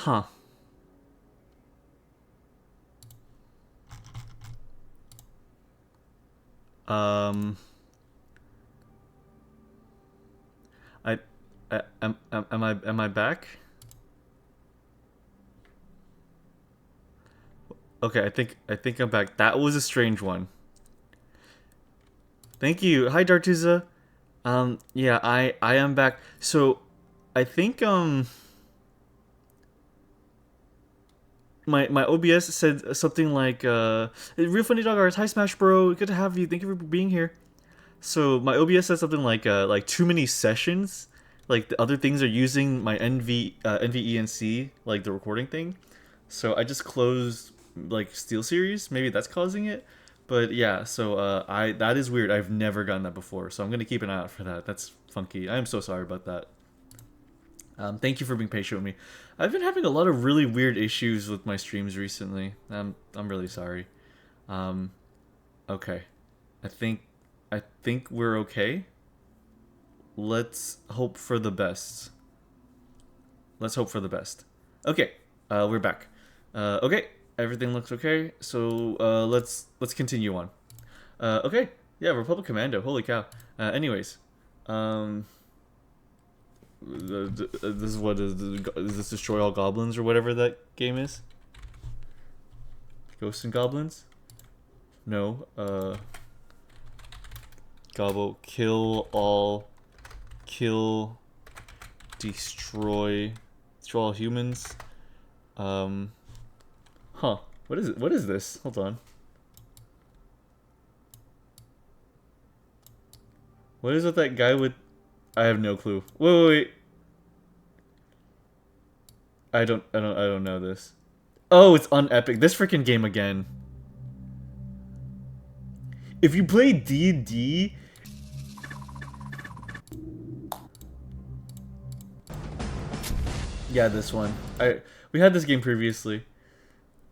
Huh. Um. I. Am I back? Okay, I think I'm back. That was a strange one. Thank you. Hi, Dartuza. Yeah, I am back. So, I think my OBS said something like real funny dog arts. Hi, Smash Bro. Good to have you. Thank you for being here. So my OBS said something like too many sessions. Like the other things are using my NVENC, like the recording thing. So I just closed like SteelSeries. Maybe that's causing it. But yeah, so I that is weird. I've never gotten that before. So I'm gonna keep an eye out for that. That's funky. I am so sorry about that. Thank you for being patient with me. I've been having a lot of really weird issues with my streams recently. I'm really sorry. Um, okay. I think I think we're okay. Let's hope for the best. Let's hope for the best. Okay, we're back. Okay, everything looks okay. So let's continue on. Okay, yeah, Republic Commando. Holy cow. Anyways, um, this is what is this Destroy All Goblins or whatever that game is? Ghosts and Goblins? No. Gobble. Kill, destroy all humans. Um, huh. What is it? What is this? Hold on. What is it that guy with? I have no clue. Wait. I don't know this. Oh, it's on Epic. This freaking game again. If you play D&D, yeah, this one. We had this game previously.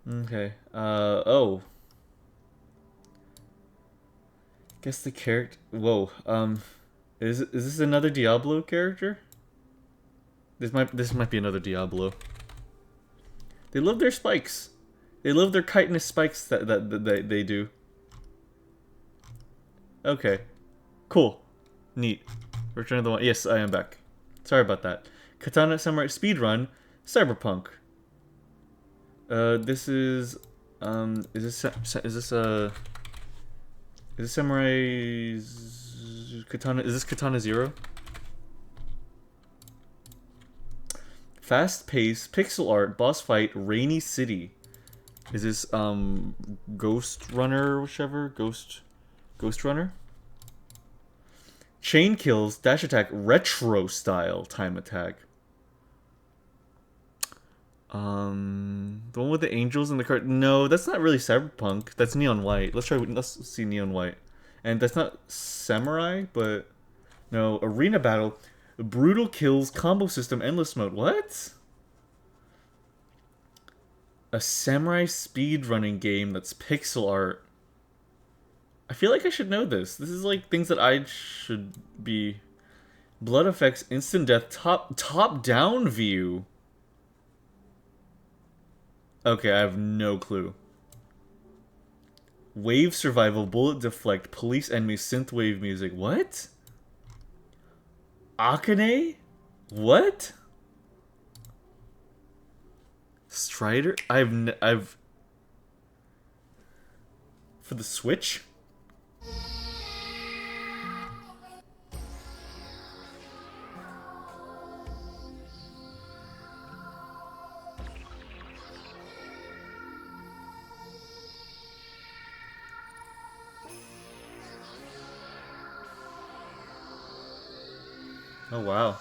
Okay. Oh. Guess the character. Whoa. Is this another Diablo character? This might be another Diablo. They love their spikes. They love their chitinous spikes that they do. Okay. Cool. Neat. Return of the One. Yes, I am back. Sorry about that. Katana Samurai Speedrun. Cyberpunk. This is is this Samurai Katana? Is this Katana Zero? Fast pace, pixel art, boss fight, rainy city. Is this Ghost Runner or whichever? Ghost Runner? Chain kills, dash attack, retro style time attack. The one with the angels in the card. No, that's not really Cyberpunk. That's Neon White. Let's see Neon White. And that's not Samurai, but no, Arena Battle, brutal kills, combo system, endless mode. What? A samurai speedrunning game that's pixel art. I feel like I should know this. This is like things that I should be. Blood effects, instant death, top down view. Okay, I have no clue. Wave survival, bullet deflect, police enemies, synthwave music. What? Akane? What? Strider? I've for the Switch? Oh wow.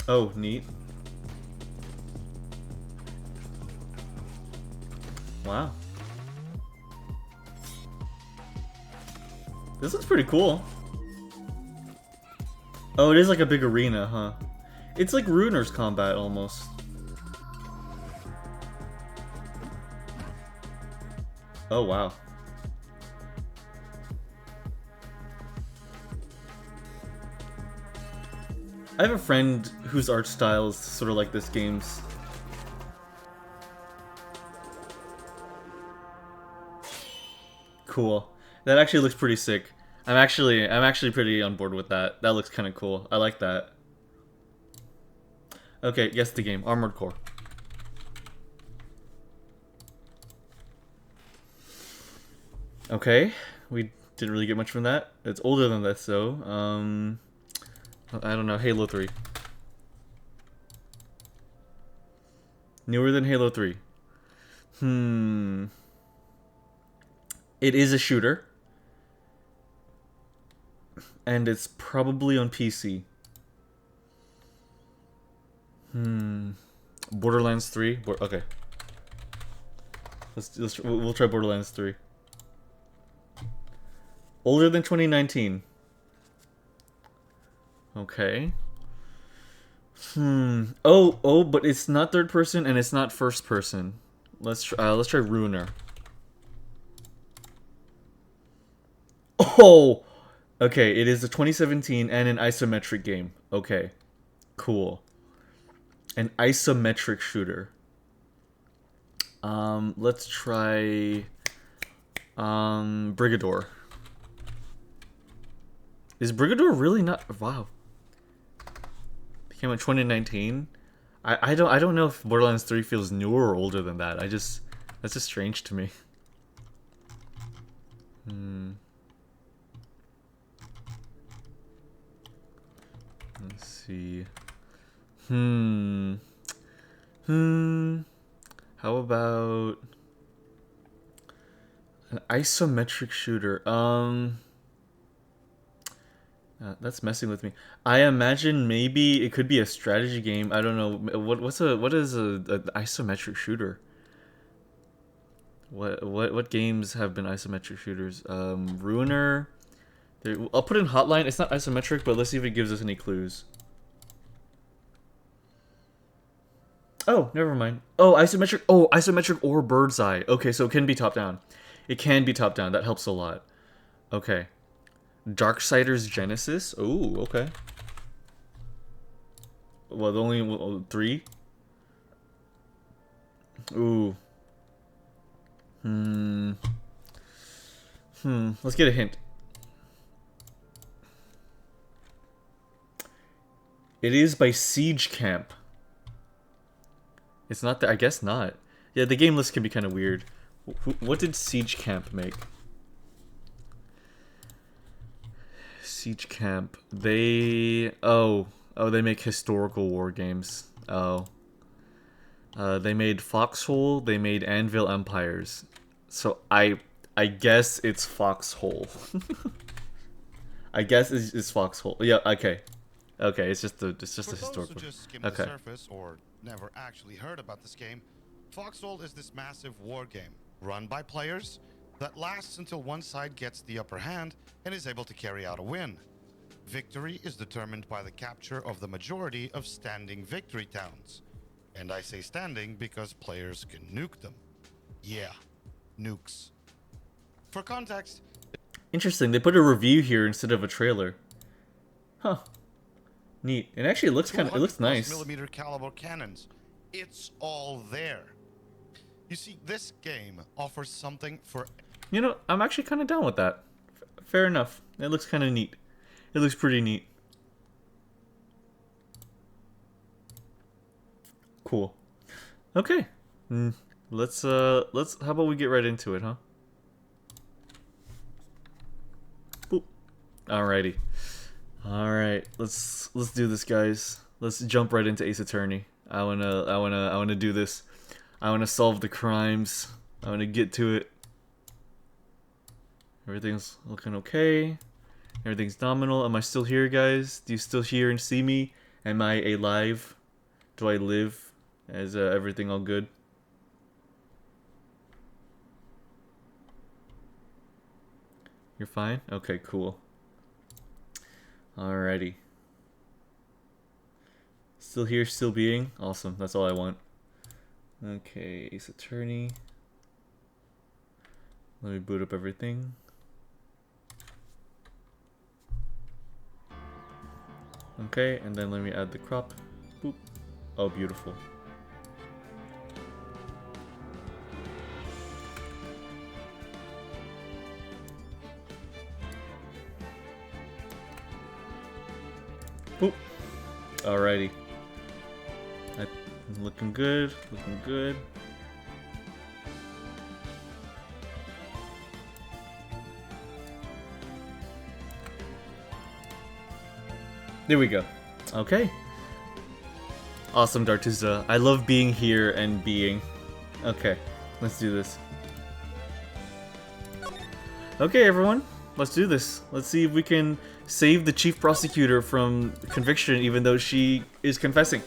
Oh, neat. Wow. This looks pretty cool. Oh, it is like a big arena, huh? It's like Runer's combat almost. Oh wow. I have a friend whose art style is sort of like this game's. Cool. That actually looks pretty sick. I'm actually pretty on board with that. That looks kind of cool. I like that. Okay, guess the game. Armored Core. Okay, we didn't really get much from that. It's older than this though. I don't know. Halo 3. Newer than Halo 3. It is a shooter. And it's probably on PC. Borderlands 3? Okay. We'll try Borderlands 3. Older than 2019. Okay. Oh, but it's not third person and it's not first person. Let's try Ruiner. Oh, okay. It is a 2017 and an isometric game. Okay, cool. An isometric shooter. Let's try Brigador. Is Brigador really not? Wow. It came out 2019. I don't know if Borderlands 3 feels newer or older than that. That's just strange to me. Let's see. How about an isometric shooter? That's messing with me. I imagine maybe it could be a strategy game. I don't know. What is a isometric shooter? What games have been isometric shooters? Ruiner. I'll put in Hotline. It's not isometric, but let's see if it gives us any clues. Oh, never mind. Oh, isometric. Oh, isometric or bird's eye. Okay, so it can be top down. It can be top down. That helps a lot. Okay. Darksiders Genesis. Oh, okay. Well, only 3. Ooh. Let's get a hint. It is by Siege Camp. It's not that. I guess not. Yeah, the game list can be kind of weird. What did Siege Camp make? Siege Camp. They they make historical war games. Oh. They made Foxhole. They made Anvil Empires. So I guess it's Foxhole. I guess it's Foxhole. Yeah. Okay. Okay. It's just a historical. Those who just skimmed the surface or never actually heard about this game, Foxhole is this massive war game run by players that lasts until one side gets the upper hand and is able to carry out a win. Victory is determined by the capture of the majority of standing victory towns. And I say standing because players can nuke them. Yeah, nukes. For context... Interesting, they put a review here instead of a trailer. Huh. Neat. It actually looks it looks nice. Millimeter caliber cannons. It's all there. You see, this game offers something for... You know, I'm actually kind of down with that. Fair enough. It looks kind of neat. It looks pretty neat. Cool. Okay. Let's how about we get right into it, huh? Boop. Alrighty. Alright, let's do this, guys. Let's jump right into Ace Attorney. I wanna do this. I wanna solve the crimes. I wanna get to it. Everything's looking okay. Everything's nominal. Am I still here, guys? Do you still hear and see me? Am I alive? Do I live? Is everything all good? You're fine? Okay, cool. Alrighty. Still here, still being? Awesome, that's all I want. Okay, Ace Attorney. Let me boot up everything. Okay, and then let me add the crop. Boop. Oh, beautiful. Boop. Alrighty. Looking good, looking good. There we go. Okay. Awesome, Dartuza. I love being here and being. Okay, let's do this. Okay, everyone. Let's do this. Let's see if we can save the chief prosecutor from conviction even though she is confessing.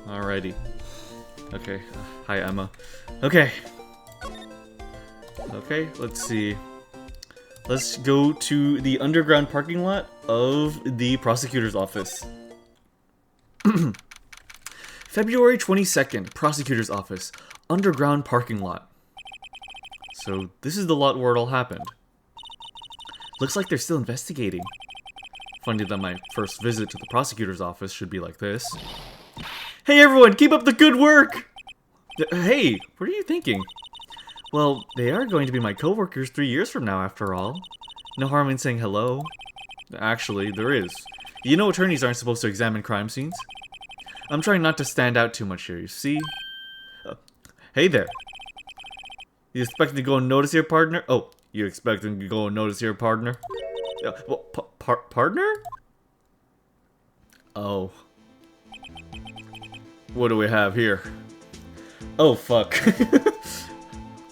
Alrighty. Okay. Hi, Emma. Okay. Okay, let's see. Let's go to the underground parking lot of the prosecutor's office. February 22nd, prosecutor's office, underground parking lot. So this is the lot where it all happened. Looks like they're still investigating. Funny that my first visit to the prosecutor's office should be like this. Hey everyone, keep up the good work! Hey, what are you thinking? Well, they are going to be my co-workers 3 years from now, after all. No harm in saying hello. Actually, there is. You know attorneys aren't supposed to examine crime scenes? I'm trying not to stand out too much here, you see? Hey there. You expecting to go and notice your partner? Oh, you expecting to go and notice your partner? Well, partner? Oh. What do we have here? Oh, fuck.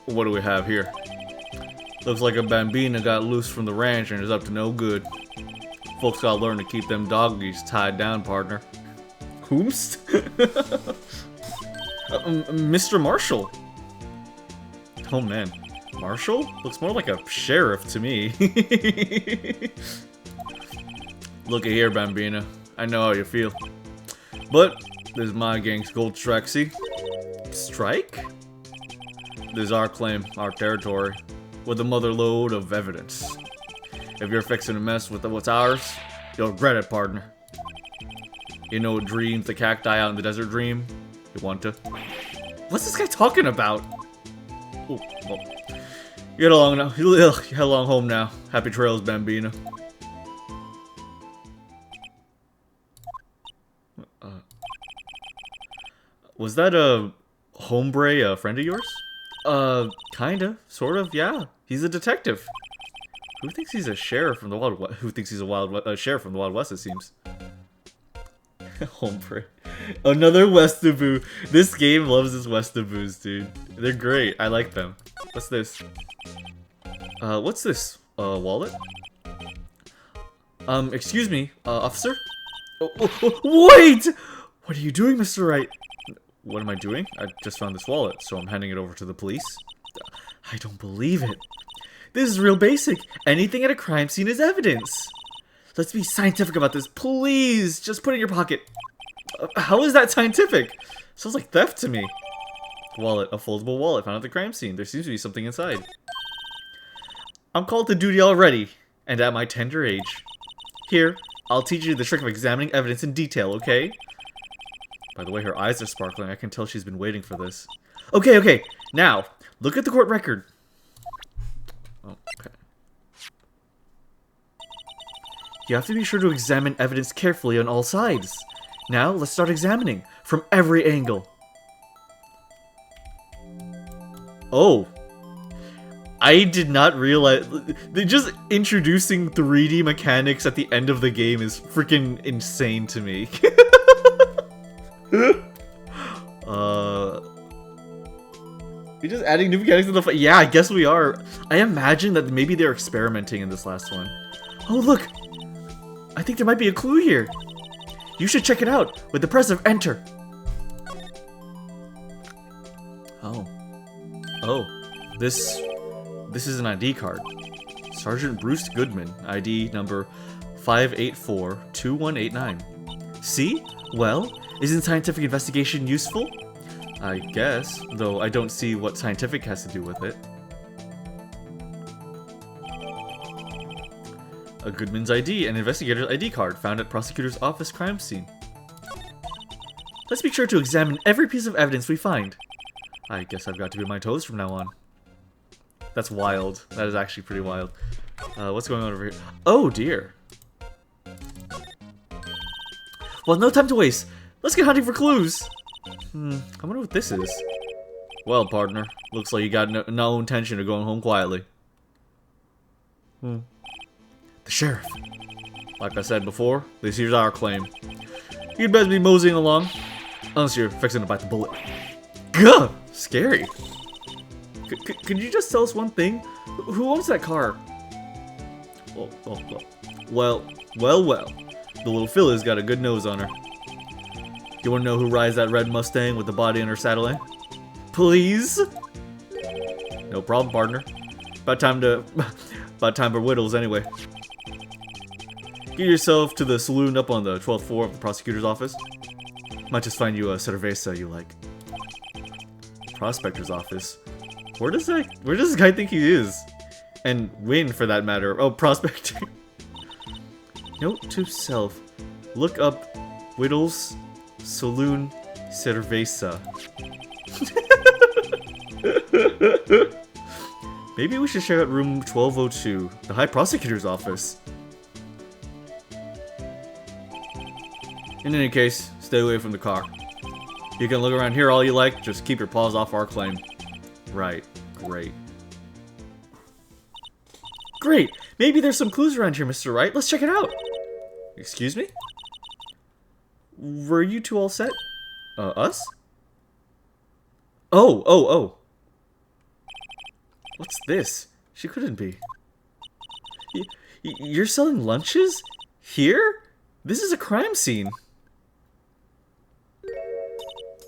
What do we have here? Looks like a bambina got loose from the ranch and is up to no good. Folks gotta learn to keep them doggies tied down, partner. Whomst? Mr. Marshall. Oh man, Marshall? Looks more like a sheriff to me. Looky here, bambina. I know how you feel. But, this is my gang's gold strike, see? Strike? This is our claim, our territory, with a mother load of evidence. If you're fixing to mess with what's ours, you'll regret it, partner. You know what dreams the cacti out in the desert dream? You want to? What's this guy talking about? Oh, well. Get along now. Head along home now. Happy trails, bambina. Was that a hombre, a friend of yours? Kinda, sort of, yeah. He's a detective. Who thinks he's a sheriff from the Wild West? Who thinks he's a sheriff from the Wild West, it seems. Hombre. Another Westaboo. This game loves its Westaboos, dude. They're great. I like them. What's this? What's this? Wallet? Excuse me, officer? Wait! What are you doing, Mr. Wright? What am I doing? I just found this wallet, so I'm handing it over to the police. I don't believe it. This is real basic. Anything at a crime scene is evidence. Let's be scientific about this, please. Just put it in your pocket. How is that scientific? Sounds like theft to me. Wallet, a foldable wallet found at the crime scene. There seems to be something inside. I'm called to duty already, and at my tender age. Here, I'll teach you the trick of examining evidence in detail, okay? By the way, her eyes are sparkling. I can tell she's been waiting for this. Okay. Now, look at the court record. Oh, okay. You have to be sure to examine evidence carefully on all sides. Now, let's start examining from every angle. Oh. I did not realize... Just introducing 3D mechanics at the end of the game is freaking insane to me. You're just adding new mechanics to the fight. Yeah, I guess we are. I imagine that maybe they're experimenting in this last one. Oh, look! I think there might be a clue here. You should check it out with the press of enter. Oh. This is an ID card. Sergeant Bruce Goodman, ID number 584-2189. See? Well, isn't scientific investigation useful? I guess, though I don't see what scientific has to do with it. A Goodman's ID and investigator's ID card found at prosecutor's office crime scene. Let's be sure to examine every piece of evidence we find. I guess I've got to be on my toes from now on. That's wild. That is actually pretty wild. What's going on over here? Oh dear. Well, no time to waste. Let's get hunting for clues. I wonder what this is. Well, partner, looks like you got no intention of going home quietly. The sheriff. Like I said before, this here's our claim. You'd best be moseying along, unless you're fixing to bite the bullet. Gah! Scary. Could you just tell us one thing? Who owns that car? Well. The little filly's got a good nose on her. You wanna know who rides that red Mustang with the body on her saddle, eh? Please? No problem, partner. About time for whittles, anyway. Get yourself to the saloon up on the 12th floor of the prosecutor's office. Might just find you a cerveza you like. Prospector's office? Where does this guy think he is? And win, for that matter. Oh, prospector. Note to self. Look up Whittles Saloon Cerveza. Maybe we should check out room 1202, the High Prosecutor's office. In any case, stay away from the car. You can look around here all you like, just keep your paws off our claim. Right, great. Great! Maybe there's some clues around here, Mr. Wright. Let's check it out! Excuse me? Were you two all set? Us? Oh. What's this? She couldn't be. You're selling lunches? Here? This is a crime scene.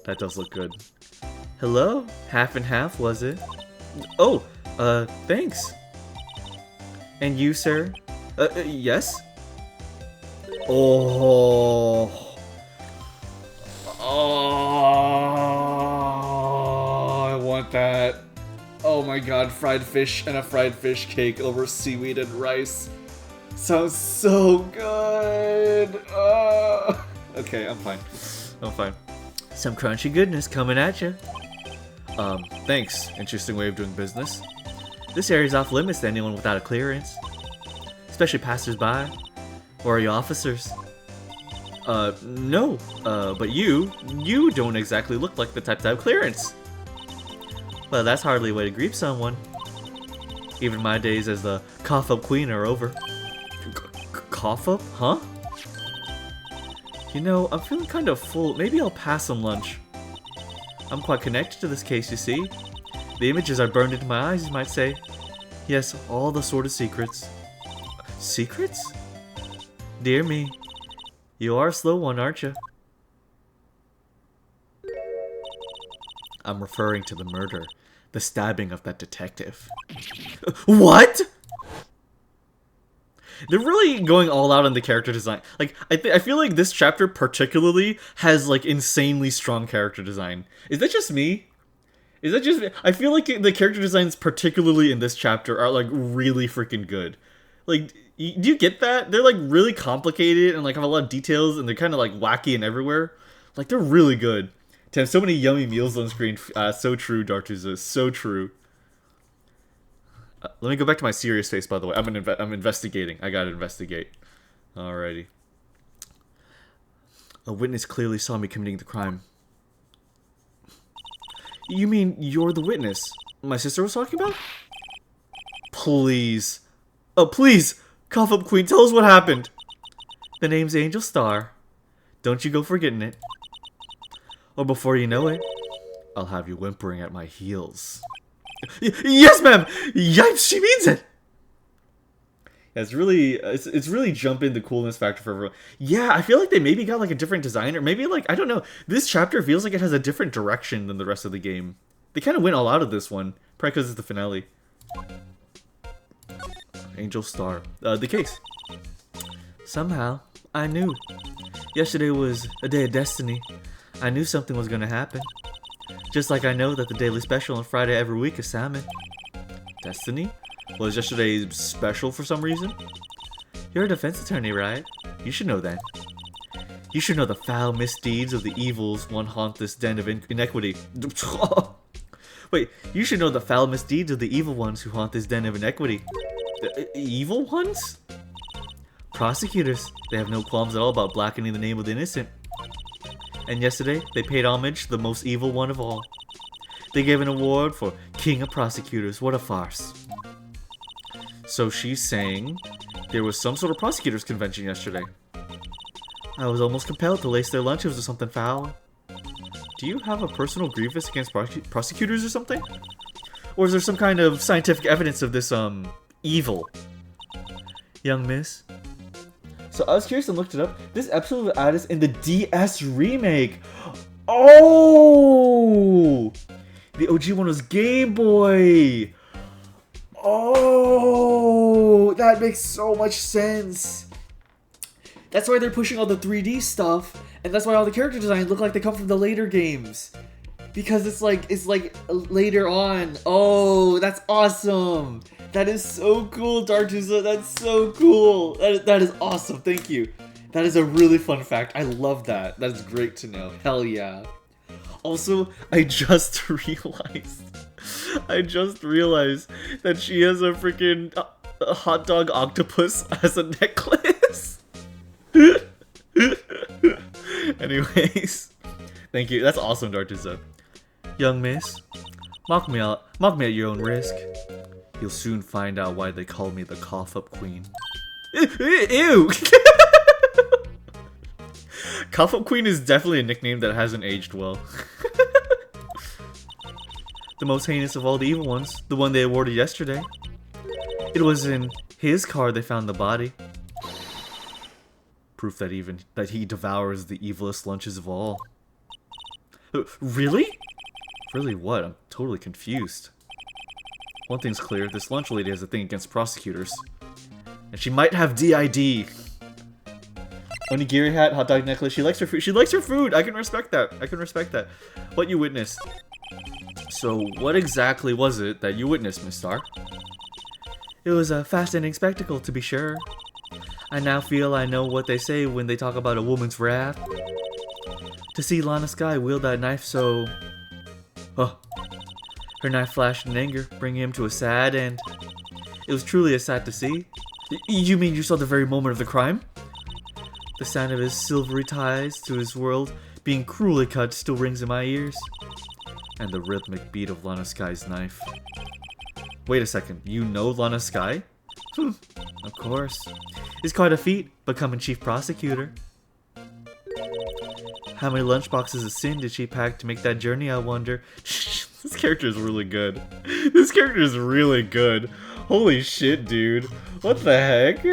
That does look good. Hello? Half and half, was it? Oh, thanks. And you, sir? Yes? Oh, I want that. Oh my god, fried fish and a fried fish cake over seaweed and rice. Sounds so good. Okay, I'm fine. Some crunchy goodness coming at you. Thanks. Interesting way of doing business. This area's off limits to anyone without a clearance. Especially passers-by. Or are you officers? No. But you don't exactly look like the type to have clearance. Well, that's hardly a way to greet someone. Even my days as the cough-up queen are over. Cough-up? Huh? You know, I'm feeling kind of full. Maybe I'll pass some lunch. I'm quite connected to this case, you see. The images are burned into my eyes, you might say. Yes, all the sort of secrets. Secrets? Dear me. You are a slow one, aren't you? I'm referring to the murder. The stabbing of that detective. What?! They're really going all out on the character design. Like, I feel like this chapter particularly has, like, insanely strong character design. Is that just me? I feel like the character designs, particularly in this chapter, are, like, really freaking good. Like, do you get that? They're, like, really complicated and, like, have a lot of details, and they're kind of, like, wacky and everywhere. Like, they're really good. To have so many yummy meals on screen, so true, Dartuza, so true. Let me go back to my serious face, by the way. I'm investigating. I gotta investigate. Alrighty. A witness clearly saw me committing the crime. You mean you're the witness my sister was talking about? Please. Oh, please! Cough up queen, tell us what happened! The name's Angel Star. Don't you go forgetting it. Or before you know it, I'll have you whimpering at my heels. Yes, ma'am! Yipes, she means it! Yeah, it's really jumping the coolness factor for everyone. Yeah, I feel like they maybe got like a different designer. Maybe like, I don't know. This chapter feels like it has a different direction than the rest of the game. They kind of went all out of this one. Probably because it's the finale. Angel Star. The case. Somehow, I knew. Yesterday was a day of destiny. I knew something was gonna happen. Just like I know that the daily special on Friday every week is salmon. Destiny? Was yesterday special for some reason? You're a defense attorney, right? You should know that. You should know the foul misdeeds of the evils one haunt this den of inequity. Wait, you should know the foul misdeeds of the evil ones who haunt this den of inequity. Evil ones? Prosecutors. They have no qualms at all about blackening the name of the innocent. And yesterday, they paid homage to the most evil one of all. They gave an award for King of Prosecutors. What a farce. So she's saying there was some sort of prosecutors convention yesterday. I was almost compelled to lace their lunches with something foul. Do you have a personal grievance against prosecutors or something? Or is there some kind of scientific evidence of this, evil? Young miss. So I was curious and looked it up. This episode of Addis in the DS remake. Oh! The OG one was Game Boy. Oh! That makes so much sense. That's why they're pushing all the 3D stuff, and that's why all the character designs look like they come from the later games. Because it's like later on. Oh, that's awesome. That is so cool, Dartusa. That's so cool. That is awesome. Thank you. That is a really fun fact. I love that. That is great to know. Hell yeah. Also, I just realized that she has a freaking hot dog octopus as a necklace. Anyways, thank you. That's awesome, Dartusa. Young miss, mock me at your own risk. You'll soon find out why they call me the cough-up queen. Ew! Cough-up queen is definitely a nickname that hasn't aged well. The most heinous of all the evil ones, the one they awarded yesterday. It was in his car they found the body. Proof that he devours the evilest lunches of all. Really? Really what? I'm totally confused. One thing's clear, this lunch lady has a thing against prosecutors. And she might have DID. Onigiri hat, hot dog necklace, she likes her food. She likes her food! I can respect that. I can respect that. What you witnessed. So, what exactly was it that you witnessed, Miss Star? It was a fascinating spectacle, to be sure. I now feel I know what they say when they talk about a woman's wrath. To see Lana Skye wield that knife so... Oh. Her knife flashed in anger, bringing him to a sad end. It was truly a sight to see. You mean you saw the very moment of the crime? The sound of his silvery ties to his world being cruelly cut still rings in my ears. And the rhythmic beat of Lana Skye's knife. Wait a second, you know Lana Skye? Of course. It's quite a feat, becoming chief prosecutor. How many lunchboxes of sin did she pack to make that journey, I wonder? This character is really good. This character is really good. Holy shit, dude. What the heck?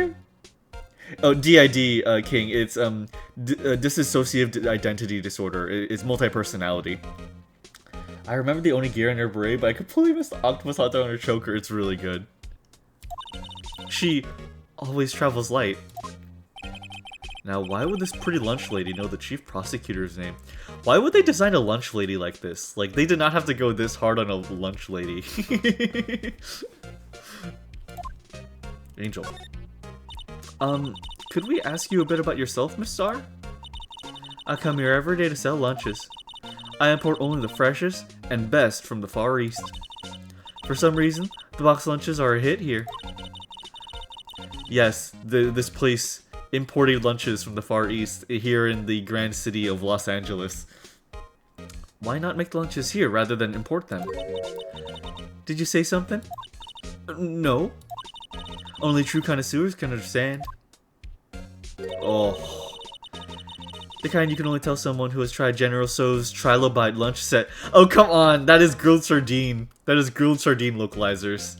Oh, DID, King. It's, dissociative identity disorder. It's multi-personality. I remember the onigiri in her beret, but I completely missed the octopus hot dog on her choker. It's really good. She always travels light. Now, why would this pretty lunch lady know the chief prosecutor's name? Why would they design a lunch lady like this? Like, they did not have to go this hard on a lunch lady. Angel. Could we ask you a bit about yourself, Miss Star? I come here every day to sell lunches. I import only the freshest and best from the Far East. For some reason, the box lunches are a hit here. Yes, this place imported lunches from the Far East here in the grand city of Los Angeles. Why not make the lunches here rather than import them? Did you say something? No. Only true connoisseurs can understand. Oh. The kind you can only tell someone who has tried General Tso's Trilobite lunch set. Oh, come on! That is grilled sardine. That is grilled sardine localizers.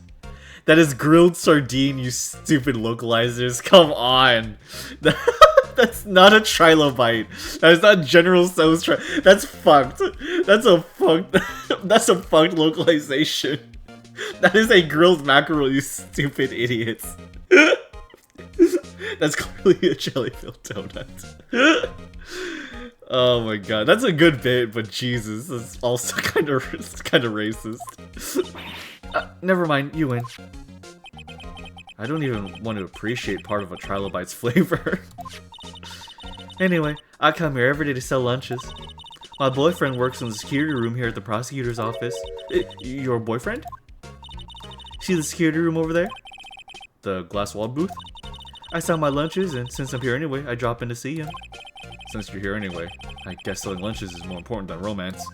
That is grilled sardine, you stupid localizers. Come on! That's not a Trilobite. That is not General Tso's That's fucked. That's a fucked... That's a fucked localization. That is a grilled mackerel, you stupid idiots. That's clearly a jelly-filled donut. Oh my god, that's a good bit, but Jesus, that's also kind of racist. Never mind, you win. I don't even want to appreciate part of a trilobite's flavor. Anyway, I come here every day to sell lunches. My boyfriend works in the security room here at the prosecutor's office. Your boyfriend? See the security room over there? The glass wall booth? I sell my lunches, and since I'm here anyway, I drop in to see him. Since you're here anyway, I guess selling lunches is more important than romance.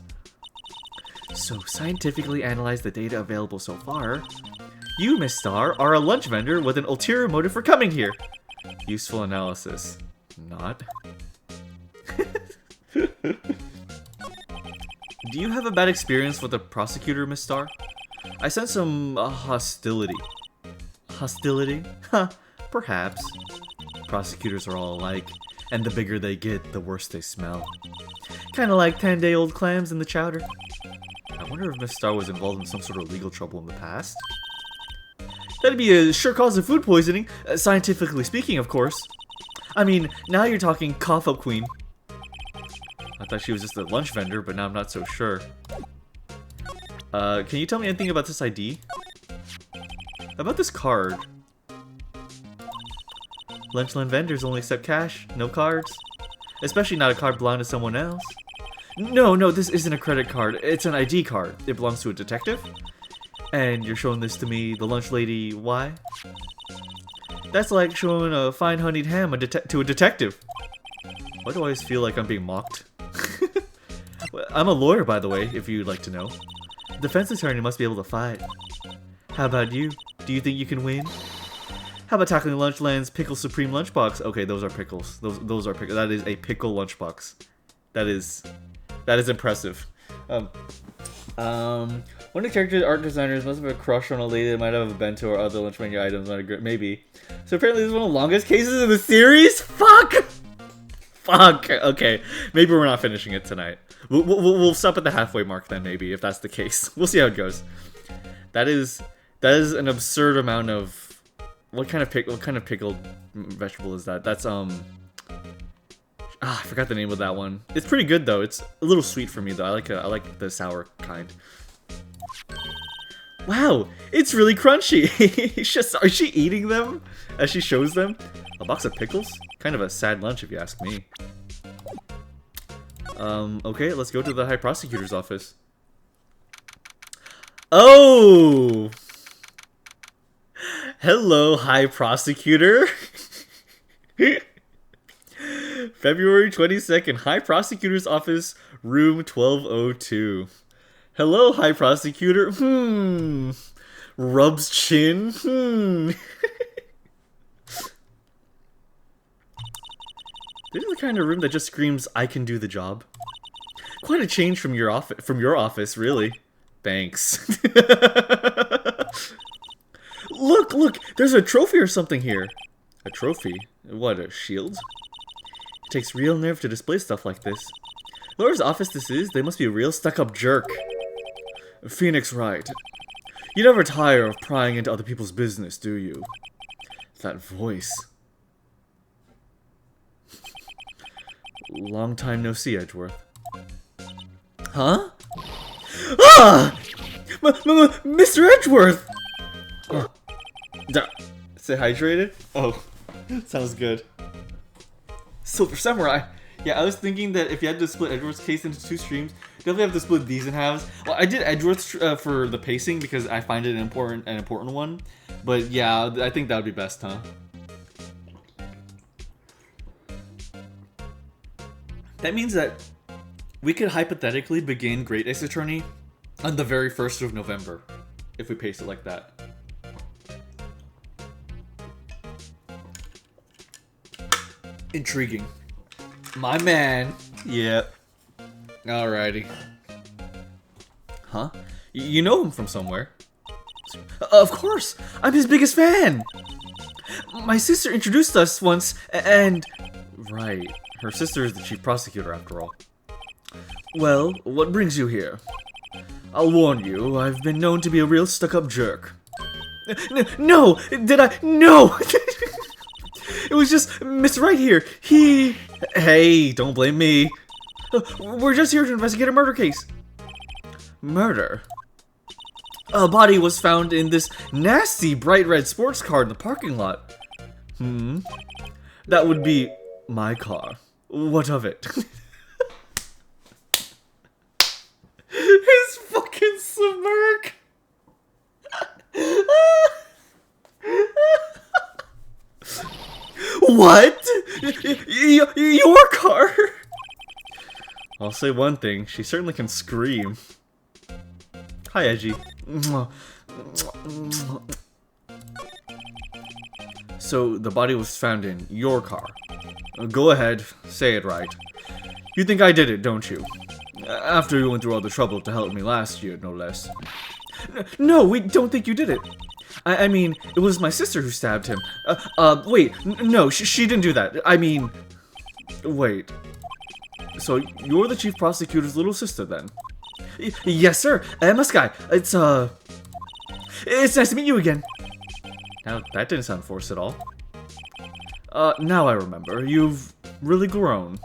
So, scientifically analyze the data available so far. You, Miss Star, are a lunch vendor with an ulterior motive for coming here. Useful analysis. Not. Do you have a bad experience with the prosecutor, Miss Star? I sense some hostility. Hostility? Huh, perhaps. Prosecutors are all alike, and the bigger they get, the worse they smell. Kinda like 10-day-old clams in the chowder. I wonder if Miss Star was involved in some sort of legal trouble in the past. That'd be a sure cause of food poisoning, scientifically speaking, of course. I mean, now you're talking cough-up queen. I thought she was just a lunch vendor, but now I'm not so sure. Can you tell me anything about this ID? About this card? Lunchland vendors only accept cash, no cards. Especially not a card belonging to someone else. No, this isn't a credit card. It's an ID card. It belongs to a detective. And you're showing this to me, the lunch lady, why? That's like showing a fine honeyed ham to a detective. Why do I always feel like I'm being mocked? I'm a lawyer, by the way, if you'd like to know. Defense attorney must be able to fight. How about you? Do you think you can win? How about tackling Lunchland's Pickle Supreme lunchbox? Okay, those are pickles. Those are pickles. That is a pickle lunchbox. That is impressive. One of the character art designers must have a crush on a lady that might have a bento or other lunch menu items on a grip. Maybe. So apparently this is one of the longest cases in the series? Fuck! Okay, maybe we're not finishing it tonight. We'll stop at the halfway mark then, maybe, if that's the case. We'll see how it goes. That is an absurd amount of... What kind of pickled vegetable is that? That's, I forgot the name of that one. It's pretty good, though. It's a little sweet for me, though. I like the sour kind. Wow, it's really crunchy. Is she eating them as she shows them? A box of pickles? Kind of a sad lunch, if you ask me. Okay, let's go to the High Prosecutor's office. Oh! Hello, High Prosecutor. February 22nd, High Prosecutor's office, room 1202. Hello, High Prosecutor. Rubs chin. This is the kind of room that just screams, "I can do the job." Quite a change from your office, really. Thanks. Look, there's a trophy or something here. A trophy? What, a shield? It takes real nerve to display stuff like this. Whoever's office this is, they must be a real stuck-up jerk. Phoenix Wright. You never tire of prying into other people's business, do you? That voice. Long time no see, Edgeworth. Huh? Ah! Mr. Edgeworth! Oh. Stay hydrated? Oh, sounds good. Silver Samurai. Yeah, I was thinking that if you had to split Edgeworth's case into 2 streams, you definitely have to split these in halves. Well, I did Edgeworth's for the pacing because I find it an important one. But yeah, I think that would be best, huh? That means that we could hypothetically begin Great Ace Attorney on the very 1st of November, if we pace it like that. Intriguing. My man. Yep. Alrighty. Huh? You know him from somewhere. Of course! I'm his biggest fan! My sister introduced us once, and... Right. Her sister is the chief prosecutor, after all. Well, what brings you here? I'll warn you, I've been known to be a real stuck-up jerk. No! Did I? No! It was just Miss Wright here. Hey, don't blame me. We're just here to investigate a murder case. Murder? A body was found in this nasty bright red sports car in the parking lot. That would be my car. What of it? His fucking smirk. What? Your car? I'll say one thing, she certainly can scream. Hi, Edgy. So, the body was found in your car. Go ahead, say it right. You think I did it, don't you? After you went through all the trouble to help me last year, no less. No, we don't think you did it. I mean, it was my sister who stabbed him. Wait, no, she didn't do that. I mean, wait. So, you're the chief prosecutor's little sister, then? Yes, sir. MS Guy. It's nice to meet you again. Now, that didn't sound forced at all. Now I remember. You've really grown.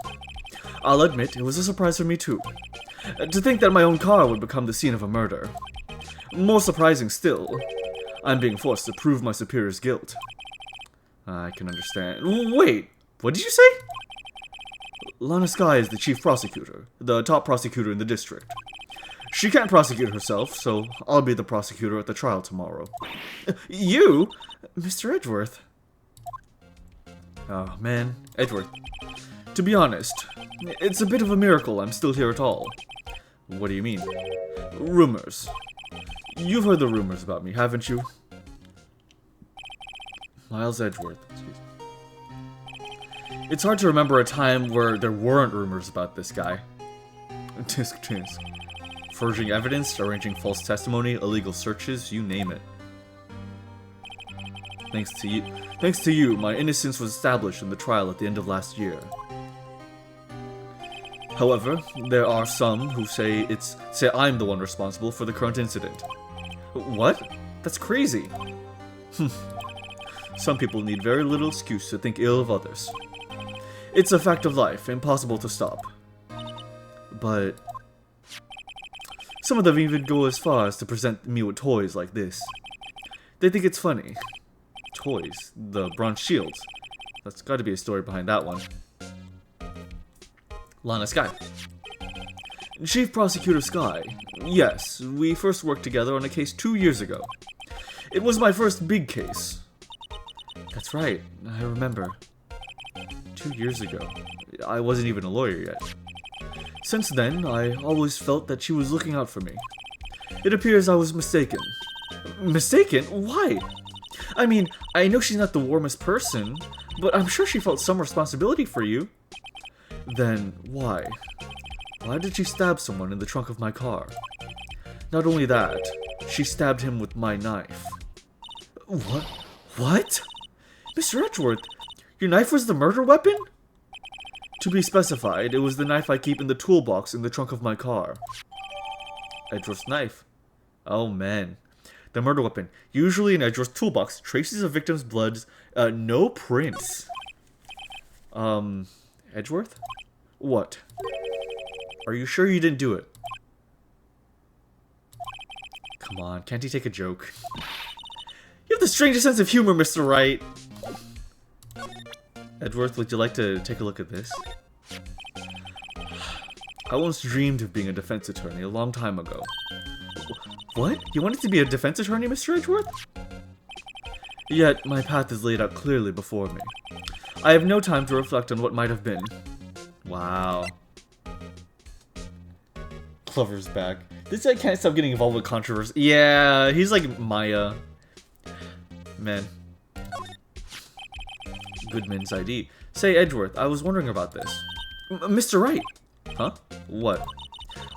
I'll admit, it was a surprise for me, too. To think that my own car would become the scene of a murder. More surprising still, I'm being forced to prove my superior's guilt. I can understand. Wait, what did you say? Lana Skye is the chief prosecutor, the top prosecutor in the district. She can't prosecute herself, so I'll be the prosecutor at the trial tomorrow. You? Mr. Edgeworth? Oh, man. Edgeworth. To be honest, it's a bit of a miracle I'm still here at all. What do you mean? Rumors. You've heard the rumors about me, haven't you? Miles Edgeworth. It's hard to remember a time where there weren't rumors about this guy. Tisk tisk. Forging evidence, arranging false testimony, illegal searches, you name it. Thanks to you, my innocence was established in the trial at the end of last year. However, there are some who say I'm the one responsible for the current incident. What? That's crazy. Some people need very little excuse to think ill of others. It's a fact of life, impossible to stop. But some of them even go as far as to present me with toys like this. They think it's funny. Toys? The bronze shields. That's gotta be a story behind that one. Lana Skye. Chief Prosecutor Skye. Yes, we first worked together on a case 2 years ago. It was my first big case. That's right, I remember. 2 years ago. I wasn't even a lawyer yet. Since then, I always felt that she was looking out for me. It appears I was mistaken. Mistaken? Why? I mean, I know she's not the warmest person, but I'm sure she felt some responsibility for you. Then, why? Why did she stab someone in the trunk of my car? Not only that, she stabbed him with my knife. What? What? Mr. Edgeworth, your knife was the murder weapon? To be specified, it was the knife I keep in the toolbox in the trunk of my car. Edgeworth's knife. Oh man. The murder weapon. Usually in Edgeworth's toolbox, traces of victims' bloods, no prints. Edgeworth? What? Are you sure you didn't do it? Come on, can't he take a joke? You have the strangest sense of humor, Mr. Wright. Edgeworth, would you like to take a look at this? I once dreamed of being a defense attorney a long time ago. What? You wanted to be a defense attorney, Mr. Edgeworth? Yet, my path is laid out clearly before me. I have no time to reflect on what might have been. Wow. Clover's back. This guy can't stop getting involved with controversy. Yeah, he's like Maya. Man. Goodman's ID. Say, Edgeworth, I was wondering about this. Mr. Wright! Huh? What?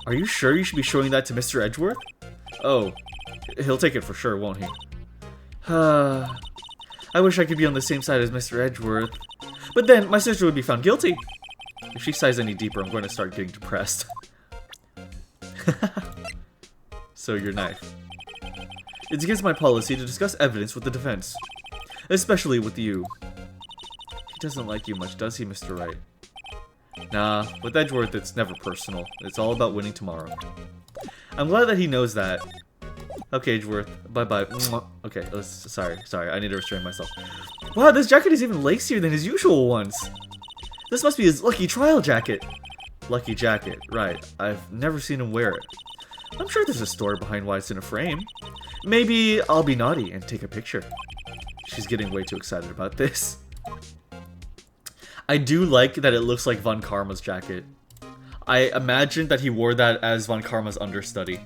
Are you sure you should be showing that to Mr. Edgeworth? Oh. He'll take it for sure, won't he? I wish I could be on the same side as Mr. Edgeworth. But then, my sister would be found guilty. If she sighs any deeper, I'm going to start getting depressed. So, your knife. It's against my policy to discuss evidence with the defense. Especially with you. He doesn't like you much, does he, Mr. Wright? Nah, with Edgeworth, it's never personal. It's all about winning tomorrow. I'm glad that he knows that. Okay, Edgeworth. Bye-bye. Okay, sorry. I need to restrain myself. Wow, this jacket is even lacier than his usual ones. This must be his lucky trial jacket. Lucky jacket, right. I've never seen him wear it. I'm sure there's a story behind why it's in a frame. Maybe I'll be naughty and take a picture. She's getting way too excited about this. I do like that it looks like Von Karma's jacket. I imagined that he wore that as Von Karma's understudy.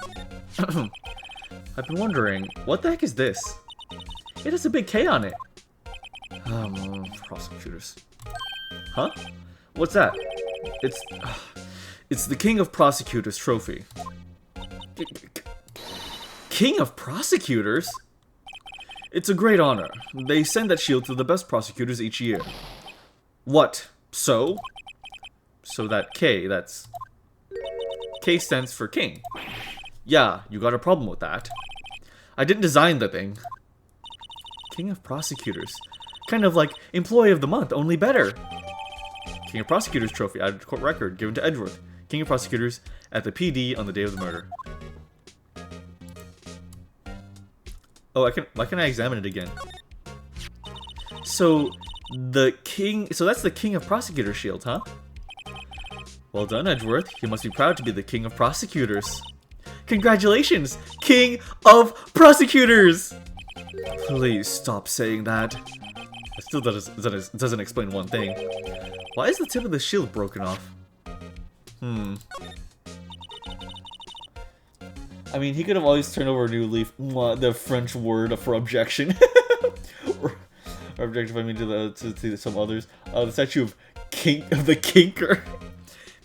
I've been wondering, what the heck is this? It has a big K on it. Prosecutors. Huh? What's that? It's the King of Prosecutors trophy. King of Prosecutors? It's a great honor. They send that shield to the best prosecutors each year. What? So? So that K, that's... K stands for king. Yeah, you got a problem with that. I didn't design the thing. King of Prosecutors. Kind of like Employee of the Month, only better. King of Prosecutors trophy, added to court record, given to Edgeworth. King of Prosecutors at the PD on the day of the murder. Oh, why can I examine it again? So, that's the King of Prosecutors shield, huh? Well done, Edgeworth. You must be proud to be the King of Prosecutors. Congratulations, King of Prosecutors! Please stop saying that. It still doesn't explain one thing. Why is the tip of the shield broken off? I mean, he could have always turned over a new leaf. The French word for objection. or objectify me to some others. The statue of the Kinker.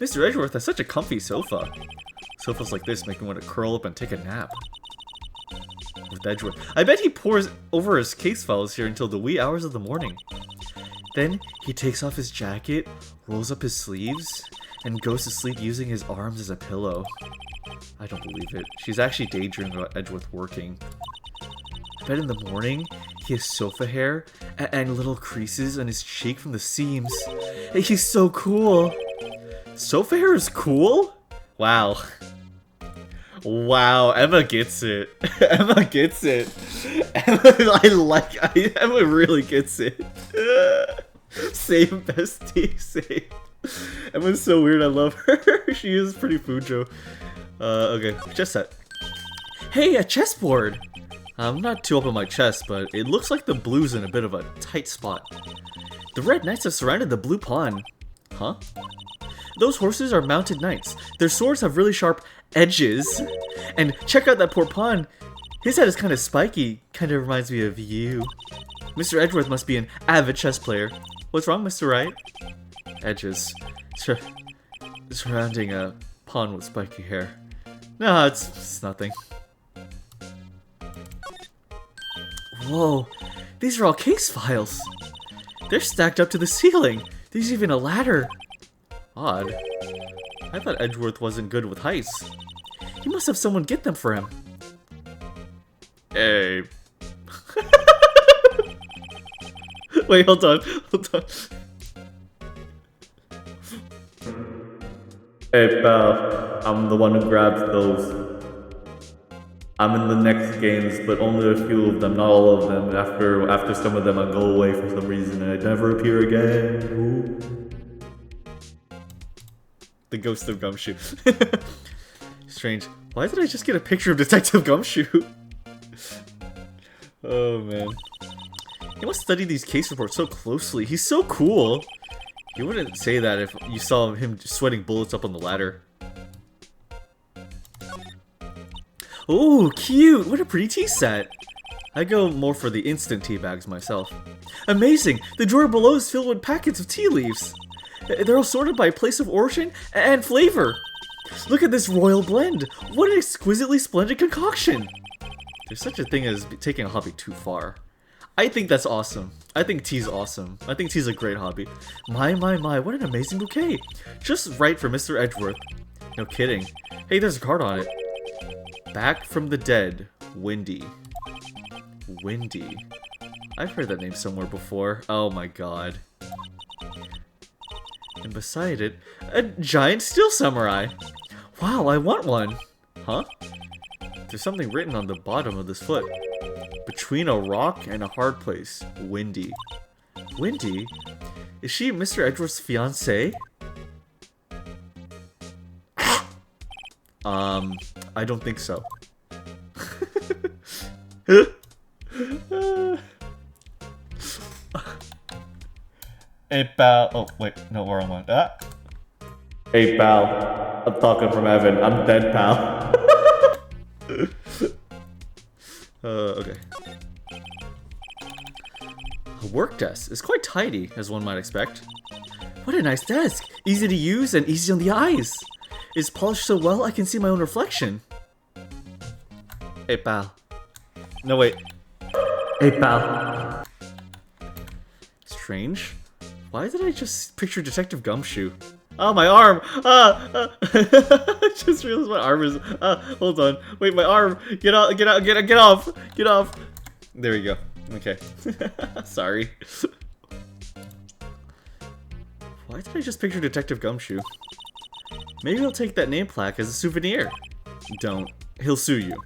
Mr. Edgeworth has such a comfy sofa. Sofas like this make me want to curl up and take a nap. With Edgeworth. I bet he pores over his case files here until the wee hours of the morning. Then he takes off his jacket, rolls up his sleeves, and goes to sleep using his arms as a pillow. I don't believe it. She's actually daydreaming about Edgeworth working. I bet in the morning, he has sofa hair and little creases on his cheek from the seams. He's so cool. Sofa hair is cool? Wow. Wow, Emma gets it. Emma gets it. Emma really gets it. Same, bestie, same. Emma's so weird, I love her. She is pretty Fujo. Okay, chess set. Hey, a chessboard! I'm not too up on my chess, but it looks like the blue's in a bit of a tight spot. The red knights have surrounded the blue pawn. Huh? Those horses are mounted knights. Their swords have really sharp edges. And check out that poor pawn. His head is kind of spiky. Kind of reminds me of you. Mr. Edgeworth must be an avid chess player. What's wrong, Mr. Wright? Edges. Surrounding a pawn with spiky hair. No, it's nothing. Whoa, these are all case files. They're stacked up to the ceiling. There's even a ladder. Odd. I thought Edgeworth wasn't good with heights. He must have someone get them for him. Hey. Wait, hold on. Hey pal, I'm the one who grabs those. I'm in the next games, but only a few of them, not all of them. After some of them I go away for some reason and I never appear again. Ooh. The ghost of Gumshoe. Strange. Why did I just get a picture of Detective Gumshoe? Oh man. He must study these case reports so closely. He's so cool. You wouldn't say that if you saw him sweating bullets up on the ladder. Oh, cute! What a pretty tea set! I go more for the instant tea bags myself. Amazing! The drawer below is filled with packets of tea leaves. They're all sorted by place of origin and flavor. Look at this royal blend! What an exquisitely splendid concoction! There's such a thing as taking a hobby too far. I think that's awesome. I think tea's awesome. I think tea's a great hobby. My, what an amazing bouquet! Just right for Mr. Edgeworth. No kidding. Hey, there's a card on it. Back from the dead, Windy. Windy. I've heard that name somewhere before. Oh my god. And beside it, a giant steel samurai. Wow, I want one. Huh? There's something written on the bottom of this foot. Between a rock and a hard place. Windy. Windy? Is she Mr. Edward's fiancée? I don't think so. Hey pal. Oh wait, no, wrong one. Hey pal, I'm talking from heaven. I'm dead, pal. Okay. A work desk is quite tidy, as one might expect. What a nice desk! Easy to use and easy on the eyes. It's polished so well I can see my own reflection. Hey pal. No wait. Hey pal. Strange. Why did I just picture Detective Gumshoe? Oh, my arm! I just realized my arm is... hold on. Wait, my arm! Get off! Get off! Get off! There we go. Okay. Sorry. Why did I just picture Detective Gumshoe? Maybe I'll take that name plaque as a souvenir. Don't. He'll sue you.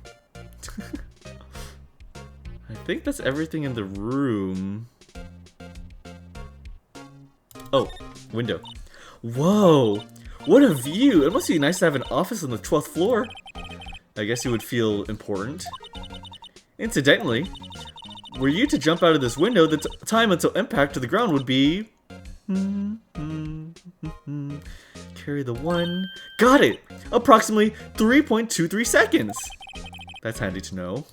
I think that's everything in the room. Oh, window. Whoa! What a view! It must be nice to have an office on the 12th floor. I guess you would feel important. Incidentally, were you to jump out of this window, the time until impact to the ground would be... Carry the one... Got it! Approximately 3.23 seconds! That's handy to know.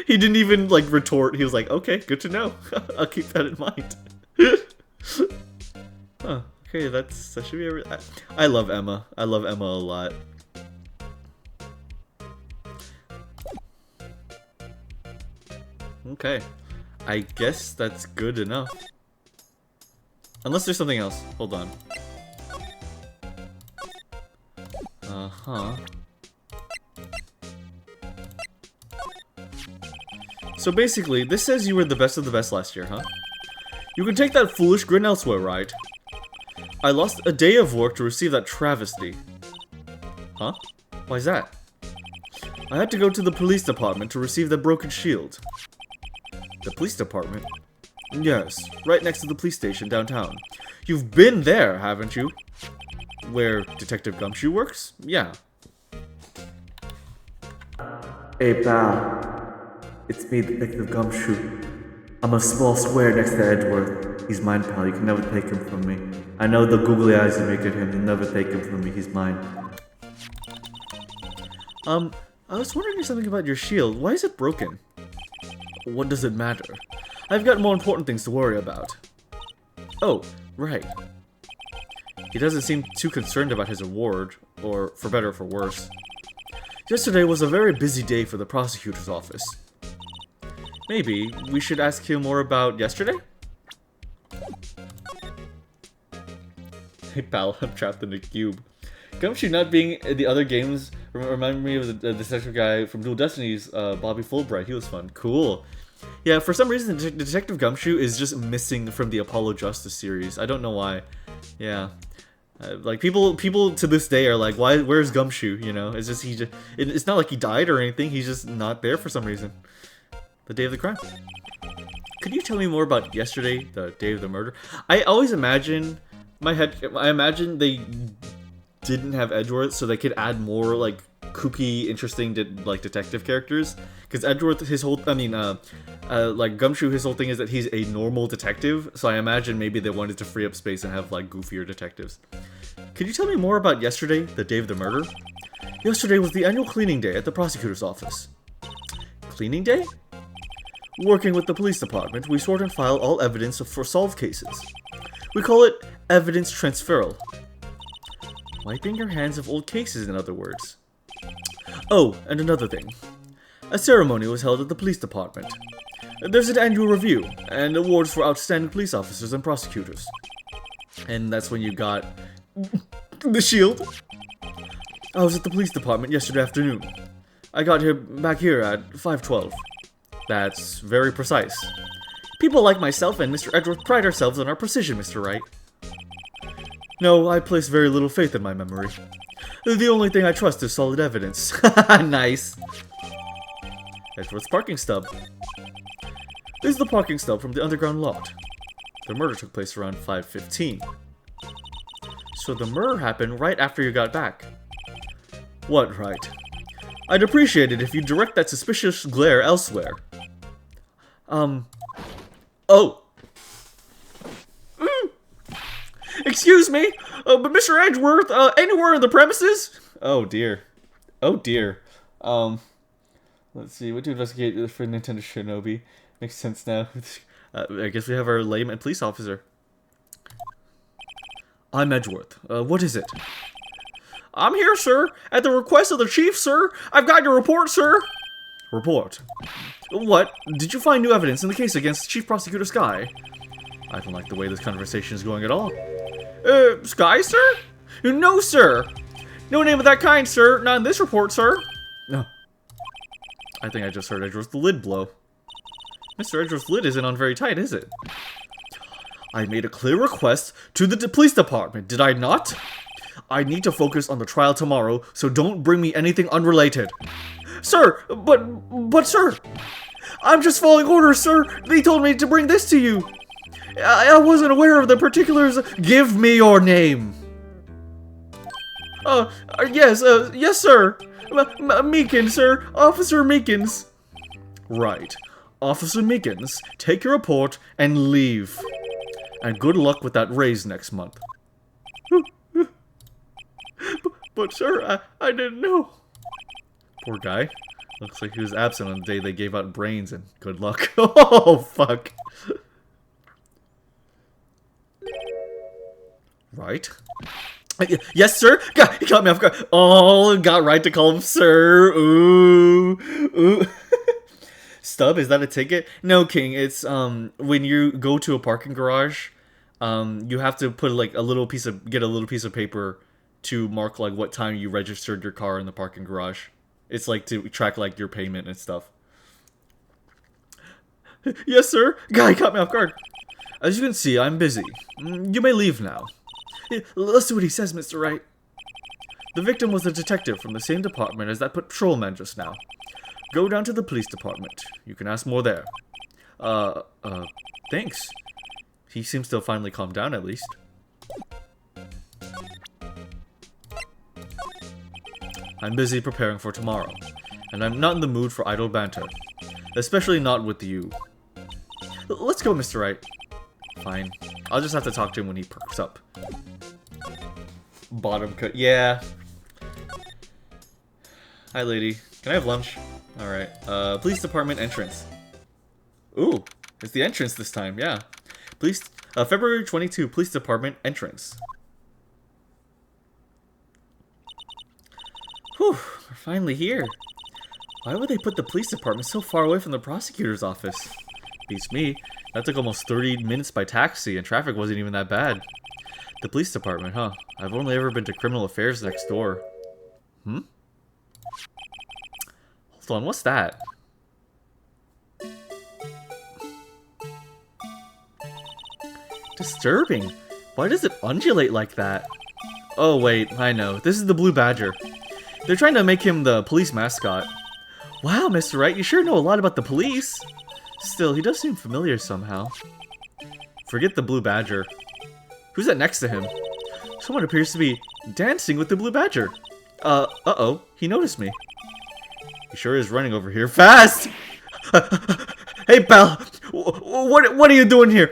He didn't even, like, retort. He was like, okay, good to know. I'll keep that in mind. Huh. Okay, that should be everything. I love Emma. I love Emma a lot. Okay. I guess that's good enough. Unless there's something else. Hold on. Uh-huh. So basically, this says you were the best of the best last year, huh? You can take that foolish grin elsewhere, right? I lost a day of work to receive that travesty. Huh? Why's that? I had to go to the police department to receive the broken shield. The police department? Yes, right next to the police station downtown. You've been there, haven't you? Where Detective Gumshoe works? Yeah. Hey pal, it's me, Detective Gumshoe. I'm a small square next to Edward. He's mine, pal. You can never take him from me. I know the googly eyes you make at him. You'll never take him from me. He's mine. I was wondering something about your shield. Why is it broken? What does it matter? I've got more important things to worry about. Oh, right. He doesn't seem too concerned about his award, or for better or for worse. Yesterday was a very busy day for the prosecutor's office. Maybe we should ask him more about yesterday? Hey pal, I'm trapped in a cube. Gumshoe not being in the other games reminded me of the detective guy from Dual Destinies, Bobby Fulbright. He was fun. Cool. Yeah, for some reason, Detective Gumshoe is just missing from the Apollo Justice series. I don't know why. Yeah. Like, people to this day are like, where's Gumshoe, you know? It's just, it's not like he died or anything, he's just not there for some reason. The day of the crime. Could you tell me more about yesterday, the day of the murder? I always imagine, I imagine they didn't have Edgeworth so they could add more, like, kooky, interesting, like, detective characters. Because Edgeworth, his whole, like, Gumshoe, his whole thing is that he's a normal detective, so I imagine maybe they wanted to free up space and have, like, goofier detectives. Could you tell me more about yesterday, the day of the murder? Yesterday was the annual cleaning day at the prosecutor's office. Cleaning day? Working with the police department, we sort and file all evidence for solved cases. We call it evidence transferal. Wiping your hands of old cases, in other words. Oh, and another thing. A ceremony was held at the police department. There's an annual review, and awards for outstanding police officers and prosecutors. And that's when you got the shield. I was at the police department yesterday afternoon. I got back here at 5:12. That's very precise. People like myself and Mr. Edgeworth pride ourselves on our precision, Mr. Wright. No, I place very little faith in my memory. The only thing I trust is solid evidence. Nice. Edgeworth's parking stub. This is the parking stub from the underground lot. The murder took place around 5:15. So the murder happened right after you got back. What, Wright? I'd appreciate it if you direct that suspicious glare elsewhere. Oh. Excuse me, but Mr. Edgeworth, anywhere in the premises? Oh dear. Oh dear. Let's see, what to investigate for Nintendo Shinobi? Makes sense now. I guess we have our layman police officer. I'm Edgeworth. What is it? I'm here, sir, at the request of the chief, sir. I've got your report, sir. Report? What? Did you find new evidence in the case against Chief Prosecutor Sky? I don't like the way this conversation is going at all. Sky, sir? No, sir. No name of that kind, sir. Not in this report, sir. No. I think I just heard Edgeworth's lid blow. Mr. Edgeworth's lid isn't on very tight, is it? I made a clear request to the police department, did I not? I need to focus on the trial tomorrow, so don't bring me anything unrelated. Sir, but sir, I'm just following orders, sir. They told me to bring this to you. I wasn't aware of the particulars. Give me your name. Yes, sir. Meekins, sir. Officer Meekins. Right. Officer Meekins, take your report and leave. And good luck with that raise next month. But sir, I didn't know. Poor guy. Looks like he was absent on the day they gave out brains, and good luck. Oh, fuck. Right? Yes, sir? God, he caught me off guard. Oh, got Wright to call him sir. Ooh. Ooh. Stub, is that a ticket? No, King. It's, when you go to a parking garage, you have to put, like, get a little piece of paper to mark, like, what time you registered your car in the parking garage. It's, like, to track, like, your payment and stuff. Yes, sir. Guy caught me off guard. As you can see, I'm busy. You may leave now. Let's see what he says, Mr. Wright. The victim was a detective from the same department as that patrolman just now. Go down to the police department. You can ask more there. Thanks. He seems to have finally calmed down, at least. I'm busy preparing for tomorrow, and I'm not in the mood for idle banter. Especially not with you. Let's go, Mr. Wright. Fine. I'll just have to talk to him when he perks up. Bottom cut. Yeah. Hi, lady. Can I have lunch? Alright. Police department entrance. Ooh. It's the entrance this time. Yeah. Police. February 22, police department entrance. Whew. We're finally here. Why would they put the police department so far away from the prosecutor's office? Beats me. That took almost 30 minutes by taxi, and traffic wasn't even that bad. The police department, huh? I've only ever been to criminal affairs next door. Hmm? Hold on, what's that? Disturbing. Why does it undulate like that? Oh wait, I know. This is the Blue Badger. They're trying to make him the police mascot. Wow, Mr. Wright, you sure know a lot about the police. Still, he does seem familiar somehow. Forget the Blue Badger. Who's that next to him? Someone appears to be dancing with the Blue Badger. Uh-oh, he noticed me. He sure is running over here fast! Hey, pal! What are you doing here?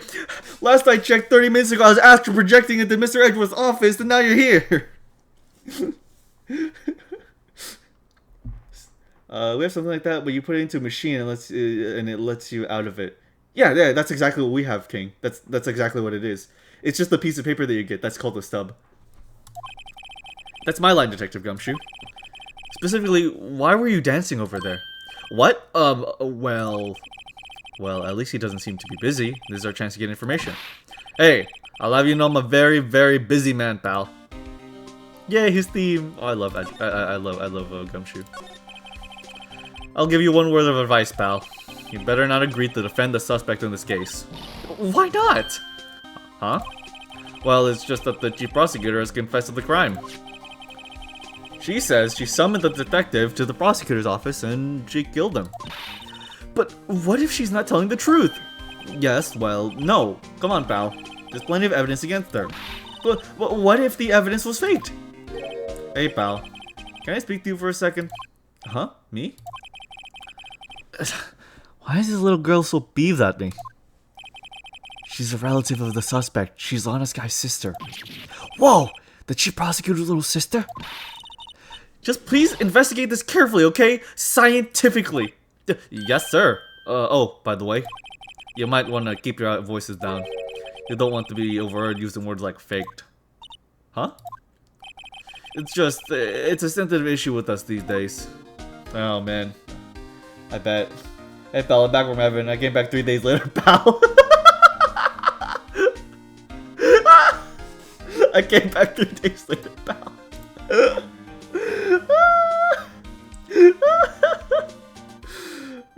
Last I checked 30 minutes ago, I was astral projecting into Mr. Edgeworth's office, and now you're here! We have something like that, but you put it into a machine and it lets you out of it. Yeah, that's exactly what we have, King. That's exactly what it is. It's just the piece of paper that you get. That's called a stub. That's my line, Detective Gumshoe. Specifically, why were you dancing over there? What? Well, at least he doesn't seem to be busy. This is our chance to get information. Hey, I'll have you know I'm a very, very busy man, pal. Yay, his theme. Oh, I love Gumshoe. I'll give you one word of advice, pal. You better not agree to defend the suspect in this case. Why not? Huh? Well, it's just that the chief prosecutor has confessed to the crime. She says she summoned the detective to the prosecutor's office and she killed him. But what if she's not telling the truth? Yes, well, no. Come on, pal. There's plenty of evidence against her. But what if the evidence was faked? Hey, pal. Can I speak to you for a second? Huh? Me? Why is this little girl so peeved at me? She's a relative of the suspect. She's Lana's guy's sister. Whoa! The chief prosecutor's little sister? Just please investigate this carefully, okay? Scientifically. Yes, sir. Oh, by the way, you might want to keep your voices down. You don't want to be overheard using words like faked. Huh? It's a sensitive issue with us these days. Oh, man. I bet. Hey, pal, I'm back from heaven. I came back 3 days later, pal. I came back 3 days later, pal.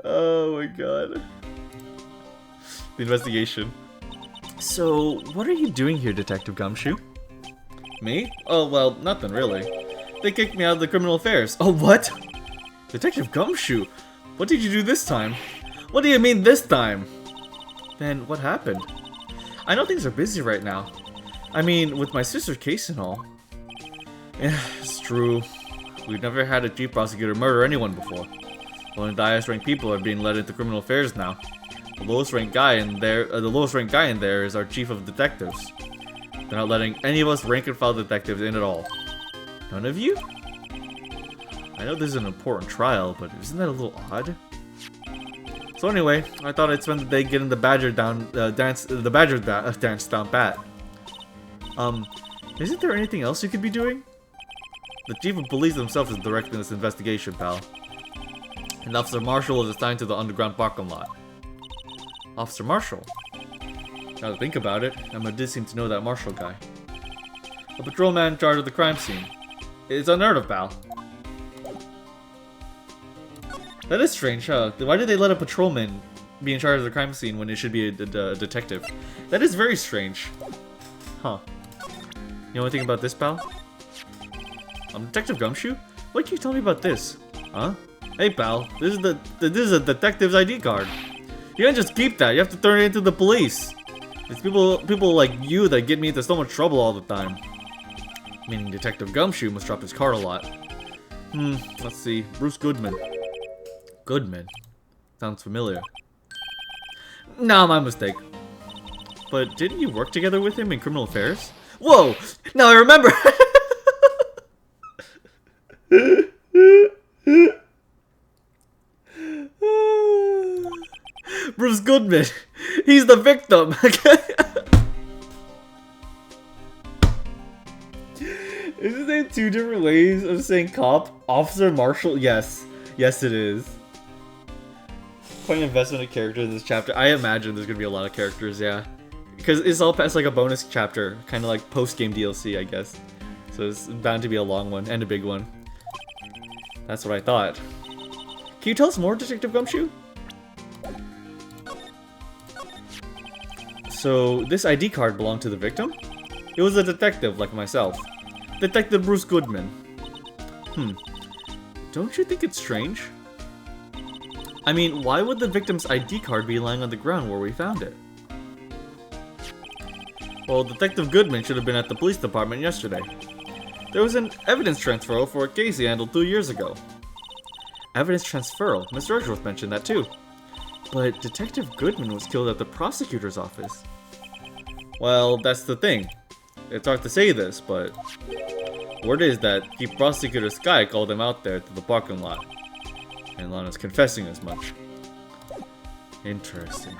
Oh my god. The investigation. So, what are you doing here, Detective Gumshoe? Me? Oh, well, nothing really. They kicked me out of the criminal affairs. Oh, what? Detective Gumshoe? What did you do this time? What do you mean this time? Then, what happened? I know things are busy right now. I mean, with my sister's case and all. Yeah, it's true. We've never had a chief prosecutor murder anyone before. Only the highest ranked people are being led into criminal affairs now. The lowest ranked guy in there is our chief of detectives. They're not letting any of us rank and file detectives in at all. None of you? I know this is an important trial, but isn't that a little odd? So anyway, I thought I'd spend the day getting the Badger dance down pat. Isn't there anything else you could be doing? The chief of police himself is directing this investigation, pal. And Officer Marshall is assigned to the underground parking lot. Officer Marshall? Now to think about it, Emma did seem to know that Marshall guy. A patrolman in charge of the crime scene. It's unheard of, pal. That is strange, huh? Why did they let a patrolman be in charge of the crime scene when it should be a detective? That is very strange. Huh. You know anything about this, pal? I'm Detective Gumshoe? What can you tell me about this? Huh? Hey, pal. This is a detective's ID card. You can't just keep that. You have to turn it into the police. It's people like you that get me into so much trouble all the time. Meaning Detective Gumshoe must drop his card a lot. Let's see. Bruce Goodman. Goodman? Sounds familiar. Nah, my mistake. But didn't you work together with him in criminal affairs? Whoa! Now I remember! Bruce Goodman! He's the victim! Isn't there 2 different ways of saying cop? Officer Marshall? Yes. Yes, it is. Quite an investment of character in this chapter. I imagine there's gonna be a lot of characters, yeah. Because it's all past like a bonus chapter, kind of like post-game DLC, I guess. So it's bound to be a long one, and a big one. That's what I thought. Can you tell us more, Detective Gumshoe? So, this ID card belonged to the victim? It was a detective like myself. Detective Bruce Goodman. Don't you think it's strange? I mean, why would the victim's ID card be lying on the ground where we found it? Well, Detective Goodman should have been at the police department yesterday. There was an evidence transferal for a case he handled 2 years ago. Evidence transferal? Mr. Edgeworth mentioned that too. But Detective Goodman was killed at the prosecutor's office. Well, that's the thing. It's hard to say this, but word is that Chief Prosecutor Sky called him out there to the parking lot. And Lana's confessing as much. Interesting.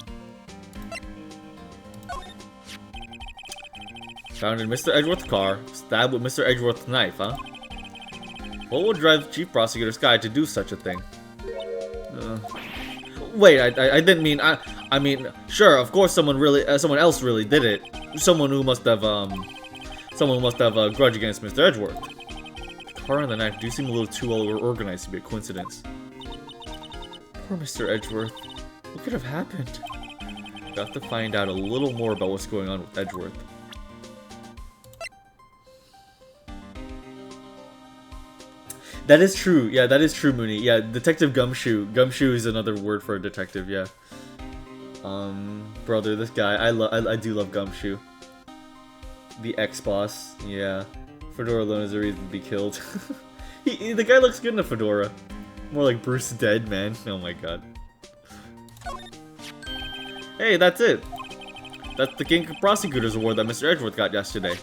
Found in Mr. Edgeworth's car, stabbed with Mr. Edgeworth's knife, huh? What would drive Chief Prosecutor Sky to do such a thing? Wait, I didn't mean, I mean, sure, of course someone else really did it. Someone who must have a grudge against Mr. Edgeworth. The car and the knife do seem a little too well organized to be a coincidence. Poor Mr. Edgeworth. What could have happened? Got to find out a little more about what's going on with Edgeworth. That is true. Yeah, that is true, Mooney. Yeah, Detective Gumshoe. Gumshoe is another word for a detective. Yeah. Brother, this guy, I do love Gumshoe. The ex-boss. Yeah. Fedora alone is a reason to be killed. The guy looks good in a fedora. More like Bruce dead, man. Oh my god. Hey, that's it. That's the King Prosecutor's Award that Mr. Edgeworth got yesterday.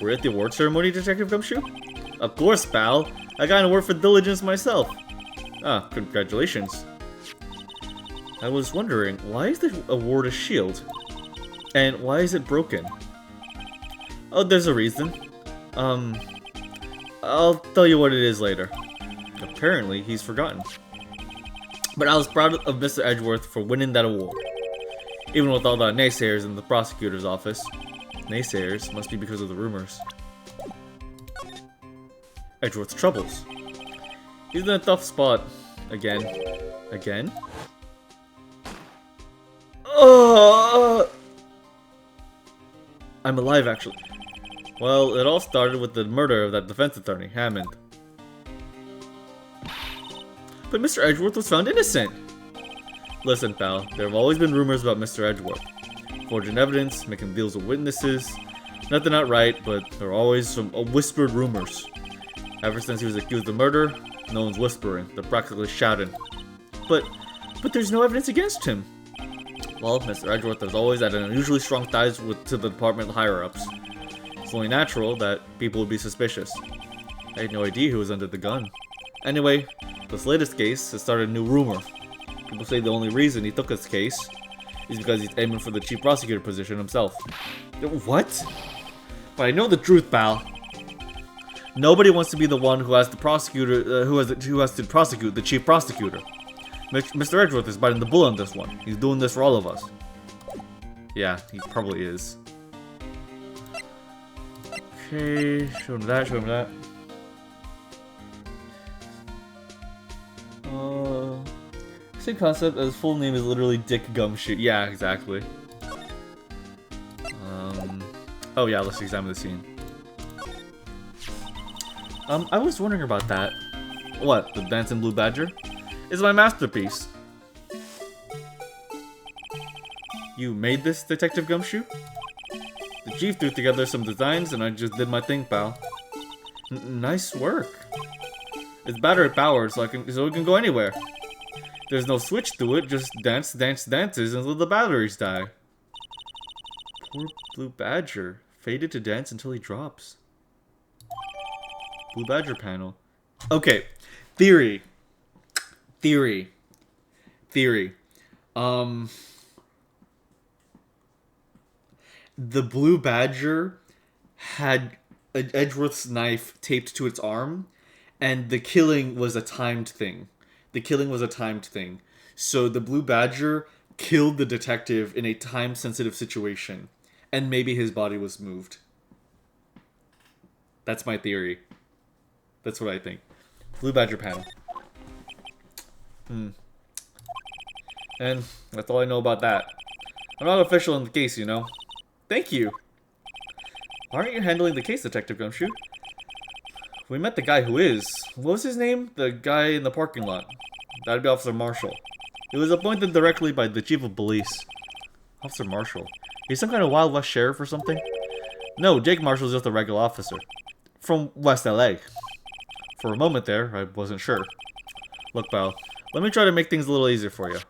We're at the award ceremony, Detective Gumshoe? Of course, pal. I got an award for diligence myself. Ah, congratulations. I was wondering, why is the award a shield? And why is it broken? Oh, there's a reason. I'll tell you what it is later. Apparently, he's forgotten. But I was proud of Mr. Edgeworth for winning that award. Even with all the naysayers in the prosecutor's office. Naysayers must be because of the rumors. Edgeworth's troubles. He's in a tough spot. Again. Again? I'm alive, actually. Well, it all started with the murder of that defense attorney, Hammond. But Mr. Edgeworth was found innocent! Listen, pal, there have always been rumors about Mr. Edgeworth. Forging evidence, making deals with witnesses. Nothing outright, but there are always some whispered rumors. Ever since he was accused of murder, no one's whispering, they're practically shouting. But there's no evidence against him. Well, Mr. Edgeworth has always had unusually strong ties to the department higher-ups. It's only natural that people would be suspicious. I had no idea who was under the gun. Anyway, this latest case has started a new rumor. People say the only reason he took this case is because he's aiming for the chief prosecutor position himself. What? But I know the truth, pal. Nobody wants to be the one who has the prosecutor, who has to prosecute the chief prosecutor. Mr. Edgeworth is biting the bullet on this one. He's doing this for all of us. Yeah, he probably is. Okay, show him that, show him that. Same concept, as full name is literally Dick Gumshoe. Yeah, exactly. Oh yeah, let's examine the scene. I was wondering about that. What, the Dancing Blue Badger? It's my masterpiece. You made this, Detective Gumshoe? The chief threw together some designs and I just did my thing, pal. Nice work. It's battery powered so it can go anywhere. There's no switch to it, just dances until the batteries die. Poor Blue Badger. Fated to dance until he drops. Blue Badger panel. Okay. Theory. The Blue Badger had Edgeworth's knife taped to its arm, and the killing was a timed thing. So the Blue Badger killed the detective in a time-sensitive situation, and maybe his body was moved. That's my theory. That's what I think. Blue Badger panel. And that's all I know about that. I'm not official in the case, you know. Thank you. Why aren't you handling the case, Detective Gumshoe? We met the guy who is. What was his name? The guy in the parking lot. That'd be Officer Marshall. He was appointed directly by the Chief of Police. Officer Marshall? He's some kind of Wild West sheriff or something? No, Jake Marshall's just a regular officer. From West LA. For a moment there, I wasn't sure. Look, pal, let me try to make things a little easier for you.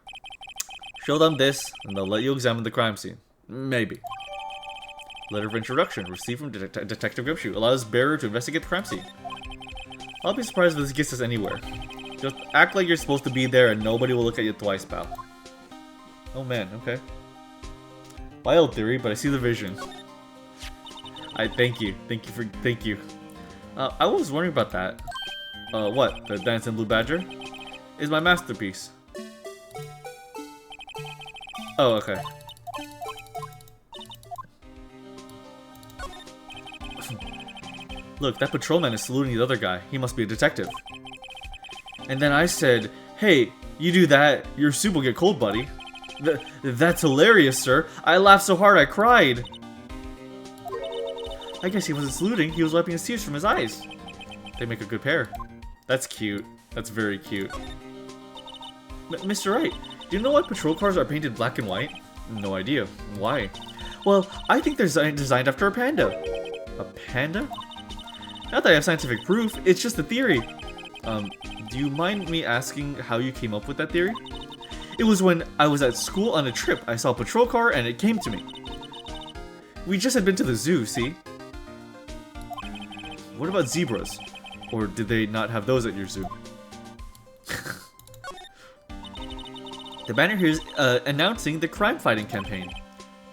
Show them this, and they'll let you examine the crime scene. Maybe. Letter of introduction, received from Detective Gumshoe. Allows bearer to investigate the crime scene. I'll be surprised if this gets us anywhere. Just act like you're supposed to be there and nobody will look at you twice, pal. Oh man, okay. Wild theory, but I see the vision. Thank you. Thank you. I was wondering about that. What? The Dancing Blue Badger? Is my masterpiece. Oh, okay. Look, that patrolman is saluting the other guy. He must be a detective. And then I said, hey, you do that, your soup will get cold, buddy. That's hilarious, sir. I laughed so hard I cried. I guess he wasn't saluting, he was wiping his tears from his eyes. They make a good pair. That's cute. That's very cute. Mr. Wright, do you know why patrol cars are painted black and white? No idea. Why? Well, I think they're designed after a panda. A panda? Not that I have scientific proof, it's just a theory. Do you mind me asking how you came up with that theory? It was when I was at school on a trip. I saw a patrol car and it came to me. We just had been to the zoo, see? What about zebras? Or did they not have those at your zoo? The banner here is announcing the crime-fighting campaign.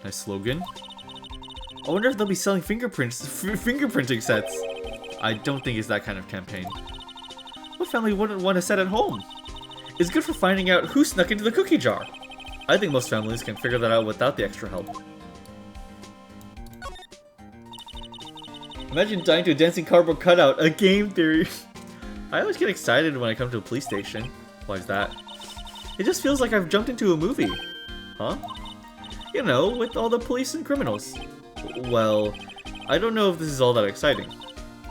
Nice slogan. I wonder if they'll be selling fingerprinting sets. I don't think it's that kind of campaign. What family wouldn't want a set at home? It's good for finding out who snuck into the cookie jar. I think most families can figure that out without the extra help. Imagine dying to a dancing cardboard cutout, a game theory. I always get excited when I come to a police station. Why is that? It just feels like I've jumped into a movie. Huh? You know, with all the police and criminals. Well, I don't know if this is all that exciting.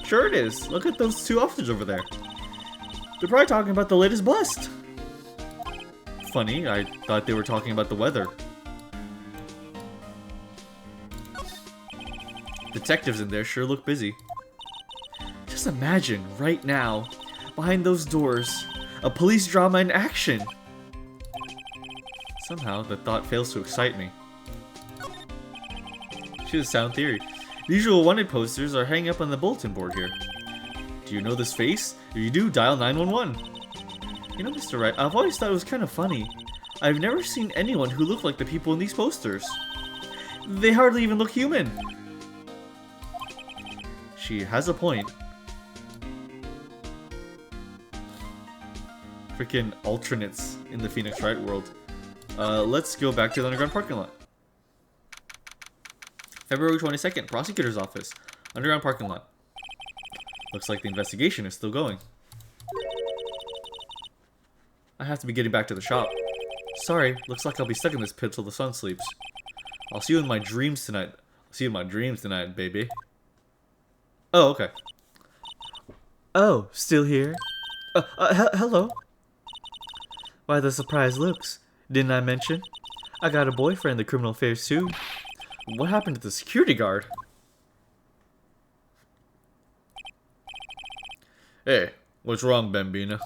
Sure it is. Look at those two officers over there. They're probably talking about the latest bust. Funny, I thought they were talking about the weather. Detectives in there sure look busy. Just imagine, right now, behind those doors, a police drama in action. Somehow, the thought fails to excite me. She's a sound theory. The usual wanted posters are hanging up on the bulletin board here. Do you know this face? If you do, dial 911. You know, Mr. Wright, I've always thought it was kind of funny. I've never seen anyone who looked like the people in these posters. They hardly even look human. She has a point. Freaking alternates in the Phoenix Wright world. Let's go back to the underground parking lot. February 22nd, prosecutor's office. Underground parking lot. Looks like the investigation is still going. I have to be getting back to the shop. Sorry, looks like I'll be stuck in this pit till the sun sleeps. I'll see you in my dreams tonight. I'll see you in my dreams tonight, baby. Oh, okay. Oh, still here? Hello? Why the surprised looks? Didn't I mention? I got a boyfriend in the criminal affairs too. What happened to the security guard? Hey, what's wrong, Bambina?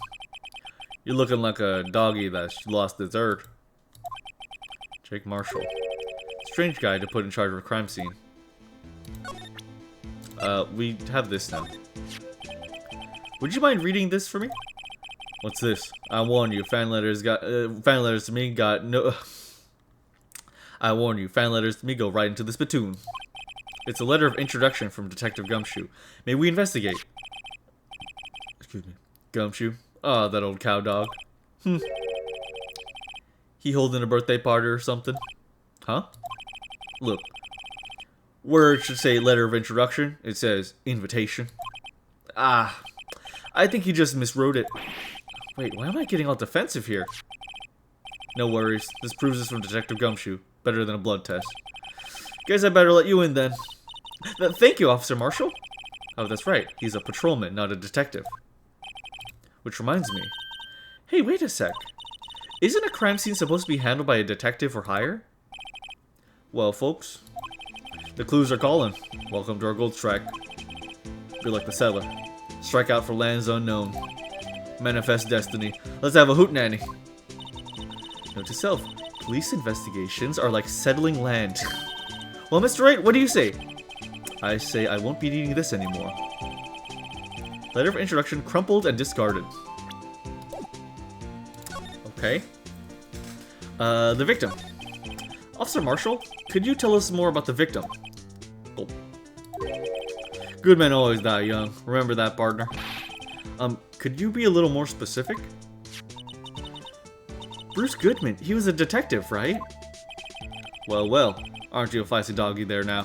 You're looking like a doggy that's lost its herd. Jake Marshall. Strange guy to put in charge of a crime scene. We have this now. Would you mind reading this for me? What's this? I warn you, fan letters to me got no... I warn you, fan letters to me go right into the spittoon. It's a letter of introduction from Detective Gumshoe. May we investigate? Excuse me. Gumshoe? Oh, that old cow dog. He holding a birthday party or something? Huh? Look. Where it should say letter of introduction, it says invitation. Ah, I think he just miswrote it. Wait, why am I getting all defensive here? No worries. This proves this from Detective Gumshoe. Better than a blood test. Guess I better let you in then. Thank you, Officer Marshall. Oh, that's right. He's a patrolman, not a detective. Which reminds me. Hey, wait a sec. Isn't a crime scene supposed to be handled by a detective for hire? Well, folks, the clues are calling. Welcome to our gold strike. Be like the settler. Strike out for lands unknown. Manifest destiny. Let's have a hootenanny. Note to self. Police investigations are like settling land. Well, Mr. Wright, what do you say? I say I won't be needing this anymore. Letter of introduction crumpled and discarded. Okay. The victim. Officer Marshall, could you tell us more about the victim? Oh. Good men always die young. Remember that, partner. Could you be a little more specific? Bruce Goodman, he was a detective, right? Well, well, aren't you a feisty doggy there now?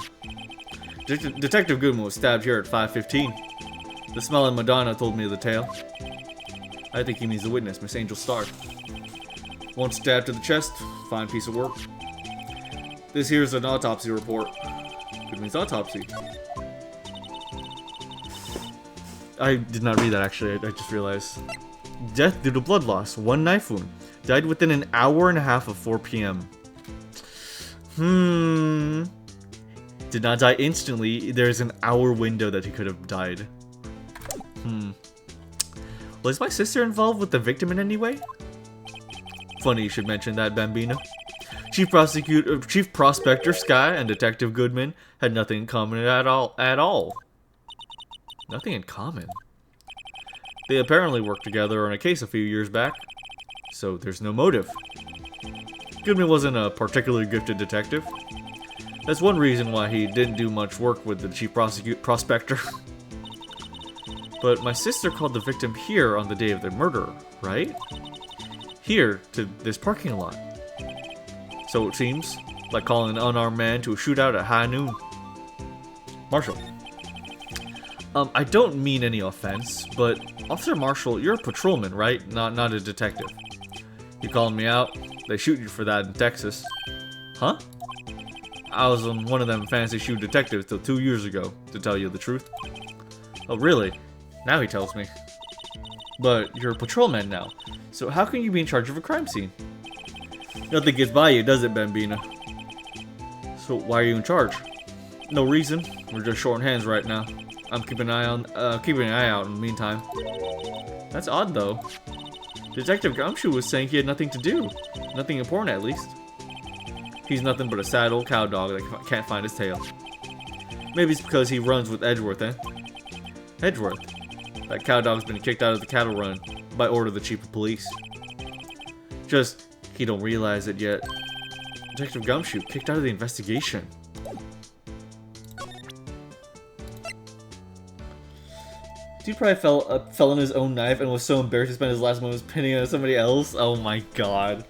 Detective Goodman was stabbed here at 5:15. The smelling Madonna told me the tale. I think he means the witness, Miss Angel Starr. One stab to the chest, fine piece of work. This here's an autopsy report. Goodman's autopsy. I did not read that actually. I just realized. Death due to blood loss. 1 knife wound. Died within an hour and a half of 4 p.m. Did not die instantly. There's an hour window that he could have died. Was my sister involved with the victim in any way? Funny you should mention that, Bambino. Chief Prospector Sky and Detective Goodman had nothing in common at all. Nothing in common? They apparently worked together on a case a few years back, so there's no motive. Goodman wasn't a particularly gifted detective. That's one reason why he didn't do much work with the Chief Prospector. But my sister called the victim here on the day of the murder, right? Here, to this parking lot. So it seems, like calling an unarmed man to a shootout at high noon. Marshall. I don't mean any offense, but Officer Marshall, you're a patrolman, right? Not a detective. You calling me out? They shoot you for that in Texas. Huh? I was on one of them fancy shoe detectives till 2 years ago, to tell you the truth. Oh, really? Now he tells me. But you're a patrolman now, so how can you be in charge of a crime scene? Nothing gets by you, does it, Bambina? So why are you in charge? No reason. We're just short hands right now. I'm keeping an eye out in the meantime. That's odd, though. Detective Gumshoe was saying he had nothing to do. Nothing important, at least. He's nothing but a sad old cow dog that can't find his tail. Maybe it's because he runs with Edgeworth, eh? Edgeworth? That cow dog's been kicked out of the cattle run by order of the chief of police. Just, he don't realize it yet. Detective Gumshoe kicked out of the investigation. Dude probably fell on his own knife and was so embarrassed to spend his last moments pinning on somebody else. Oh my god.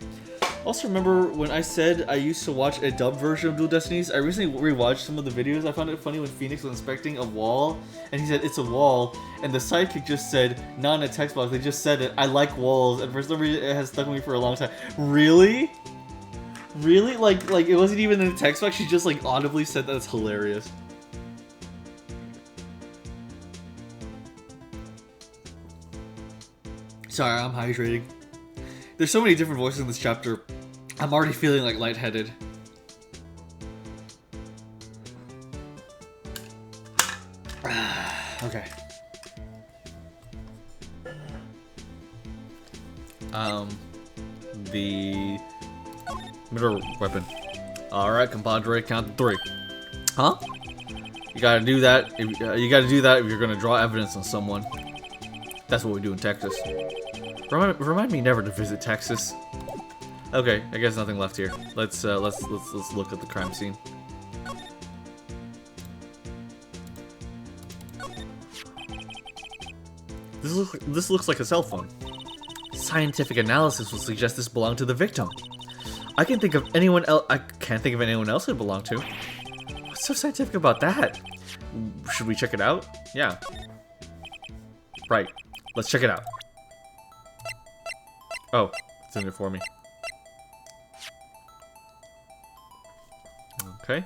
Also remember when I said I used to watch a dubbed version of Dual Destinies? I recently rewatched some of the videos. I found it funny when Phoenix was inspecting a wall and he said it's a wall and the sidekick just said, not in a text box, they just said it, I like walls, and for some reason it has stuck with me for a long time. Really? Really? Like it wasn't even in the text box, she just like audibly said that. It's hilarious. Sorry, I'm hydrating. There's so many different voices in this chapter. I'm already feeling like lightheaded. Okay. The murder weapon. Alright, compadre, count to 3. Huh? You gotta do that. You gotta do that if you're gonna draw evidence on someone. That's what we do in Texas. Remind me never to visit Texas. Okay, I guess nothing left here. Let's look at the crime scene. This looks like a cell phone. Scientific analysis will suggest this belonged to the victim. I can't think of anyone else. I can't think of anyone else it belonged to. What's so scientific about that? Should we check it out? Yeah. Right. Let's check it out. Oh, it's in there for me. Okay.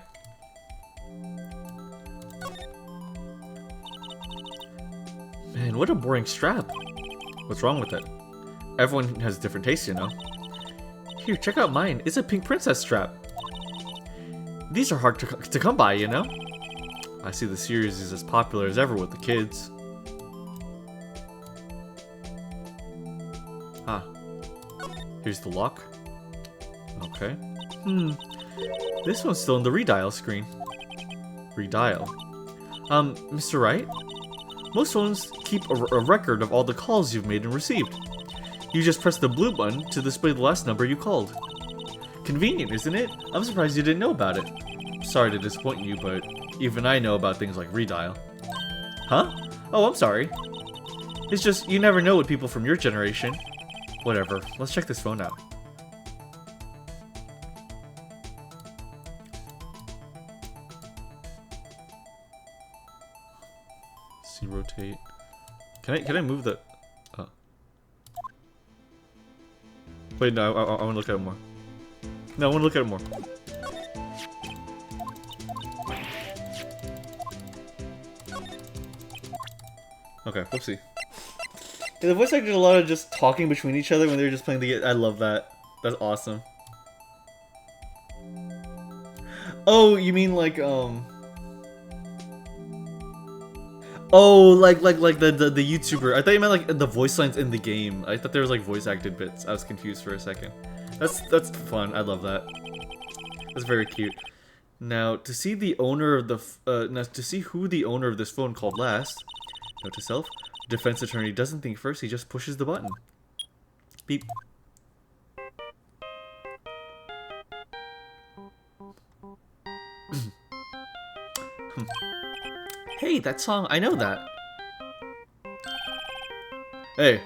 Man, what a boring strap. What's wrong with it? Everyone has different tastes, you know. Here, check out mine. It's a pink princess strap. These are hard to come by, you know. I see the series is as popular as ever with the kids. Huh. Here's the lock. Okay. This one's still in the redial screen. Redial. Mr. Wright? Most phones keep a record of all the calls you've made and received. You just press the blue button to display the last number you called. Convenient, isn't it? I'm surprised you didn't know about it. Sorry to disappoint you, but even I know about things like redial. Huh? Oh, I'm sorry. It's just, you never know with people from your generation. Whatever, let's check this phone out. See, rotate. Can I move the... Oh. Wait, no, I want to look at it more. No, I want to look at it more. Okay, whoopsie. Yeah, the voice actor did a lot of just talking between each other when they were just playing the game. I love that. That's awesome. Oh, you mean like oh, like the YouTuber. I thought you meant like the voice lines in the game. I thought there was like voice acted bits. I was confused for a second. That's fun. I love that. That's very cute. Now to see the owner of the now to see who the owner of this phone called last. Note to self: defense attorney doesn't think first. He just pushes the button. Beep. Hey, that song. I know that. Hey,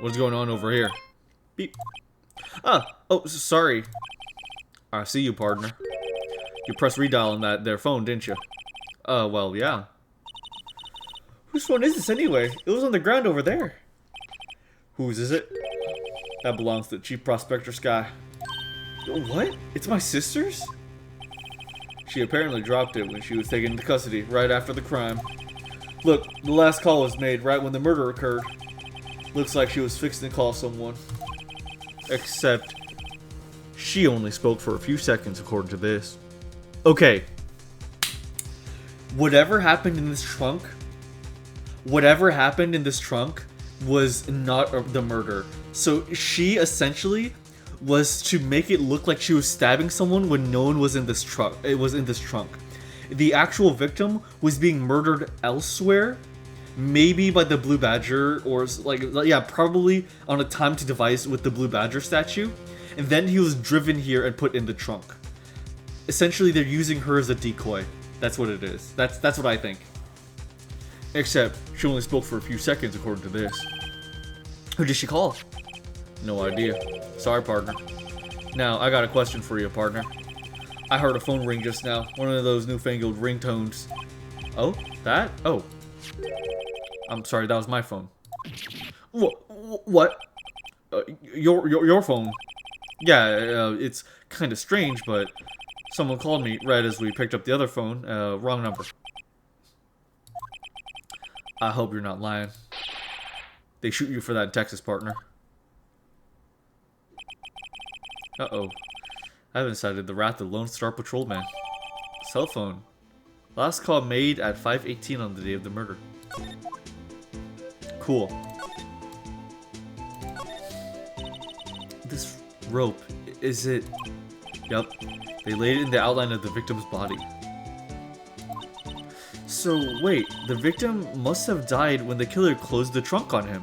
what's going on over here? Beep. Ah, oh, sorry. I see you, partner. You pressed redial on that their phone, didn't you? Well, yeah. Whose phone is this anyway? It was on the ground over there. Whose is it? That belongs to the Chief Prospector's guy. What? It's my sister's? She apparently dropped it when she was taken into custody right after the crime. Look, the last call was made right when the murder occurred. Looks like she was fixing to call someone. Except, she only spoke for a few seconds according to this. Okay. Whatever happened in this trunk was not the murder. So she essentially was to make it look like she was stabbing someone when no one was in this trunk. It was in this trunk. The actual victim was being murdered elsewhere, maybe by the Blue Badger, or like, yeah, probably on a timed device with the Blue Badger statue, and then he was driven here and put in the trunk. Essentially, they're using her as a decoy. That's what it is. That's what I think. Except, she only spoke for a few seconds according to this. Who did she call? No idea. Sorry, partner. Now, I got a question for you, partner. I heard a phone ring just now. One of those newfangled ringtones. Oh? That? Oh. I'm sorry, that was my phone. What? Your phone? Yeah, it's kind of strange, but someone called me right as we picked up the other phone. Wrong number. I hope you're not lying. They shoot you for that in Texas, partner. Uh-oh. I haven't sighted the wrath of the Lone Star Patrolman. Cell phone. Last call made at 5:18 on the day of the murder. Cool. This rope, is it... Yup. They laid it in the outline of the victim's body. So, wait. The victim must have died when the killer closed the trunk on him.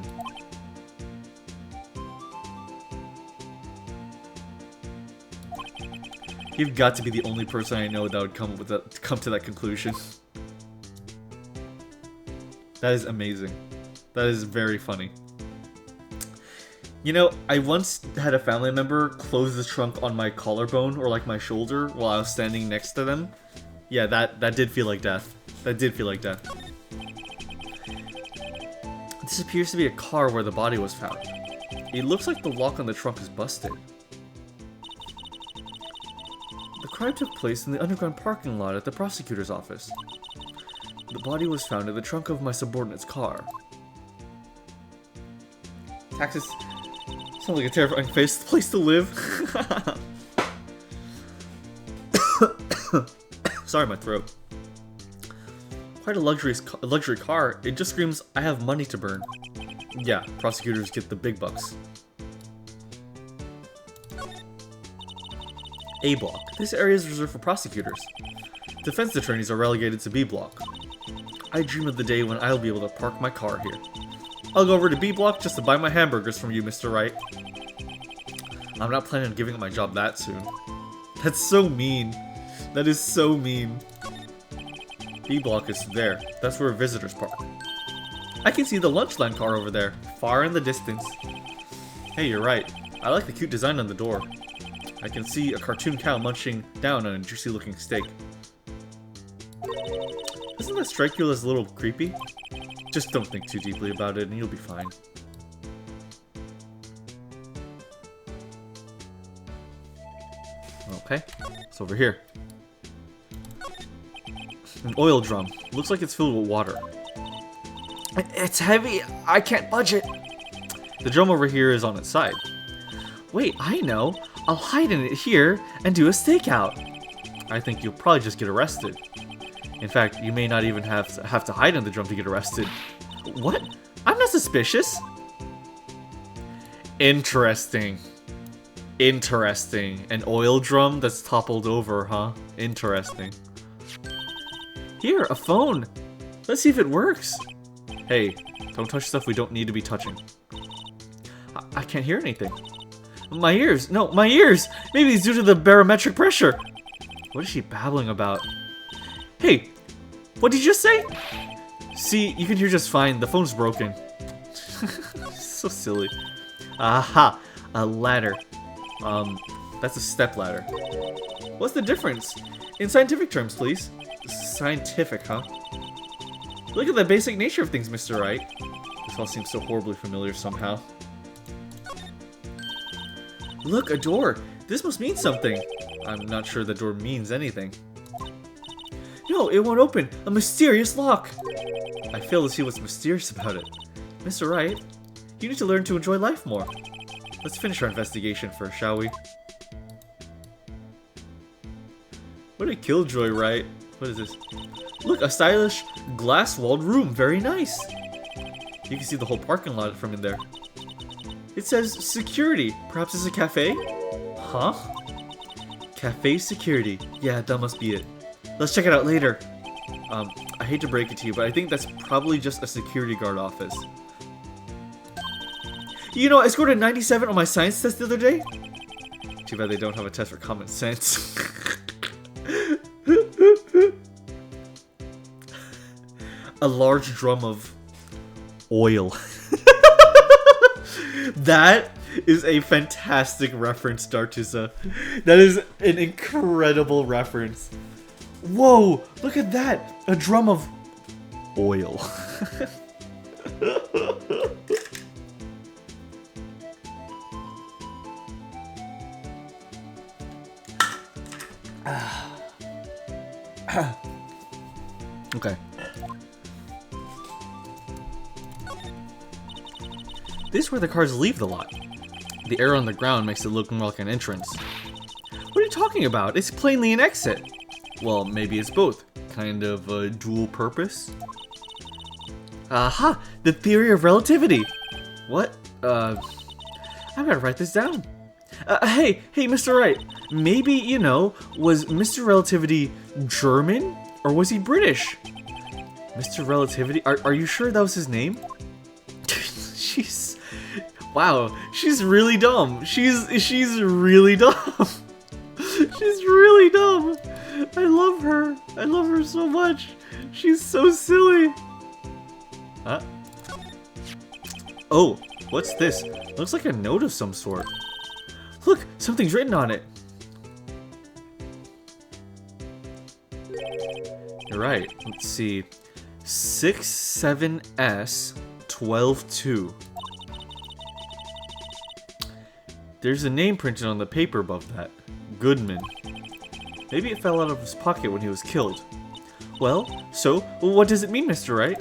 You've got to be the only person I know that would come to that conclusion. That is amazing. That is very funny. You know, I once had a family member close the trunk on my collarbone or like my shoulder while I was standing next to them. Yeah, that did feel like death. That did feel like death. This appears to be a car where the body was found. It looks like the lock on the trunk is busted. The crime took place in the underground parking lot at the prosecutor's office. The body was found in the trunk of my subordinate's car. Texas sounds like a terrifying place to live. Sorry, my throat. Quite a luxury car. It just screams, I have money to burn. Yeah, prosecutors get the big bucks. A block. This area is reserved for prosecutors. Defense attorneys are relegated to B block. I dream of the day when I'll be able to park my car here. I'll go over to B block just to buy my hamburgers from you, Mr. Wright. I'm not planning on giving up my job that soon. That's so mean. That is so mean. B block is there. That's where visitors park. I can see the lunchline car over there, far in the distance. Hey, you're right. I like the cute design on the door. I can see a cartoon cow munching down on a juicy looking steak. Doesn't that strike you as a little creepy? Just don't think too deeply about it and you'll be fine. Okay, it's over here. An oil drum. Looks like it's filled with water. It's heavy. I can't budge it. The drum over here is on its side. Wait, I know. I'll hide in it here and do a stakeout. I think you'll probably just get arrested. In fact, you may not even have to hide in the drum to get arrested. What? I'm not suspicious. Interesting. Interesting. An oil drum that's toppled over, huh? Interesting. Here, a phone. Let's see if it works. Hey, don't touch stuff we don't need to be touching. I can't hear anything. My ears! No, my ears! Maybe it's due to the barometric pressure. What is she babbling about? Hey, what did you just say? See, you can hear just fine. The phone's broken. So silly. Aha! A ladder. That's a step ladder. What's the difference? In scientific terms, please. Scientific, huh? Look at the basic nature of things, Mr. Wright. This all seems so horribly familiar somehow. Look, a door! This must mean something! I'm not sure the door means anything. No, it won't open! A mysterious lock! I fail to see what's mysterious about it. Mr. Wright, you need to learn to enjoy life more. Let's finish our investigation first, shall we? What a killjoy, right? What is this? Look, a stylish, glass-walled room. Very nice. You can see the whole parking lot from in there. It says security. Perhaps it's a cafe? Huh? Cafe security. Yeah, that must be it. Let's check it out later. I hate to break it to you, but I think that's probably just a security guard office. You know, I scored a 97 on my science test the other day. Too bad they don't have a test for common sense. A large drum of oil. That is a fantastic reference, Dartusa. That is an incredible reference. Whoa, look at that! A drum of oil. Okay. This is where the cars leave the lot. The air on the ground makes it look more like an entrance. What are you talking about? It's plainly an exit. Well, maybe it's both. Kind of a dual purpose. Aha! The theory of relativity! What? I gotta write this down. Hey, Mr. Wright. Maybe, you know, was Mr. Relativity German? Or was he British? Mr. Relativity? Are you sure that was his name? Wow, she's really dumb. She's really dumb. She's really dumb. I love her. I love her so much. She's so silly. Huh? Oh, what's this? Looks like a note of some sort. Look, something's written on it. You're right. Let's see. 67S 122. There's a name printed on the paper above that. Goodman. Maybe it fell out of his pocket when he was killed. Well, so, what does it mean, Mr. Wright?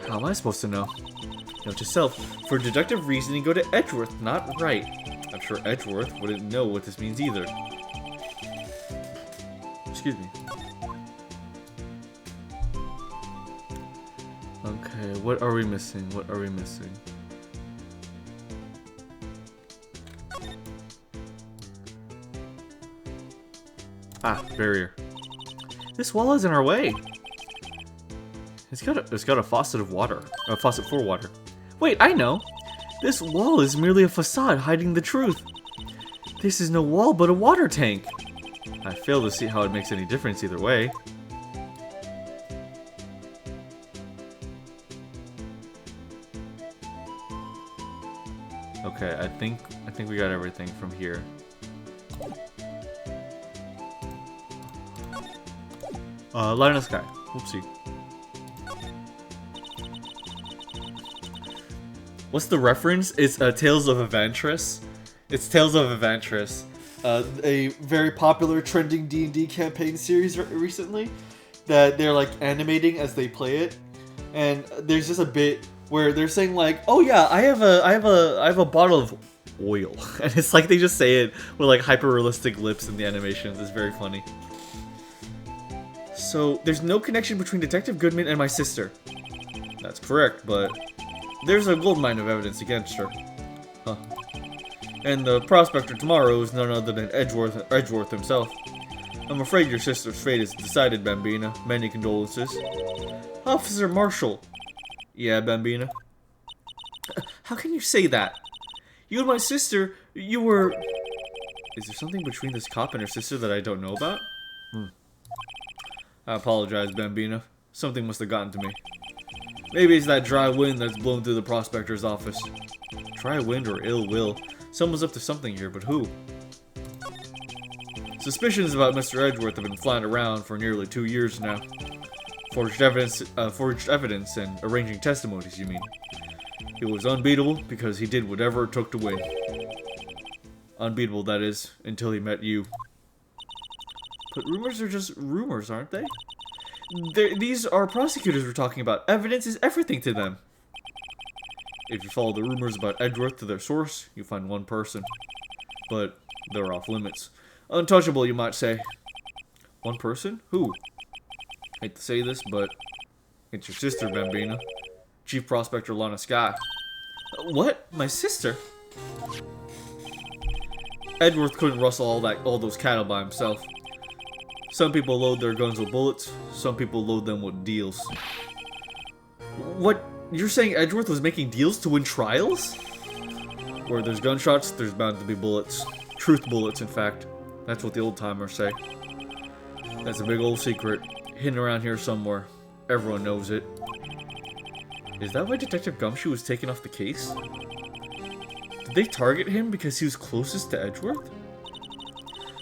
How am I supposed to know? Note to self, for deductive reasoning, go to Edgeworth, not Wright. I'm sure Edgeworth wouldn't know what this means either. Excuse me. Okay, what are we missing? What are we missing? Ah, barrier. This wall is in our way. It's got a faucet of water. A faucet for water. Wait, I know. This wall is merely a facade hiding the truth. This is no wall, but a water tank. I fail to see how it makes any difference either way. Okay, I think we got everything from here. Light in the sky. Whoopsie. What's the reference? It's Tales of Evantress. It's Tales of Evantress. A very popular trending D&D campaign series recently that they're like animating as they play it. and there's just a bit where they're saying like, "Oh yeah, I have a bottle of oil," and it's like they just say it with like hyper realistic lips in the animations. It's very funny. So there's no connection between Detective Goodman and my sister. That's correct, but there's a goldmine of evidence against her. Huh. And the prospector tomorrow is none other than Edgeworth himself. I'm afraid your sister's fate is decided, Bambina. Many condolences. Officer Marshall. Yeah, Bambina. How can you say that? You and my sister, you were... Is there something between this cop and her sister that I don't know about? I apologize, Bambina. Something must have gotten to me. Maybe it's that dry wind that's blown through the prospector's office. Dry wind or ill will. Someone's up to something here, but who? Suspicions about Mr. Edgeworth have been flying around for nearly 2 years now. Forged evidence and arranging testimonies, you mean? It was unbeatable because he did whatever it took to win. Unbeatable, that is, until he met you. But rumors are just rumors, aren't they? These are prosecutors we're talking about. Evidence is everything to them. If you follow the rumors about Edgeworth to their source, you find one person. But they're off limits. Untouchable, you might say. One person? Who? Hate to say this, but it's your sister, Bambina. Chief Prospector Lana Sky. What? My sister? Edgeworth couldn't rustle all those cattle by himself. Some people load their guns with bullets, some people load them with deals. What? You're saying Edgeworth was making deals to win trials? Where there's gunshots, there's bound to be bullets. Truth bullets, in fact. That's what the old-timers say. That's a big old secret, hidden around here somewhere. Everyone knows it. Is that why Detective Gumshoe was taken off the case? Did they target him because he was closest to Edgeworth?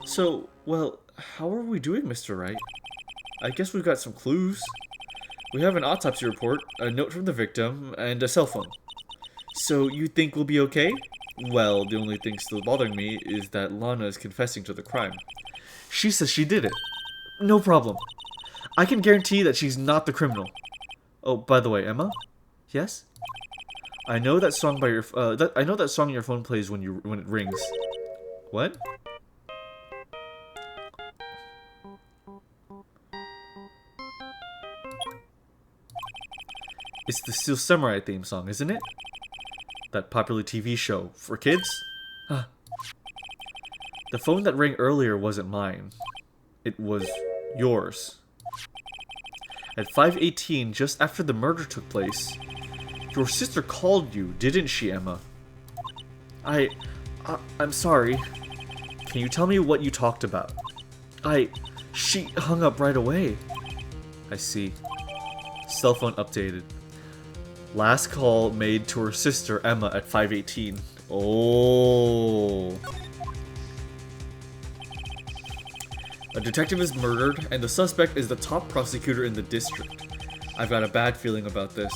So, well, how are we doing, Mr. Wright? I guess we've got some clues. We have an autopsy report, a note from the victim, and a cell phone. So, you think we'll be okay? Well, the only thing still bothering me is that Lana is confessing to the crime. She says she did it. No problem. I can guarantee that she's not the criminal. Oh, by the way, Emma? Yes? I know that song by your I know that song your phone plays when it rings. What? It's the Steel Samurai theme song, isn't it? That popular TV show for kids? Huh. The phone that rang earlier wasn't mine. It was yours. At 5:18, just after the murder took place, your sister called you, didn't she, Emma? I'm sorry. Can you tell me what you talked about? She hung up right away. I see. Cell phone updated. Last call made to her sister, Emma, at 5:18. Oh. A detective is murdered, and the suspect is the top prosecutor in the district. I've got a bad feeling about this.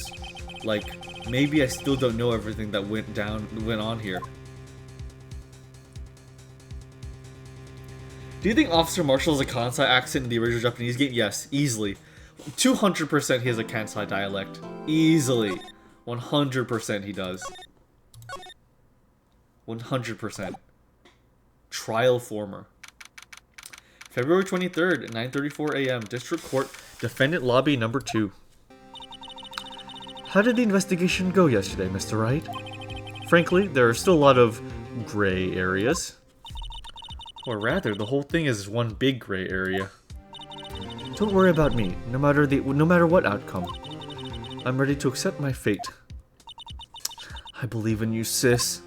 Like, maybe I still don't know everything that went on here. Do you think Officer Marshall has a Kansai accent in the original Japanese game? Yes, easily. 200% he has a Kansai dialect. Easily. 100% he does. 100%. Trial former. February 23rd at 9:34 a.m. District Court, Defendant Lobby Number 2. How did the investigation go yesterday, Mr. Wright? Frankly, there are still a lot of gray areas. Or rather, the whole thing is one big gray area. Don't worry about me, no matter what outcome. I'm ready to accept my fate. I believe in you, sis.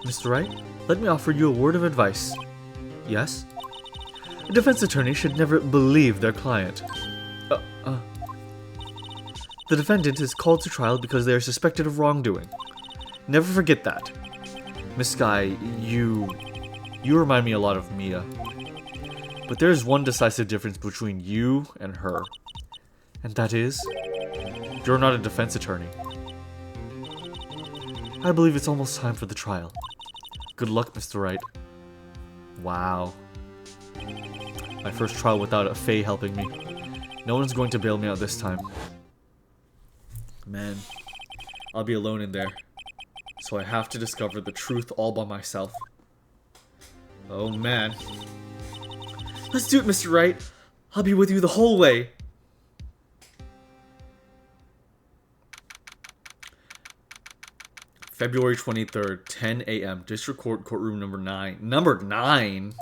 Mr. Wright, let me offer you a word of advice. Yes? A defense attorney should never believe their client. The defendant is called to trial because they are suspected of wrongdoing. Never forget that. Miss Sky, you remind me a lot of Mia. But there is one decisive difference between you and her. And that is, you're not a defense attorney. I believe it's almost time for the trial. Good luck, Mr. Wright. Wow. My first trial without a Fae helping me. No one's going to bail me out this time. Man, I'll be alone in there. So I have to discover the truth all by myself. Oh man. Let's do it, Mr. Wright. I'll be with you the whole way. February 23rd, 10 a.m. District Court, courtroom number 9. Number 9?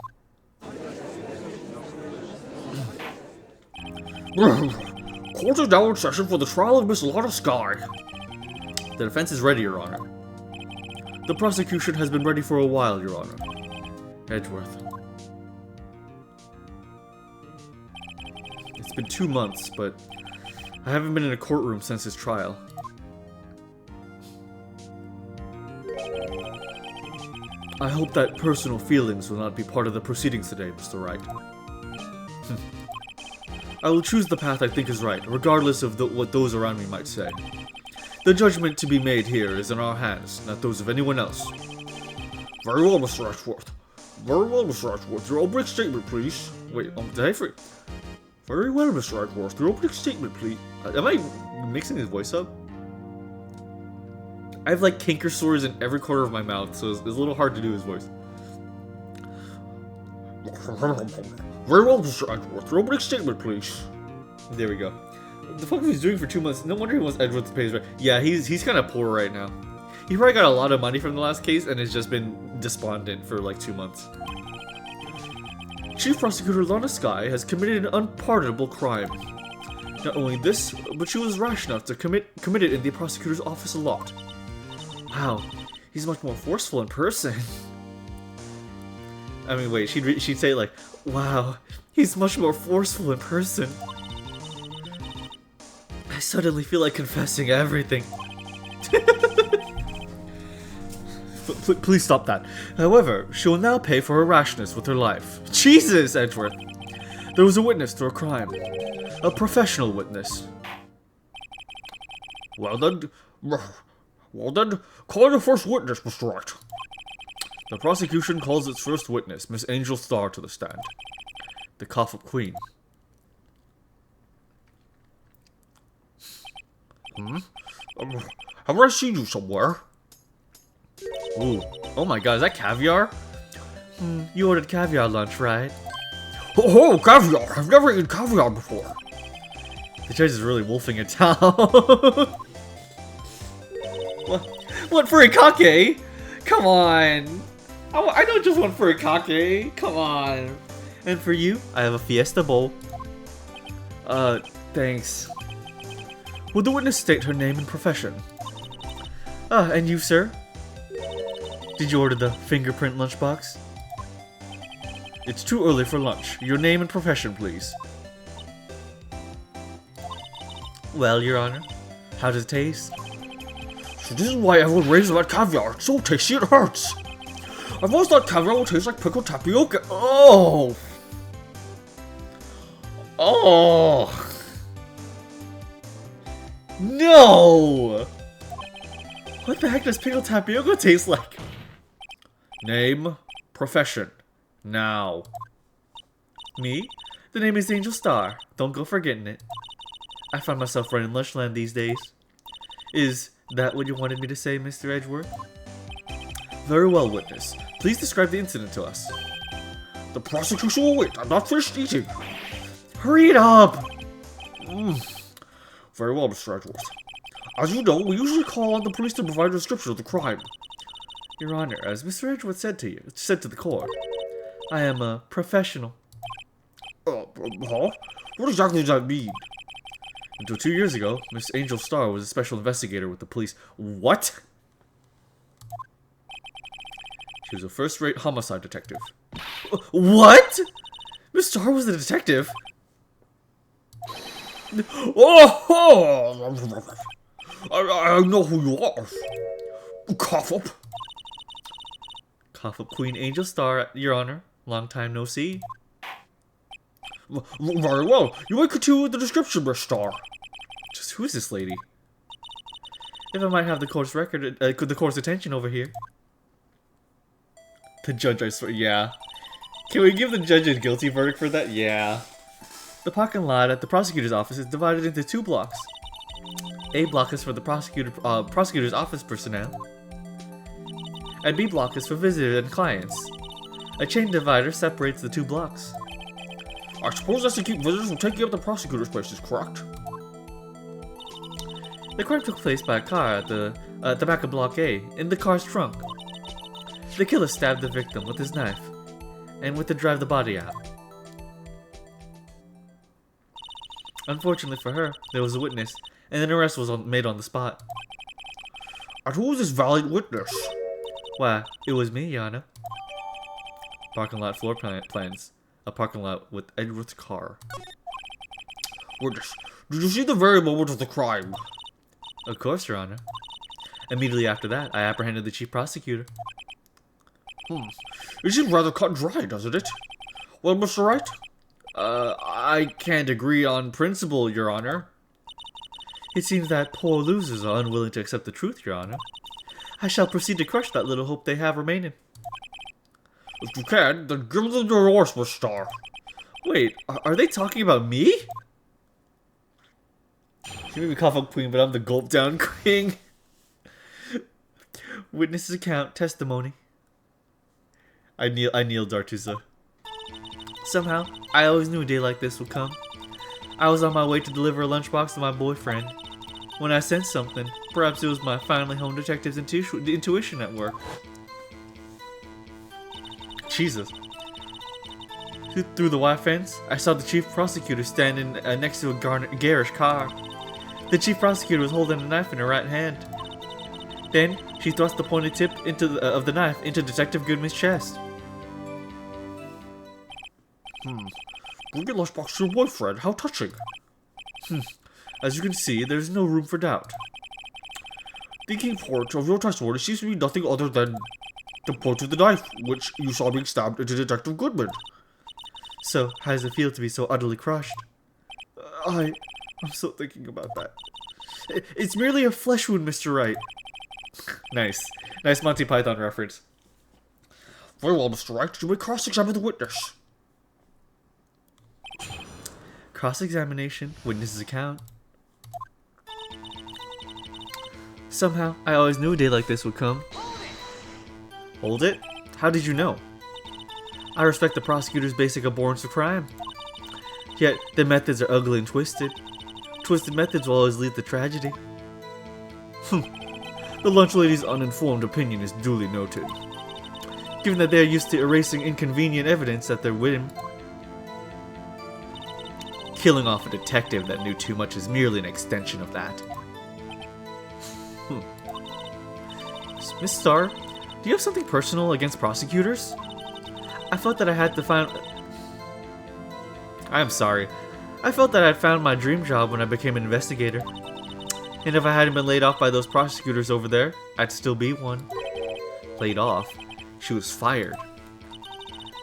Court is now in session for the trial of Miss Lotta Sky. The defense is ready, Your Honor. The prosecution has been ready for a while, Your Honor. Edgeworth. It's been 2 months, but I haven't been in a courtroom since his trial. I hope that personal feelings will not be part of the proceedings today, Mr. Wright. I will choose the path I think is right, regardless of what those around me might say. The judgment to be made here is in our hands, not those of anyone else. Very well, Mr. Edgeworth. Very well, Mr. Edgeworth. Your opening statement, please. Wait, did I forget? Very well, Mr. Edgeworth. Your opening statement, please. Am I mixing his voice up? I have like canker sores in every corner of my mouth, so it's a little hard to do his voice. Very well, Mr. Edgeworth. Your opening statement, please. There we go. The fuck was he doing for 2 months? No wonder he wants Edgeworth to pay his rent. Yeah, he's kind of poor right now. He probably got a lot of money from the last case and has just been despondent for like 2 months. Chief Prosecutor Lotta Sky has committed an unpardonable crime. Not only this, but she was rash enough to commit it in the prosecutor's office a lot. Wow, he's much more forceful in person. I mean, wait, she'd say like, wow, he's much more forceful in person. I suddenly feel like confessing everything. Please stop that. However, she will now pay for her rashness with her life. Jesus, Edgeworth! There was a witness to a crime. A professional witness. Well then, call the first witness, Mr. Wright. The prosecution calls its first witness, Miss Angel Starr, to the stand. The Cough-Up Queen. Have I seen you somewhere? Ooh. Oh my god, is that caviar? You ordered caviar lunch, right? Oh, caviar! I've never eaten caviar before. The judge is really wolfing it down. What furikake? Come on. I don't just want furikake. Come on. And for you, I have a fiesta bowl. Thanks. Will the witness state her name and profession? And you, sir? Did you order the fingerprint lunchbox? It's too early for lunch. Your name and profession, please. Well, Your Honor, how does it taste? So this is why everyone raves about caviar. It's so tasty it hurts. I've always thought caviar would taste like pickled tapioca. Oh! Oh! No! What the heck does pickled tapioca taste like? Name, profession, now. Me? The name is Angel Starr. Don't go forgetting it. I find myself running Lunchland these days. Is that what you wanted me to say, Mr. Edgeworth? Very well, witness. Please describe the incident to us. The prosecution will wait. I'm not finished eating. Hurry it up! Very well, Mr. Edgeworth. As you know, we usually call on the police to provide a description of the crime. Your Honor, as Mr. Edgeworth said to the court, I am a professional. Huh? What exactly does that mean? Until 2 years ago, Miss Angel Starr was a special investigator with the police. What? She was a first-rate homicide detective. What? Miss Starr was a detective? Oh! I know who you are. Cough-Up. Cough-Up Queen Angel Starr, Your Honor. Long time no see. Very well. You may continue with the description, Miss Starr. Just who is this lady? If I might have the court's record, the court's attention over here. The judge, I swear, yeah. Can we give the judge a guilty verdict for that? Yeah. The parking lot at the prosecutor's office is divided into 2 blocks. A block is for the prosecutor's office personnel, and B block is for visitors and clients. A chain divider separates the two blocks. I suppose that's to keep visitors from taking up the prosecutor's places, correct? The crime took place by a car at the back of Block A, in the car's trunk. The killer stabbed the victim with his knife, and went to drive the body out. Unfortunately for her, there was a witness, and an arrest was made on the spot. And who was this valiant witness? Why, it was me, Yana. Parking lot floor plans. A parking lot with Edward's car. Witness, did you see the very moment of the crime? Of course, Your Honor. Immediately after that, I apprehended the chief prosecutor. It seems rather cut and dry, doesn't it? Well, Mr. Wright? I can't agree on principle, Your Honor. It seems that poor losers are unwilling to accept the truth, Your Honor. I shall proceed to crush that little hope they have remaining. If you can, then give them your horse, Miss Star. Wait, are they talking about me? She made me cough up queen, but I'm the gulp down queen. Witness's account, testimony. I kneel, Dartusa. Somehow, I always knew a day like this would come. I was on my way to deliver a lunchbox to my boyfriend, when I sensed something. Perhaps it was my finally home detective's intuition at work. Jesus. Through the wire fence, I saw the chief prosecutor standing next to a garish car. The chief prosecutor was holding a knife in her right hand. Then, she thrust the pointed tip of the knife into Detective Goodman's chest. Bring your lunchbox to your boyfriend. How touching. As you can see, there's no room for doubt. The key point of your testimony seems to be nothing other than the point of the knife, which you saw being stabbed into Detective Goodman. So, how does it feel to be so utterly crushed? I'm still thinking about that. It's merely a flesh wound, Mr. Wright. Nice. Nice Monty Python reference. Very well, Mr. Wright. You may cross-examine the witness. Cross-examination, witness's account. Somehow, I always knew a day like this would come. Hold it? How did you know? I respect the prosecutor's basic abhorrence of crime. Yet, their methods are ugly and twisted. Twisted methods will always lead to tragedy. The lunch lady's uninformed opinion is duly noted. Given that they are used to erasing inconvenient evidence at their whim, killing off a detective that knew too much is merely an extension of that. Miss Starr, do you have something personal against prosecutors? I felt that I had to find... I'm sorry. I felt that I'd found my dream job when I became an investigator. And if I hadn't been laid off by those prosecutors over there, I'd still be one. Laid off? She was fired.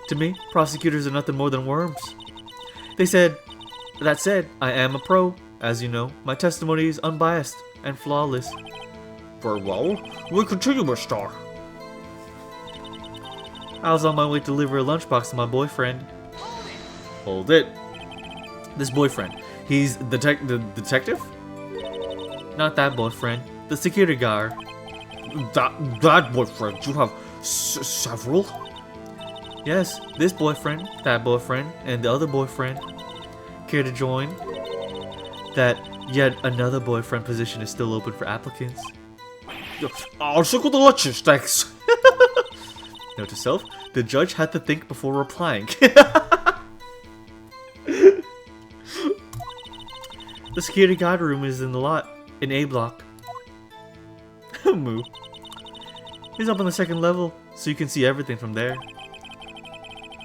To me, prosecutors are nothing more than worms. That said, I am a pro. As you know, my testimony is unbiased and flawless. Very well. We'll continue, Miss Starr. I was on my way to deliver a lunchbox to my boyfriend. Hold it. This boyfriend. He's the detective? Not that boyfriend. The security guard. That boyfriend? You have several? Yes, this boyfriend, that boyfriend, and the other boyfriend. Care to join? That yet another boyfriend position is still open for applicants. I'll stick with the lunches, thanks. Note to self, the judge had to think before replying. The security guard room is in the lot, in A block. Moo. He's up on the second level, so you can see everything from there.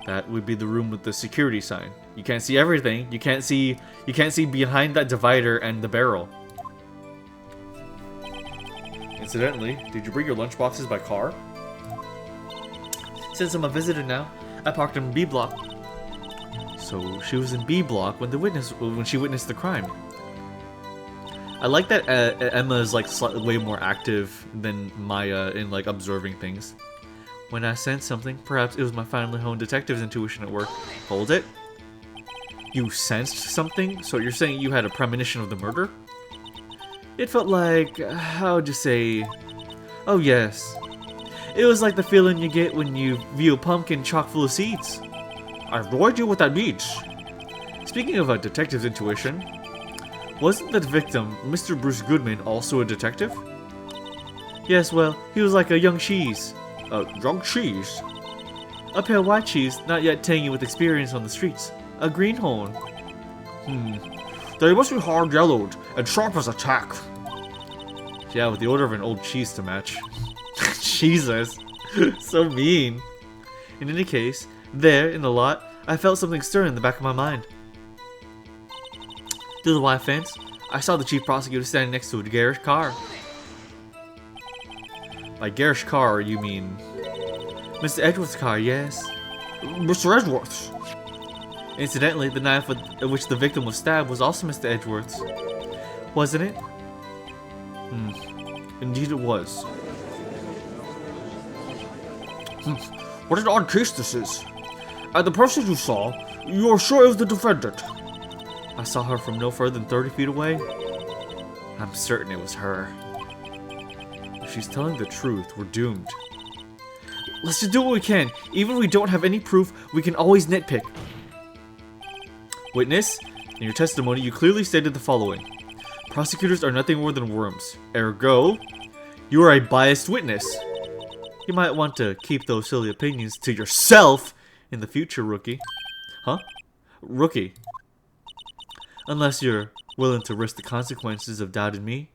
That would be the room with the security sign. You can't see everything. You can't see behind that divider and the barrel. Incidentally, did you bring your lunchboxes by car? Since I'm a visitor now, I parked in B block. So she was in B block when she witnessed the crime. I like that Emma is like way more active than Maya in like observing things. When I sensed something, perhaps it was my finally honed detective's intuition at work. Hold it. You sensed something? So you're saying you had a premonition of the murder? It felt like, how would you say? Oh yes. It was like the feeling you get when you view a pumpkin chock full of seeds. I have no idea what that means. Speaking of a detective's intuition, wasn't the victim, Mr. Bruce Goodman, also a detective? Yes, well, he was like a young cheese. A young cheese? A pale white cheese, not yet tangy with experience on the streets. A greenhorn. They must be hard yellowed and sharp as a tack. Yeah, with the odor of an old cheese to match. Jesus. So mean. In any case, there, in the lot, I felt something stir in the back of my mind. Through the white fence, I saw the chief prosecutor standing next to a garish car. By garish car, you mean... Mr. Edgeworth's car, yes. Mr. Edgeworth's? Incidentally, the knife with which the victim was stabbed was also Mr. Edgeworth's. Wasn't it? Indeed it was. What an odd case this is. And the person you saw, you are sure it was the defendant? I saw her from no further than 30 feet away. I'm certain it was her. If she's telling the truth, we're doomed. Let's just do what we can. Even if we don't have any proof, we can always nitpick. Witness, in your testimony, you clearly stated the following. Prosecutors are nothing more than worms. Ergo, you are a biased witness. You might want to keep those silly opinions to yourself in the future, rookie. Huh? Rookie. Unless you're willing to risk the consequences of doubting me.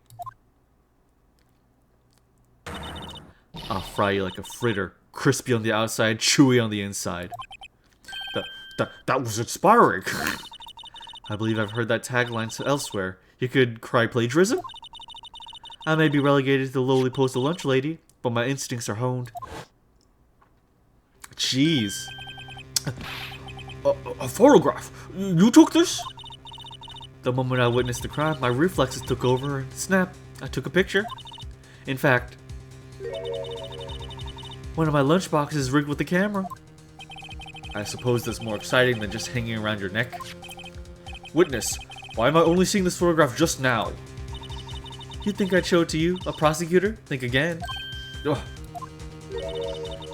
I'll fry you like a fritter. Crispy on the outside, chewy on the inside. That was inspiring. I believe I've heard that tagline elsewhere. You could cry plagiarism? I may be relegated to the lowly postal lunch lady, but my instincts are honed. Jeez. A photograph? You took this? The moment I witnessed the crime, my reflexes took over and snap, I took a picture. In fact, one of my lunchboxes is rigged with the camera. I suppose that's more exciting than just hanging around your neck. Witness, why am I only seeing this photograph just now? You'd think I'd show it to you, a prosecutor? Think again. Ugh.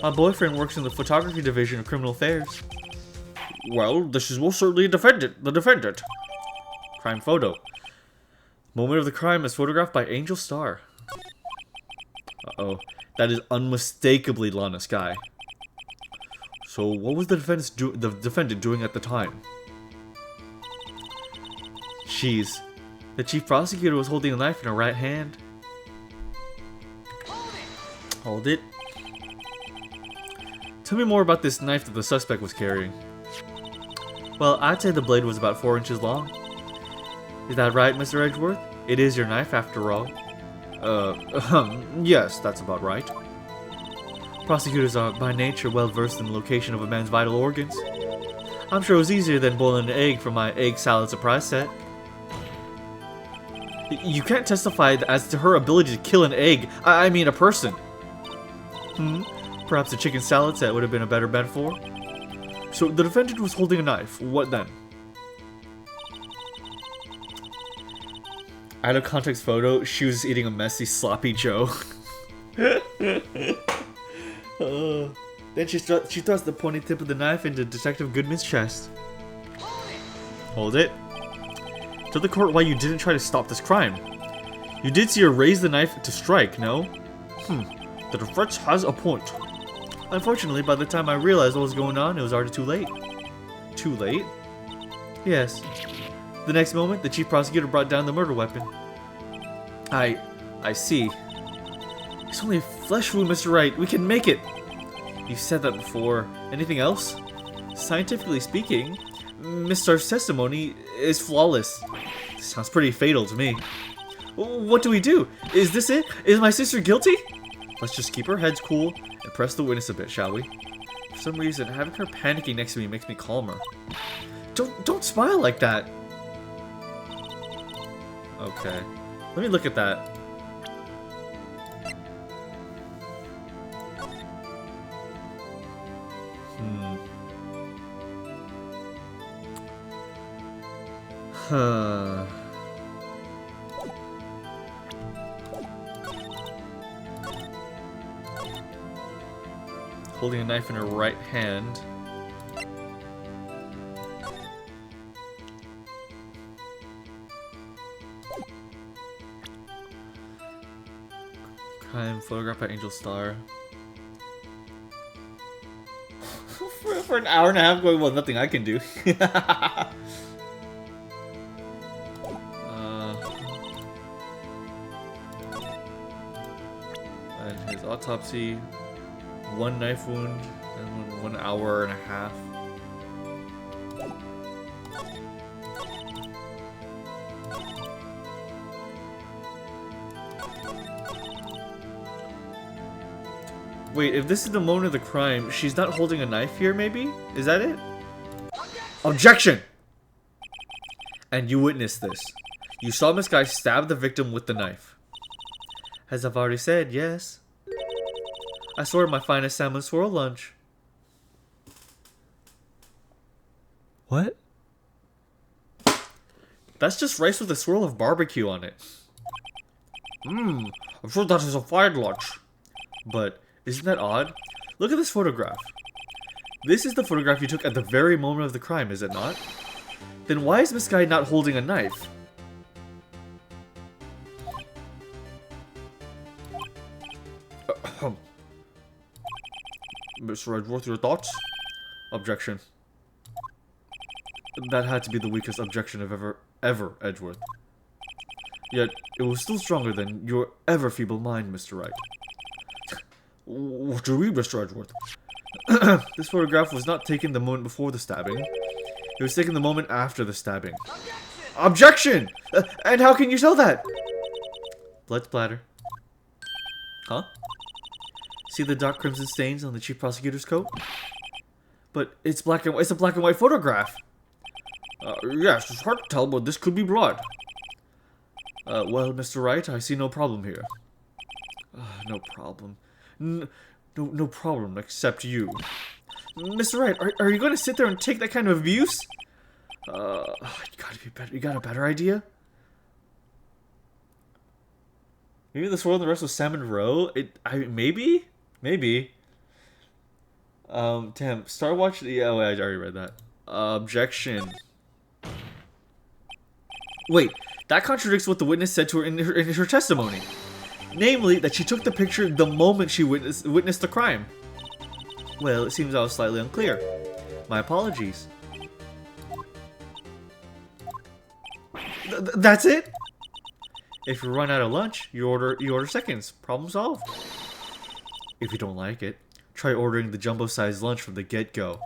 My boyfriend works in the photography division of criminal affairs. Well, this is most certainly the defendant. Crime photo. Moment of the crime is photographed by Angel Starr. Uh-oh. That is unmistakably Lana Skye. So, what was the defendant doing at the time? Jeez. The chief prosecutor was holding a knife in her right hand. Hold it. Tell me more about this knife that the suspect was carrying. Well, I'd say the blade was about 4 inches long. Is that right, Mr. Edgeworth? It is your knife, after all. Yes, that's about right. Prosecutors are, by nature, well versed in the location of a man's vital organs. I'm sure it was easier than boiling an egg for my egg salad surprise set. You can't testify as to her ability to kill an egg. I mean a person. Perhaps a chicken salad set would have been a better metaphor. So the defendant was holding a knife. What then? Out of context photo, she was eating a messy, sloppy Joe. Then she thrust the pointy tip of the knife into Detective Goodman's chest. Hold it. Tell the court why you didn't try to stop this crime. You did see her raise the knife to strike, no? The defense has a point. Unfortunately, by the time I realized what was going on, it was already too late. Too late? Yes. The next moment, the chief prosecutor brought down the murder weapon. I see. It's only a flesh wound, Mr. Wright. We can make it. You've said that before. Anything else? Scientifically speaking, Miss Starr's testimony is flawless. Sounds pretty fatal to me. What do we do? Is this it? Is my sister guilty? Let's just keep our heads cool and press the witness a bit, shall we? For some reason, having her panicking next to me makes me calmer. Don't smile like that. Okay. Let me look at that. Holding a knife in her right hand. Crime photographed by Angel Star. for an hour and a half going, well, nothing I can do. And his autopsy, 1 knife wound, and 1 hour and a half. Wait, if this is the moment of the crime, she's not holding a knife here, maybe? Is that it? Objection! And you witnessed this. You saw Miss Guy stab the victim with the knife. As I've already said, yes. I sorted my finest salmon swirl lunch. What? That's just rice with a swirl of barbecue on it. I'm sure that is a fine lunch. But isn't that odd? Look at this photograph. This is the photograph you took at the very moment of the crime, is it not? Then why is Miss Guy not holding a knife? Mr. Edgeworth, your thoughts? Objection. That had to be the weakest objection of ever, Edgeworth. Yet, it was still stronger than your ever feeble mind, Mr. Wright. What do you mean, Mr. Edgeworth? This photograph was not taken the moment before the stabbing. It was taken the moment after the stabbing. Objection! And how can you tell that? Blood splatter. Huh? See the dark crimson stains on the chief prosecutor's coat? But it's black and white. It's a black and white photograph. Yes, it's hard to tell, but this could be blood. Well, Mr. Wright, I see no problem here. No problem. No problem, except you. Mr. Wright, are you going to sit there and take that kind of abuse? You gotta be better. You got a better idea? Maybe the swirl and the rest was salmon roe? Maybe? Maybe. Damn, start watching. Yeah, wait, I already read that. Objection. Wait, that contradicts what the witness said to her in her testimony. Namely, that she took the picture the moment she witnessed the crime. Well, it seems I was slightly unclear. My apologies. That's it? If you run out of lunch, you order seconds. Problem solved. If you don't like it, try ordering the jumbo-sized lunch from the get-go.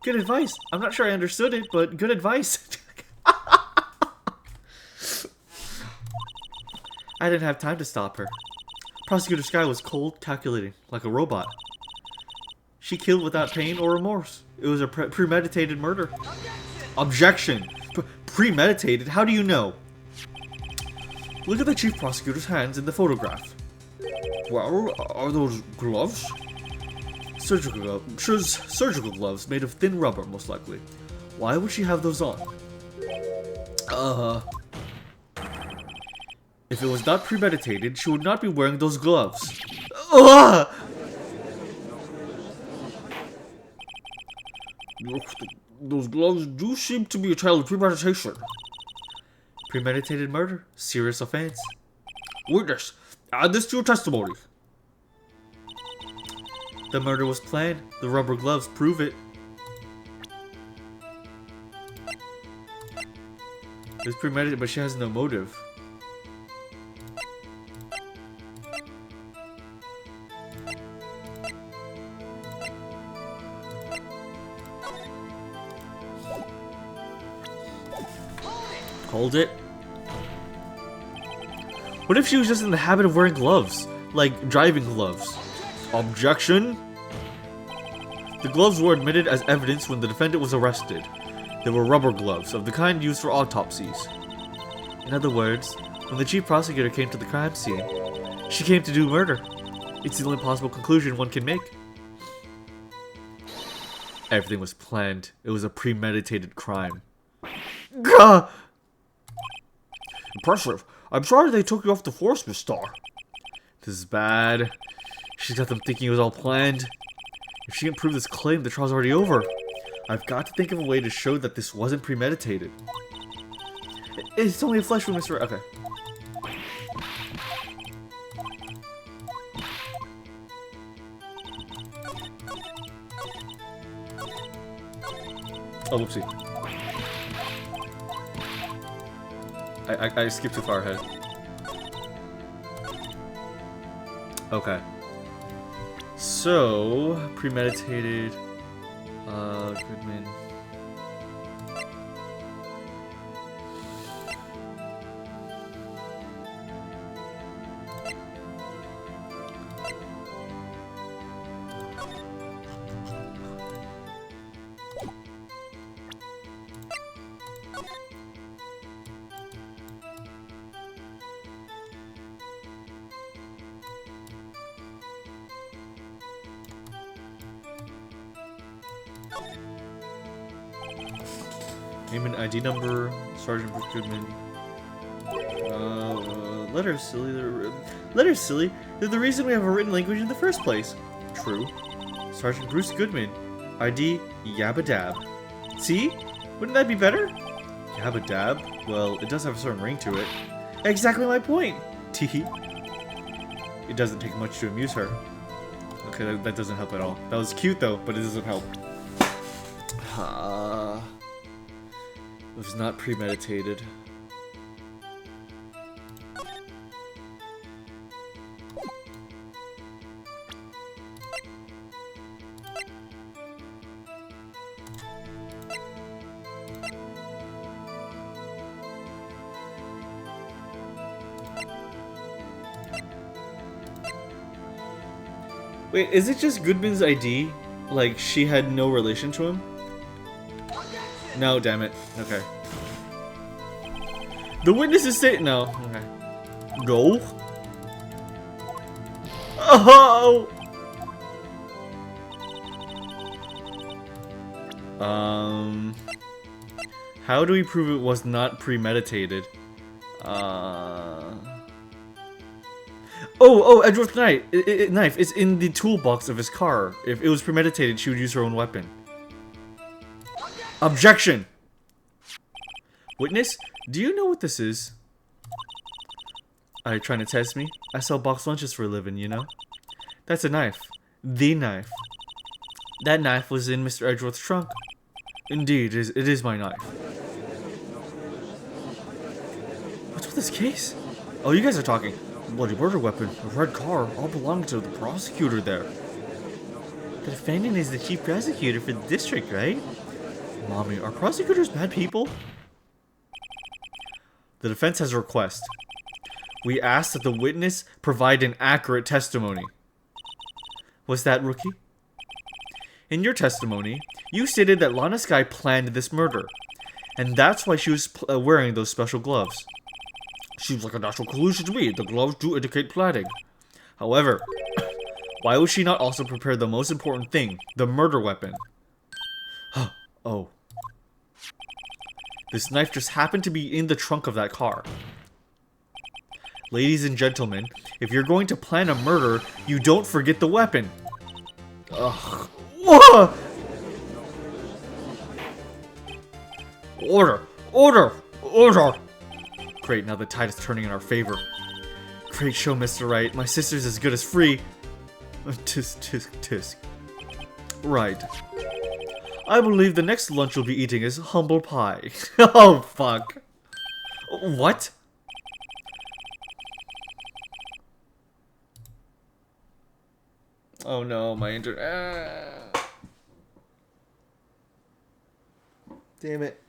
Good advice. I'm not sure I understood it, but good advice. I didn't have time to stop her. Prosecutor Sky was cold, calculating, like a robot. She killed without pain or remorse. It was a premeditated murder. Objection! Premeditated? How do you know? Look at the chief prosecutor's hands in the photograph. Well, are those gloves? Surgical gloves made of thin rubber, most likely. Why would she have those on? If it was not premeditated, she would not be wearing those gloves. Those gloves do seem to be a child of premeditation. Premeditated murder. Serious offense. Witness, add this to your testimony. The murder was planned. The rubber gloves prove it. It's premeditated, but she has no motive. Hold it. What if she was just in the habit of wearing gloves? Like driving gloves? Objection? The gloves were admitted as evidence when the defendant was arrested. They were rubber gloves, of the kind used for autopsies. In other words, when the chief prosecutor came to the crime scene, she came to do murder. It's the only possible conclusion one can make. Everything was planned. It was a premeditated crime. Gah! Impressive. I'm sorry they took you off the force, Miss Starr. This is bad. She's got them thinking it was all planned. If she can't prove this claim, the trial's already over. I've got to think of a way to show that this wasn't premeditated. It's only a flesh wound, Mr. Okay. Oh, whoopsie. I skipped too far ahead. Okay. So, premeditated. Goodman. Name and ID number, Sergeant Bruce Goodman. Letters, silly. Letters, silly. They're the reason we have a written language in the first place. True. Sergeant Bruce Goodman. ID, Yabba Dab. See? Wouldn't that be better? Yabba Dab? Well, it does have a certain ring to it. Exactly my point! Teehee. It doesn't take much to amuse her. Okay, that doesn't help at all. That was cute though, but it doesn't help. It was not premeditated. Wait, is it just Goodman's ID? Like, she had no relation to him? No, damn it. Okay. The witness is saying no. Okay. Go. Oh. How do we prove it was not premeditated? Oh, Edgeworth's knife. It's in the toolbox of his car. If it was premeditated, she would use her own weapon. Objection! Witness, do you know what this is? Are you trying to test me? I sell box lunches for a living, you know? That's a knife. The knife. That knife was in Mr. Edgeworth's trunk. Indeed, it is my knife. What's with this case? Oh, you guys are talking. Bloody murder weapon, a red car, all belonging to the prosecutor there. The defendant is the chief prosecutor for the district, right? Mommy, are prosecutors bad people? The defense has a request. We ask that the witness provide an accurate testimony. What's that, rookie? In your testimony, you stated that Lana Skye planned this murder, and that's why she was wearing those special gloves. Seems like a natural conclusion to me. The gloves do indicate planning. However, why would she not also prepare the most important thing, the murder weapon? Oh. This knife just happened to be in the trunk of that car. Ladies and gentlemen, if you're going to plan a murder, you don't forget the weapon. Ugh. Whoa! Order! Order! Order! Great, now the tide is turning in our favor. Great show, Mr. Wright. My sister's as good as free. Tisk, tisk, tisk. Right. I believe the next lunch you'll be eating is humble pie. Oh, fuck. What? Oh no, my internet. Damn it.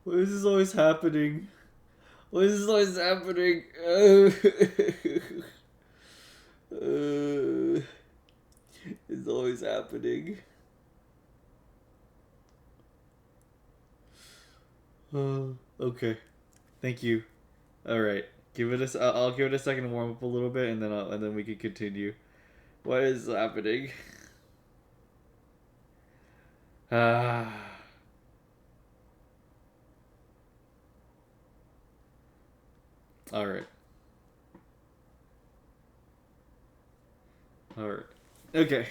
Why is this always happening? Why is this always happening? It's always happening. Okay. Thank you. All right. Give it a. I'll give it a second to warm up a little bit, and then we can continue. What is happening? Ah. All right. All right. Okay.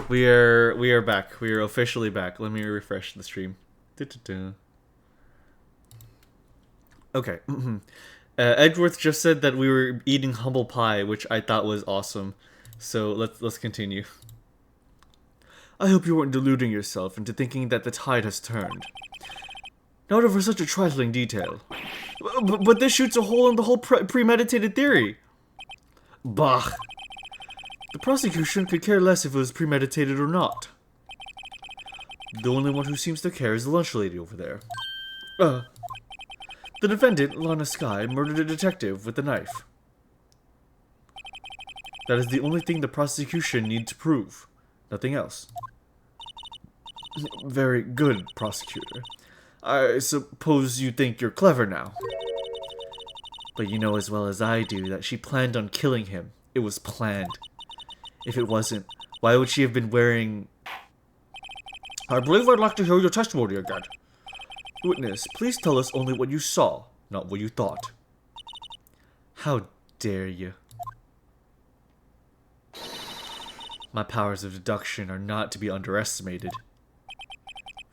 We are back. We are officially back. Let me refresh the stream. Du-du-du. Okay. Edgeworth just said that we were eating humble pie, which I thought was awesome. So let's continue. I hope you weren't deluding yourself into thinking that the tide has turned. Not over such a trifling detail. But this shoots a hole in the whole premeditated theory. Bah. The prosecution could care less if it was premeditated or not. The only one who seems to care is the lunch lady over there. The defendant, Lana Skye, murdered a detective with a knife. That is the only thing the prosecution need to prove. Nothing else. Very good, prosecutor. I suppose you think you're clever now. But you know as well as I do that she planned on killing him. It was planned. If it wasn't, why would she have been wearing... I believe I'd like to hear your testimony again. Witness, please tell us only what you saw, not what you thought. How dare you? My powers of deduction are not to be underestimated.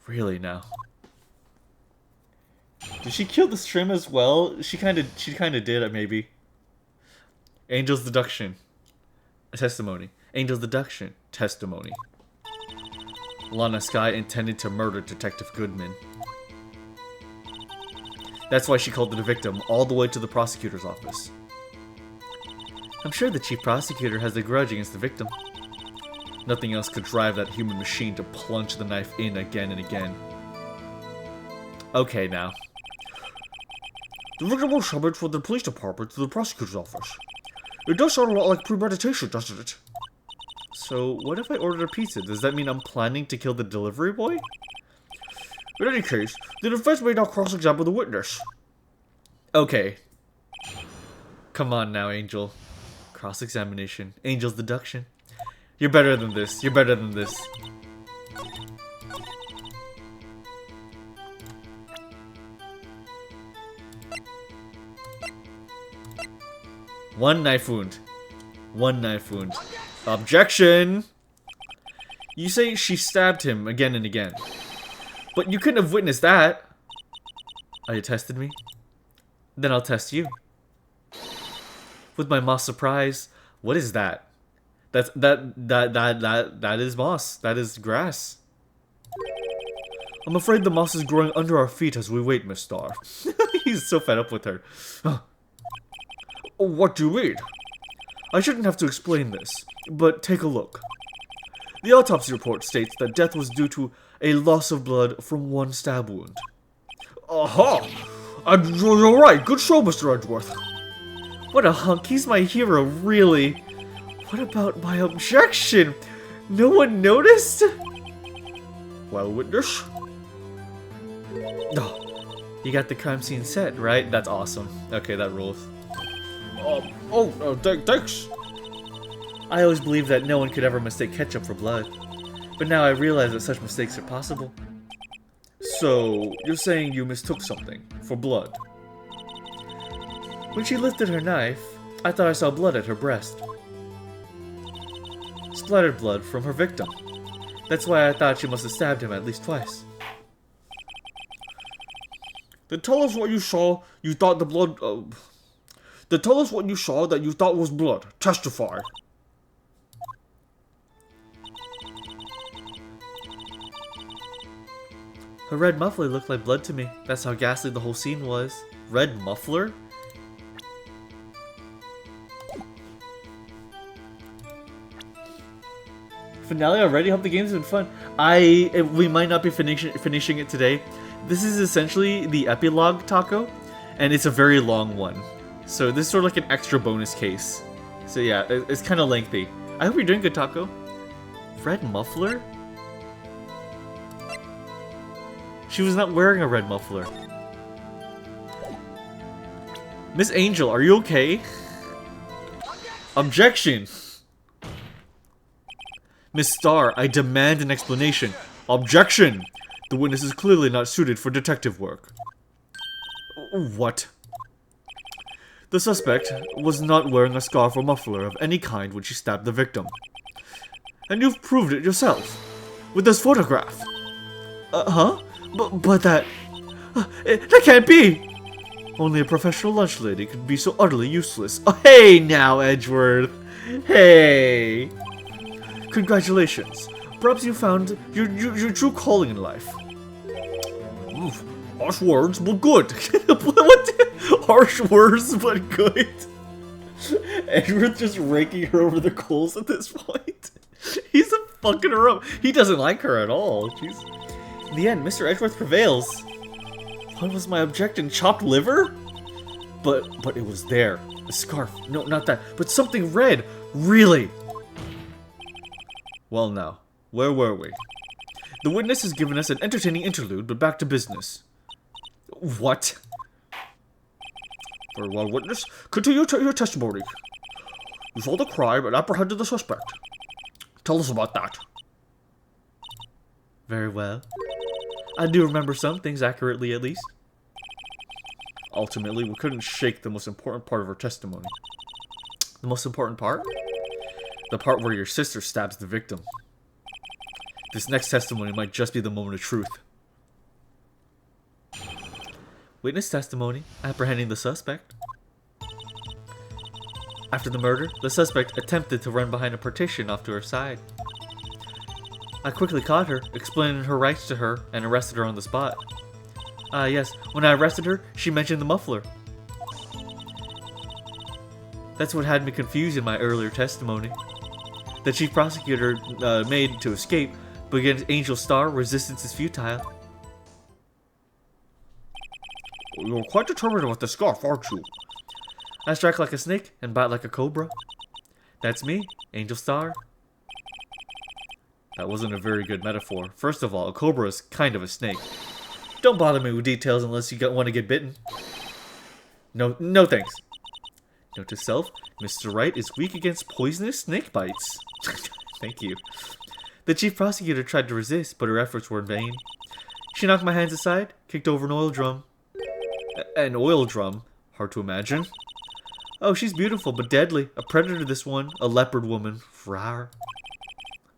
Really now. Did she kill the shrimp as well? She kinda did, maybe. Angel's deduction. Testimony. Angel's deduction. Testimony. Lana Skye intended to murder Detective Goodman. That's why she called it a victim all the way to the prosecutor's office. I'm sure the chief prosecutor has a grudge against the victim. Nothing else could drive that human machine to plunge the knife in again and again. Okay, now. The victim was summoned from the police department to the prosecutor's office. It does sound a lot like premeditation, doesn't it? So, what if I ordered a pizza? Does that mean I'm planning to kill the delivery boy? In any case, the defense may not cross-examine the witness. Okay. Come on now, Angel. Cross-examination. Angel's deduction. You're better than this. You're better than this. One knife wound. One knife wound. Objection! You say she stabbed him again and again. But you couldn't have witnessed that. Are you testing me? Then I'll test you. With my moss surprise. What is that? That is moss. That is grass. I'm afraid the moss is growing under our feet as we wait, Miss Star. He's so fed up with her. What do you mean? I shouldn't have to explain this, but take a look. The autopsy report states that death was due to a loss of blood from one stab wound. Aha! You're right. Good show, Mr. Edgeworth. What a hunk. He's my hero, really. What about my objection? No one noticed? Well, witness? Oh, you got the crime scene set, right? That's awesome. Okay, that rules. Thanks. I always believed that no one could ever mistake ketchup for blood. But now I realize that such mistakes are possible. So, you're saying you mistook something for blood? When she lifted her knife, I thought I saw blood at her breast. Splattered blood from her victim. That's why I thought she must have stabbed him at least twice. Then tell us what you saw you thought the blood... Then tell us what you saw that you thought was blood. Testify. Her red muffler looked like blood to me. That's how ghastly the whole scene was. Red muffler? Finale already? Hope the game's been fun. We might not be finishing it today. This is essentially the epilogue taco, and it's a very long one. So this is sort of like an extra bonus case. So yeah, it's kind of lengthy. I hope you're doing good, Taco. Red muffler? She was not wearing a red muffler. Miss Angel, are you okay? Objection! Miss Star, I demand an explanation. Objection! The witness is clearly not suited for detective work. What? The suspect was not wearing a scarf or muffler of any kind when she stabbed the victim. And you've proved it yourself. With this photograph. Huh? But that... that can't be! Only a professional lunch lady could be so utterly useless. Oh, hey now, Edgeworth. Hey! Congratulations. Perhaps you found your true calling in life. Oof. Harsh words, but good. What? Harsh words, but good. Edgeworth just raking her over the coals at this point. He's fucking her up. He doesn't like her at all. Jeez. In the end, Mr. Edgeworth prevails. What was my objection? Chopped liver? But it was there. A scarf. No, not that. But something red. Really? Well now, where were we? The witness has given us an entertaining interlude, but back to business. What? Very well, witness. Continue your testimony. You saw the crime and apprehended the suspect. Tell us about that. Very well. I do remember some things accurately, at least. Ultimately, we couldn't shake the most important part of her testimony. The most important part? The part where your sister stabs the victim. This next testimony might just be the moment of truth. Witness testimony, apprehending the suspect. After the murder, the suspect attempted to run behind a partition off to her side. I quickly caught her, explained her rights to her, and arrested her on the spot. Yes, when I arrested her, she mentioned the muffler. That's what had me confused in my earlier testimony. The chief prosecutor made to escape, but against Angel Star, resistance is futile. You're quite determined with the scarf, aren't you? I strike like a snake and bite like a cobra. That's me, Angel Star. That wasn't a very good metaphor. First of all, a cobra is kind of a snake. Don't bother me with details unless you want to get bitten. No thanks. Note to self, Mr. Wright is weak against poisonous snake bites. Thank you. The chief prosecutor tried to resist, but her efforts were in vain. She knocked my hands aside, kicked over an oil drum. An oil drum? Hard to imagine. Oh, she's beautiful, but deadly. A predator, this one. A leopard woman. Rawr.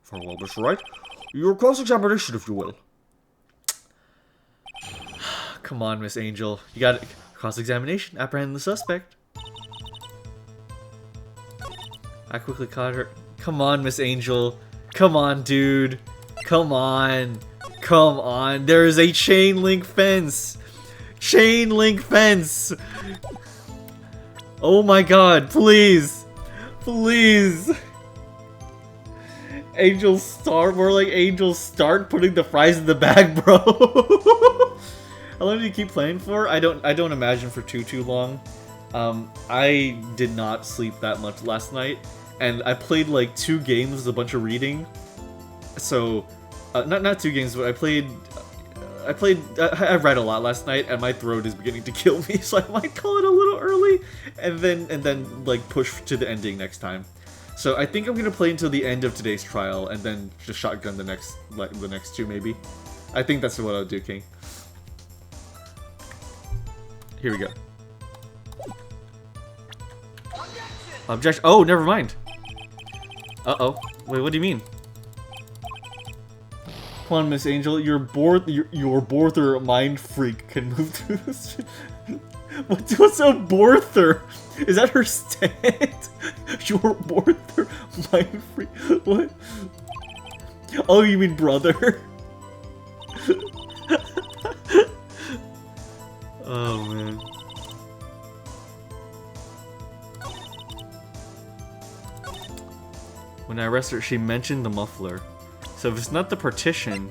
Farewell, Mr. Wright. Your cross-examination, if you will. Come on, Miss Angel. You got it. Cross-examination. Apprehend the suspect. I quickly caught her. Come on, Miss Angel. Come on, dude. Come on. Come on. There is a chain link fence. Chain link fence. Oh my god. Please. Please. Angel start. More like Angel start putting the fries in the bag, bro. How long do you keep playing for? I don't imagine for too long. I did not sleep that much last night, and I played like 2 games with a bunch of reading. So, not 2 games, but I read a lot last night, and my throat is beginning to kill me, so I might call it a little early, and then like push to the ending next time. So I think I'm gonna play until the end of today's trial, and then just shotgun the next 2 maybe. I think that's what I'll do, King. Here we go. Objection. Oh, never mind. Uh-oh. Wait, what do you mean? Come on, Miss Angel. Your Borther mind freak can move through this. What's a Borther? Is that her stand? Your Borther mind freak. What? Oh, you mean brother? Oh, man. When I arrested her, she mentioned the muffler. So if it's not the partition...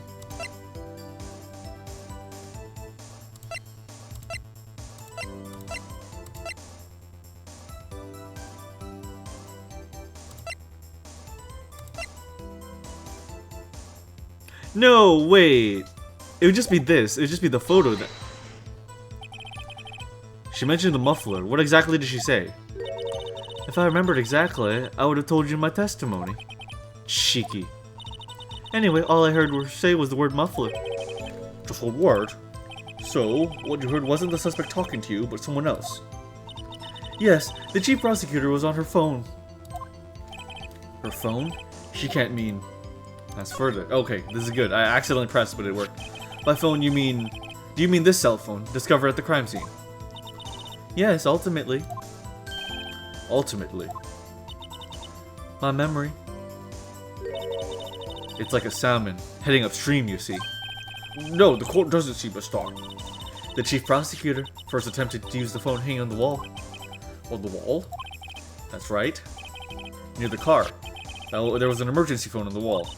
No, wait. It would just be this. It would just be the photo that... She mentioned the muffler. What exactly did she say? If I remembered exactly, I would have told you in my testimony. Cheeky. Anyway, all I heard her say was the word muffler. Just one word? So, what you heard wasn't the suspect talking to you, but someone else? Yes, the chief prosecutor was on her phone. Her phone? She can't mean... That's further. Okay, this is good. I accidentally pressed, but it worked. By phone, you mean... Do you mean this cell phone, discovered at the crime scene? Yes, ultimately. Ultimately. My memory. It's like a salmon, heading upstream, you see. No, the court doesn't seem to start. The chief prosecutor first attempted to use the phone hanging on the wall. On the wall? That's right. Near the car. There was an emergency phone on the wall.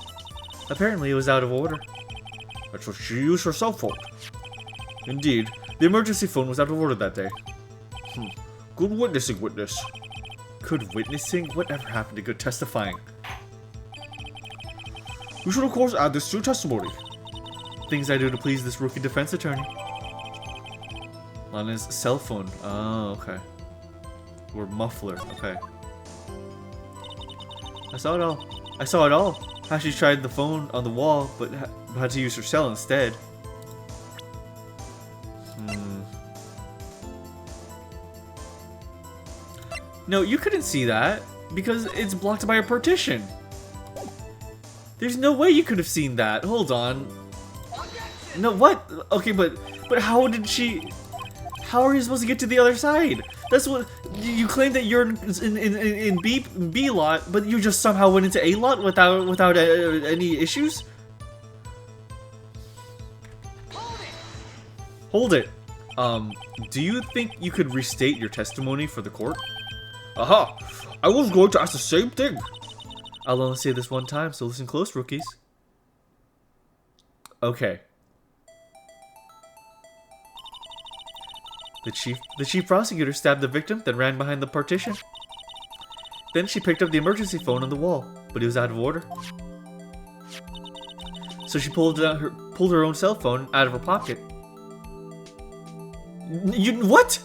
Apparently it was out of order. That's what she used her cell phone. Indeed, the emergency phone was out of order that day. Good witnessing, witness. Good witnessing? Whatever happened to good testifying? We should of course add this to your testimony. Things I do to please this rookie defense attorney. Lana's cell phone. Oh, okay. Or muffler. Okay. I saw it all. I saw it all. How she tried the phone on the wall, but had to use her cell instead. No, you couldn't see that because it's blocked by a partition. There's no way you could have seen that. Hold on. No, what? Okay, but how did she... How are you supposed to get to the other side? That's what you claim that you're in B lot, but you just somehow went into A lot without any issues. Hold it. Do you think you could restate your testimony for the court? Aha! I was going to ask the same thing. I'll only say this one time, so listen close, rookies. Okay. The chief prosecutor stabbed the victim, then ran behind the partition. Then she picked up the emergency phone on the wall, but it was out of order. So she pulled her own cell phone out of her pocket. What?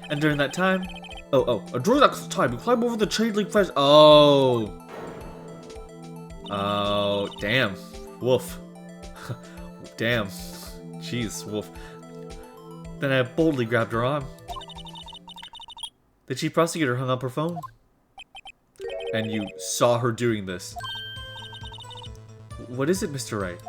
And during that time, during that time, you climb over the chain link fence. Oh, damn, woof, damn, jeez, woof. Then I boldly grabbed her arm. The chief prosecutor hung up her phone. And you saw her doing this. What is it, Mr. Wright?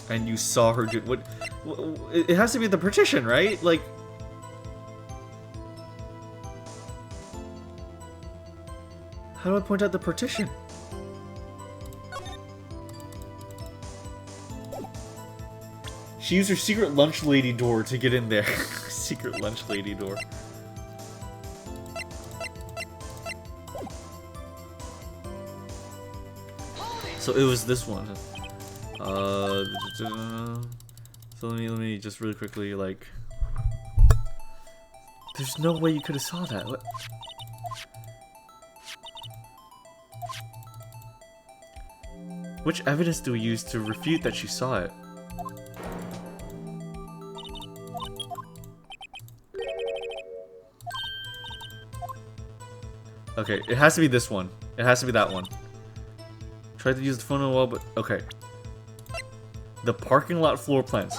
And you saw her do what? It has to be the partition, right? Like. How do I point out the partition? She used her secret lunch lady door to get in there. Secret lunch lady door. So it was this one. So let me just really quickly, like. There's no way you could have saw that. What? Which evidence do we use to refute that she saw it? Okay, it has to be this one. It has to be that one. Tried to use the phone on the wall, but okay. The parking lot floor plans.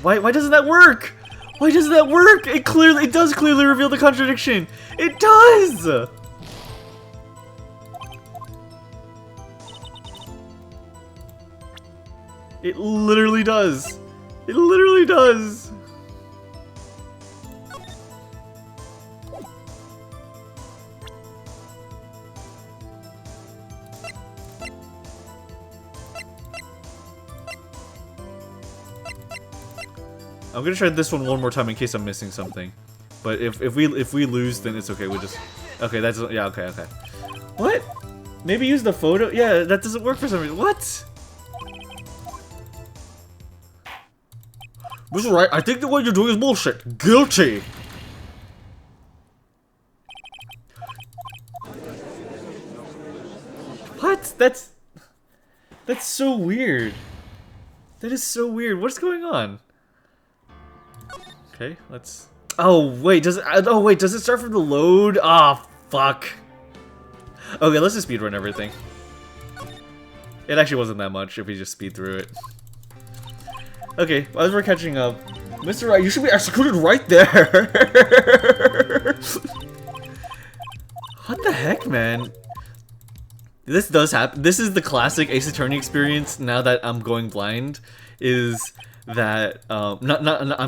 Why doesn't that work? Why doesn't that work? It does clearly reveal the contradiction. It does! It literally does. It literally does. I'm gonna try this one more time in case I'm missing something. But if we lose, then it's okay. We just That's yeah. Okay. What? Maybe use the photo. Yeah, that doesn't work for some reason. What? Mr. Wright, I think that what you're doing is bullshit. Guilty. What? That's so weird. That is so weird. What's going on? Okay, let's. Oh wait, does it start from the load? Ah, oh, fuck. Okay, let's just speedrun everything. It actually wasn't that much if we just speed through it. Okay, as we're catching up, Mr. Wright, you should be executed right there. What the heck, man? This does happen. This is the classic Ace Attorney experience. Now that I'm going blind, is that I'm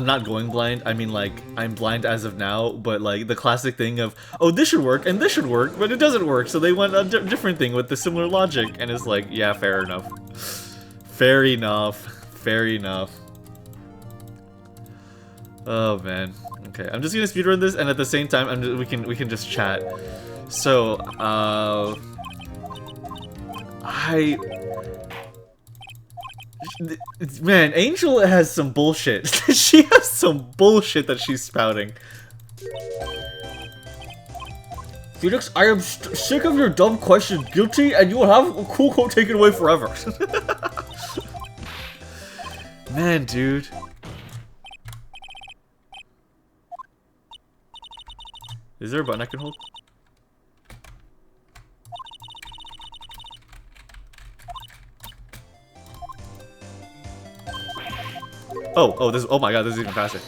not going blind. I mean, like, I'm blind as of now, but like the classic thing of, oh, this should work and this should work, but it doesn't work. So they went a different thing with the similar logic, and it's like, yeah, fair enough. Fair enough. Fair enough. Oh man. Okay, I'm just gonna speedrun this, and at the same time, we can just chat. So, man, Angel has some bullshit. She has some bullshit that she's spouting. Phoenix, I am sick of your dumb questions. Guilty, and you will have a cool quote taken away forever. Man, dude. Is there a button I can hold? Oh, this. Oh my god, this is even faster.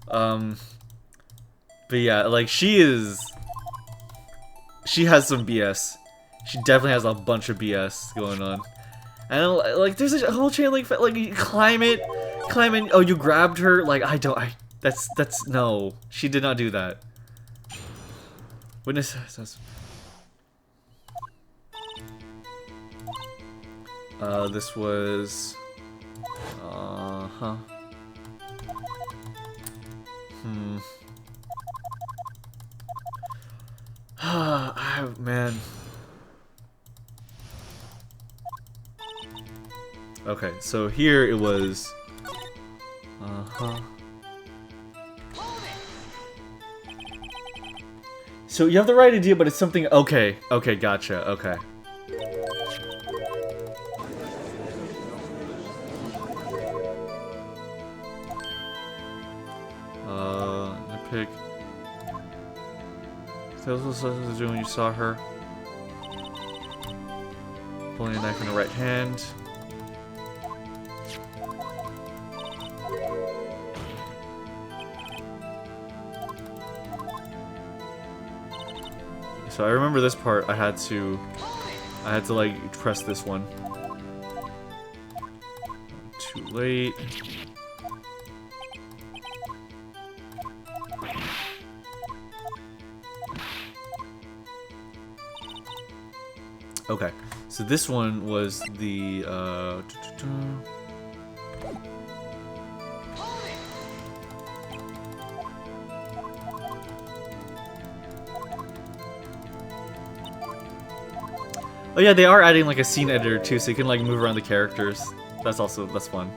But yeah, like she She has some BS. She definitely has a bunch of BS going on. And like, there's a whole chain link, like, you climb it. Oh, you grabbed her. Like, that's no. She did not do that. Witness. This was. Huh. Man. Okay, so here it was. So you have the right idea, but it's something. Okay, gotcha. Okay. I pick. Tell us what was doing when you saw her. Pulling a knife in her right hand. So I remember this part. I had to like press this one. Too late. Okay, so this one was the oh yeah, they are adding like a scene editor too, so you can like move around the characters. That's fun.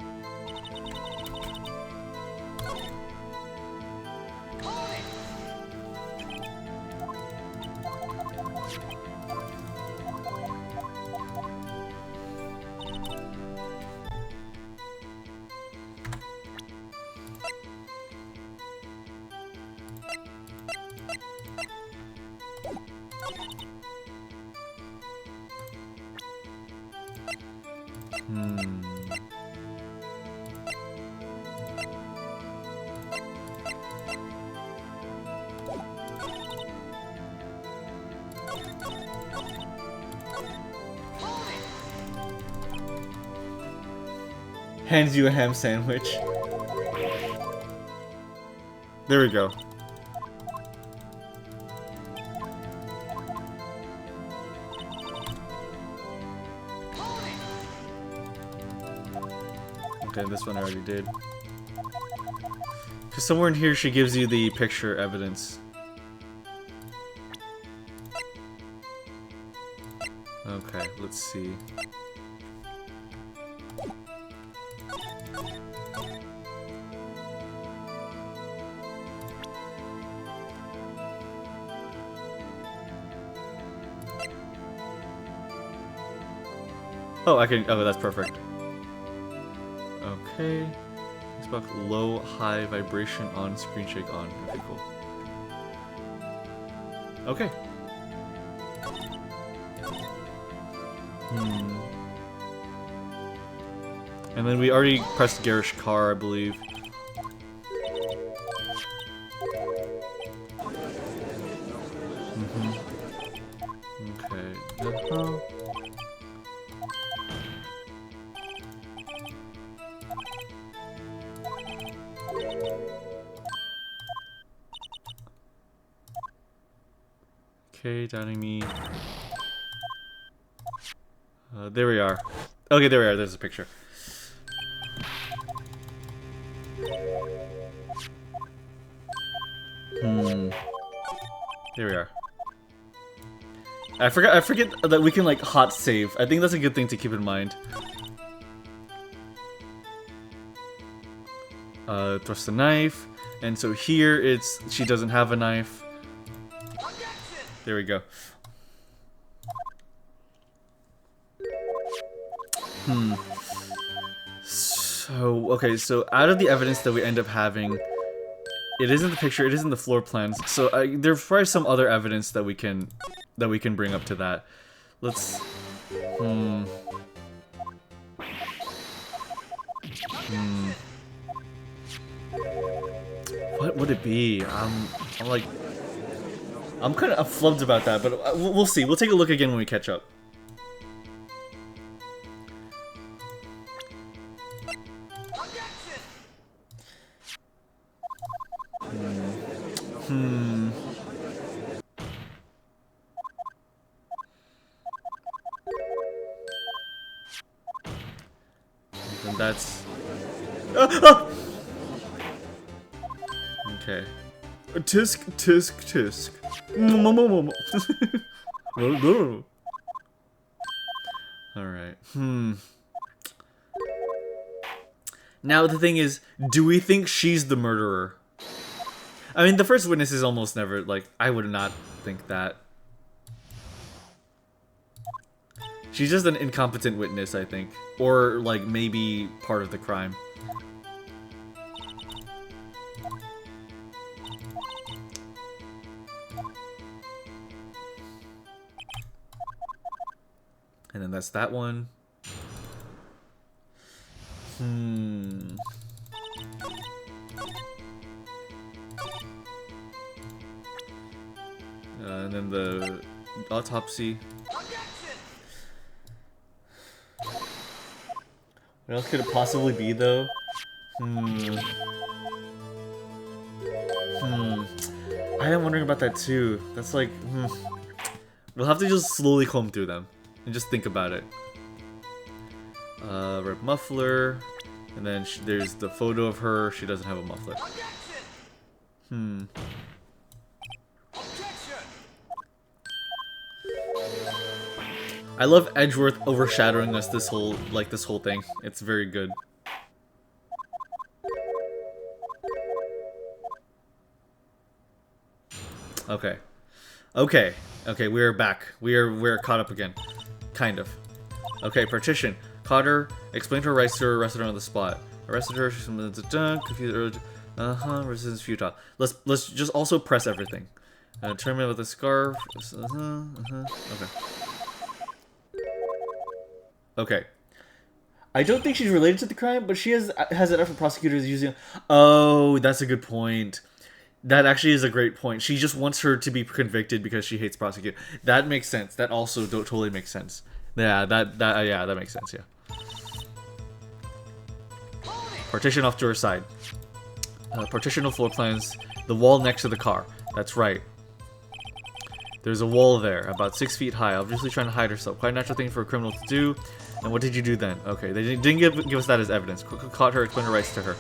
Hands you a ham sandwich. There we go. Okay, this one I already did. Because somewhere in here she gives you the picture evidence. Okay, let's see. Oh, I can. Oh, that's perfect. Okay. Xbox low, high vibration on, screen shake on. Okay, cool. Okay. And then we already pressed Garish Car, I believe. Okay. Okay, downing me. There we are. Okay, there we are. There's a picture. There we are. I forget that we can like hot save. I think that's a good thing to keep in mind. Thrust the knife, and so here she doesn't have a knife. There we go. So, okay, so out of the evidence that we end up having, it isn't the picture, it isn't the floor plans. So there's probably some other evidence that we can bring up to that. Let's What would it be? I'm like I'm kind of flubbed about that, but we'll see. We'll take a look again when we catch up. And that's... Okay. Tisk, tisk, tisk. Alright. Now the thing is, do we think she's the murderer? I mean, the first witness is almost never, like, I would not think that. She's just an incompetent witness, I think. Or, like, maybe part of the crime. And then that's that one. And then the autopsy. What else could it possibly be, though? I am wondering about that, too. That's like, We'll have to just slowly comb through them. And just think about it. Red muffler. And then there's the photo of her. She doesn't have a muffler. I love Edgeworth overshadowing us this whole thing. It's very good. Okay. Okay. Okay, we're back. We're caught up again. Kind of. Okay, partition. Caught her, explained her rights to her, arrested her on the spot. Arrested her, she's confused, resistance futile. Let's just also press everything. Determine with the scarf. Okay. Okay. I don't think she's related to the crime, but she has it up for prosecutors using... Oh, that's a good point. That actually is a great point. She just wants her to be convicted because she hates prosecutors. That makes sense. That also totally makes sense. Yeah, that makes sense, yeah. Partition off to her side. Partition of floor plans. The wall next to the car. That's right. There's a wall there, about 6 feet high, obviously trying to hide herself. Quite a natural thing for a criminal to do. And what did you do then? Okay, they didn't give us that as evidence. Caught her, explained her rights to her.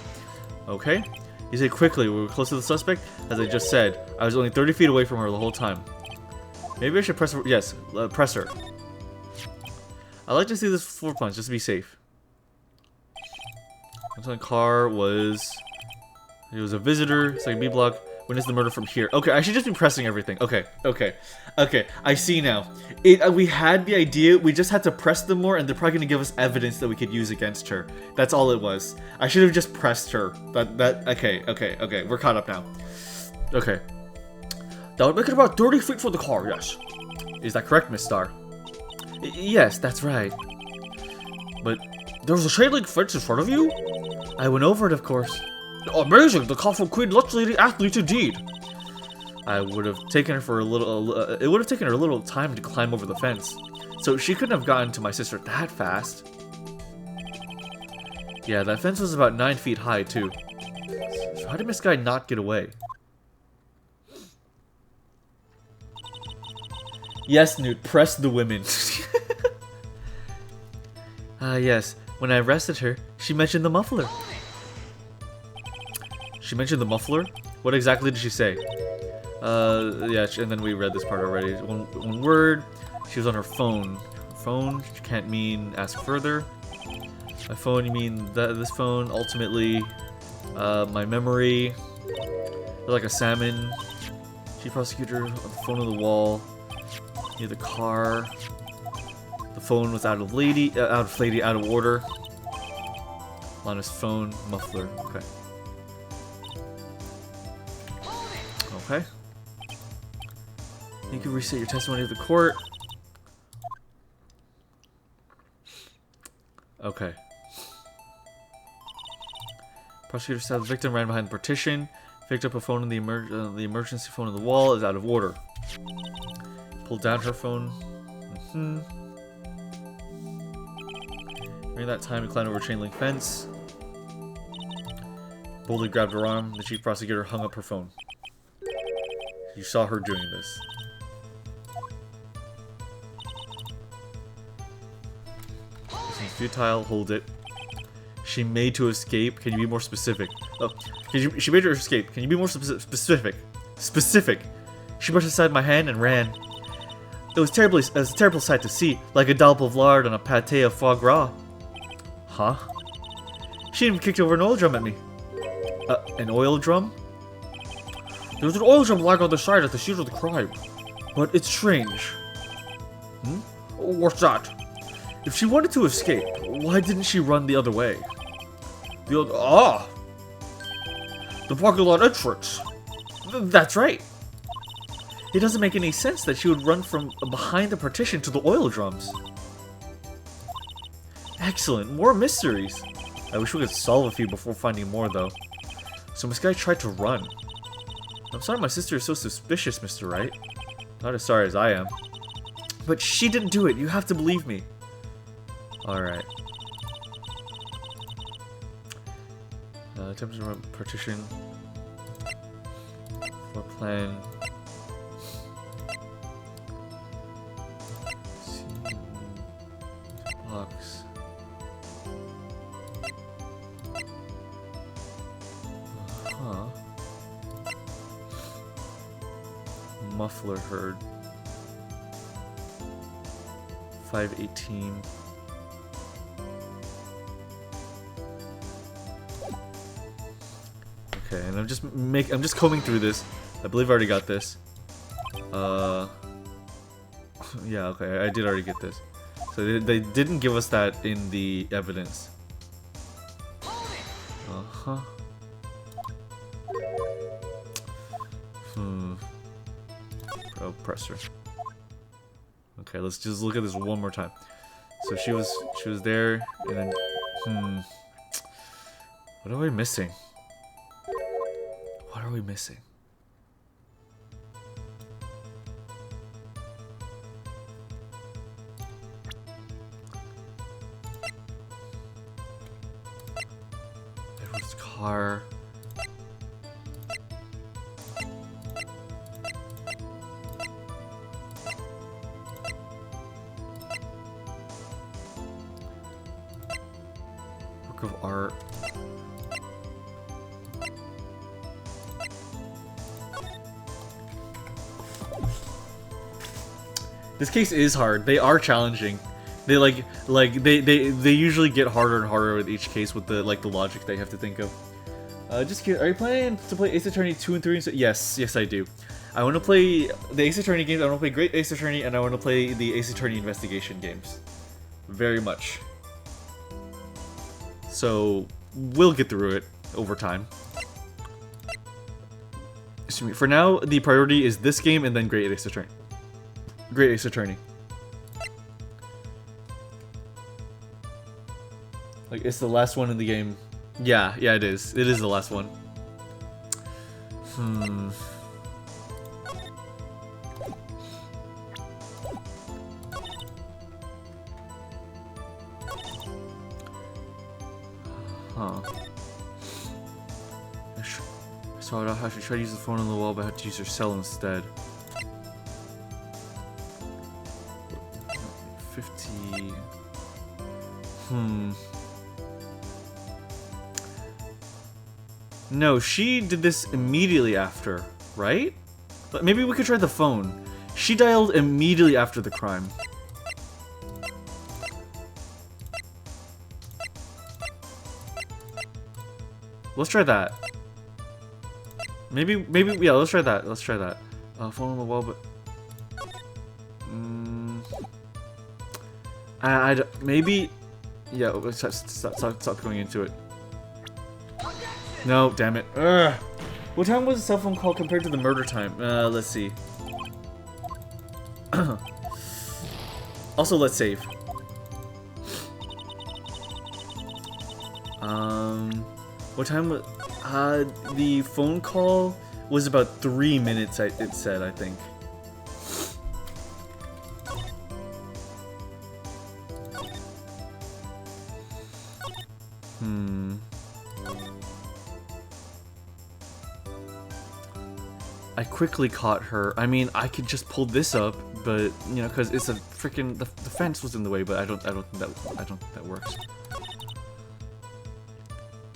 Okay. You say quickly, we were close to the suspect? As I just said, I was only 30 feet away from her the whole time. Maybe I should press her. Yes, press her. I'd like to see this floor plans, just to be safe. What's on the car was... It was a visitor, second B block. Witness the murder from here. Okay, I should just be pressing everything. Okay. I see now. We had the idea, we just had to press them more, and they're probably gonna give us evidence that we could use against her. That's all it was. I should have just pressed her. Okay. We're caught up now. Okay. That would make it about 30 feet from the car, yes. Is that correct, Miss Star? Yes, that's right. But there was a chain link fence in front of you? I went over it, of course. Amazing! The call from Queen Lux Lady Athlete indeed! I would have taken her for a little... it would have taken her a little time to climb over the fence. So she couldn't have gotten to my sister that fast. Yeah, that fence was about 9 feet high, too. So how did Miss Guy not get away? Yes, Newt, press the women. Yes. When I arrested her, she mentioned the muffler. She mentioned the muffler? What exactly did she say? Yeah, and then we read this part already. One word. She was on her phone. Phone can't mean ask further. My phone, you mean this phone? Ultimately, my memory. Like a salmon. Chief prosecutor on the phone on the wall. Near the car. The phone was out of order. On his phone, muffler. Okay. Okay. You can reset your testimony at the court. Okay. Prosecutor said the victim ran behind the partition. Picked up a phone on the emergency phone on the wall is out of order. Pulled down her phone. During that time, he climbed over a chain link fence. Boldly grabbed her arm. The chief prosecutor hung up her phone. You saw her doing this. This is futile. Hold it. She made to escape. Can you be more specific? Oh, she made her escape. Can you be more specific? Specific. She brushed aside my hand and ran. It was a terrible sight to see, like a dollop of lard on a pâté of foie gras. Huh? She even kicked over an oil drum at me. An oil drum? There was an oil drum lying on the side at the scene of the crime. But it's strange. What's that? If she wanted to escape, why didn't she run the other way? The parking lot entrance. That's right. It doesn't make any sense that she would run from behind the partition to the oil drums. Excellent, more mysteries. I wish we could solve a few before finding more, though. So this guy tried to run. I'm sorry my sister is so suspicious, Mr. Wright. Not as sorry as I am. But she didn't do it, you have to believe me. Alright. Attempted to run partition. Floor plan. Box. Muffler heard. 518. Okay, and I'm just combing through this. I believe I already got this. Yeah, okay, I did already get this. So they didn't give us that in the evidence. Oppressor. Okay, let's just look at this one more time. So she was there, and then what are we missing? What are we missing? Edward's car. Work of art. This case is hard. They are challenging. They they usually get harder and harder with each case with the the logic they have to think of. Just curious, are you planning to play Ace Attorney 2 and 3? Yes, I do. I want to play the Ace Attorney games. I want to play Great Ace Attorney, and I want to play the Ace Attorney investigation games. Very much. So we'll get through it over time. Excuse me. For now, the priority is this game and then Great Ace Attorney. Great Ace Attorney. Like, it's the last one in the game. Yeah, it is. It is the last one. Huh. I saw how she tried to use the phone on the wall, but had to use her cell instead. 50. No, she did this immediately after, right? But maybe we could try the phone. She dialed immediately after the crime. Let's try that. Maybe, yeah, let's try that. Let's try that. Phone on the wall, but... maybe... Yeah, stop going into it. No, damn it. Ugh. What time was the cell phone call compared to the murder time? Let's see. Also, let's save. What time was... the phone call was about 3 minutes, it said, I think. I quickly caught her. I mean, I could just pull this up, but you know, because it's a freaking the fence was in the way. But I don't think that works.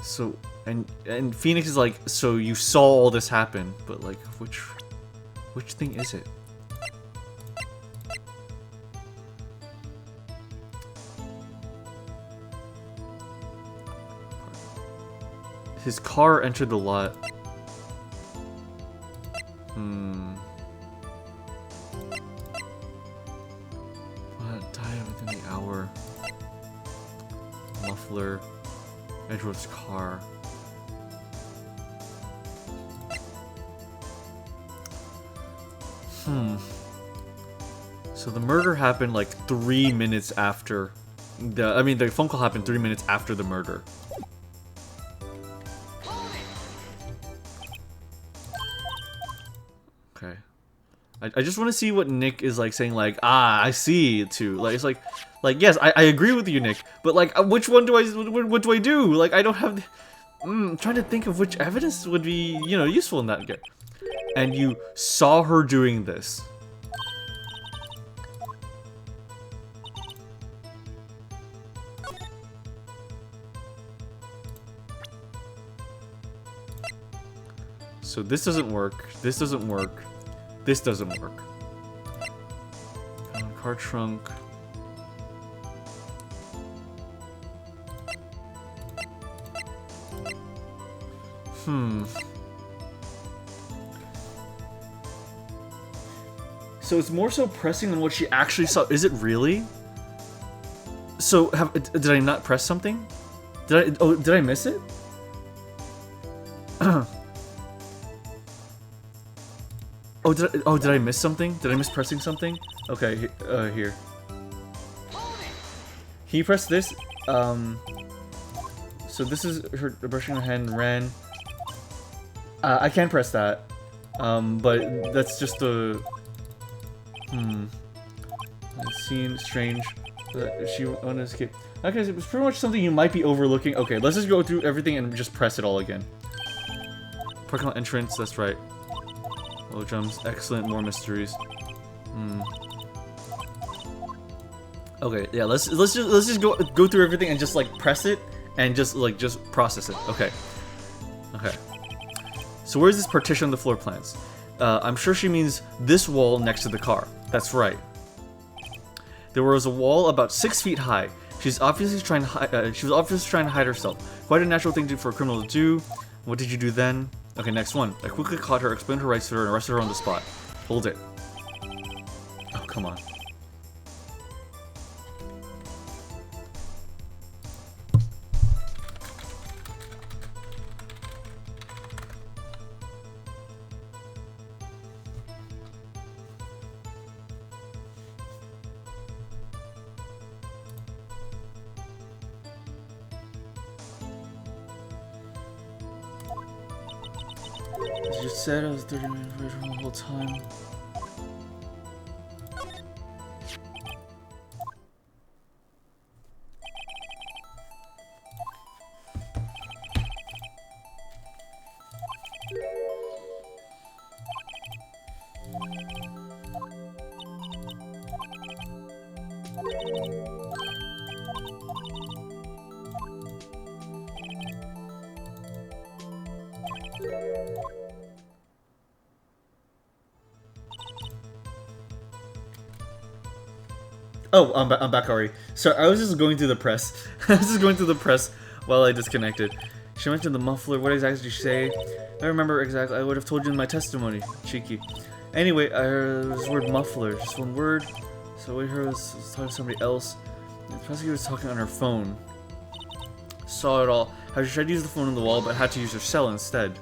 So and Phoenix is like, so you saw all this happen, but like, which thing is it? His car entered the lot. What? Died within the hour. Muffler. Edgeworth's car. So the murder happened like 3 minutes after the phone call happened 3 minutes after the murder. Okay. I just want to see what Nick is like saying, like, I see too. Like, it's like yes, I agree with you, Nick, but like, which one do what do I do? Like, I don't have I'm trying to think of which evidence would be, you know, useful in that. And you saw her doing this. So this doesn't work. This doesn't work. This doesn't work. Car trunk. So it's more so pressing than what she actually saw. Is it really? So did I not press something? Did I miss it? Did I miss something? Did I miss pressing something? Okay, here. He pressed this. So this is her brushing her hand ran. I can press that. But that's just a. It seems strange that she wanted to escape. Okay, it was pretty much something you might be overlooking. Okay, let's just go through everything and just press it all again. Parking lot entrance. That's right. Low jumps, excellent, more mysteries. Okay, yeah, let's just go through everything and just like press it and just process it. Okay. So where's this partition on the floor plans? I'm sure she means this wall next to the car. That's right. There was a wall about 6 feet high. She was obviously trying to hide herself. Quite a natural thing for a criminal to do. What did you do then? Okay, next one. I quickly caught her, explained her rights to her, and arrested her on the spot. Hold it. Oh, come on. You said I was 30 minutes away from the whole time. Oh, I'm back already. Sorry, I was just going through the press. I was just going through the press while I disconnected. She mentioned the muffler. What exactly did she say? I remember exactly. I would have told you in my testimony. Cheeky. Anyway, I heard this word muffler. Just one word. So what I heard was talking to somebody else. The prosecutor was talking on her phone. Saw it all. How she tried to use the phone on the wall, but had to use her cell instead.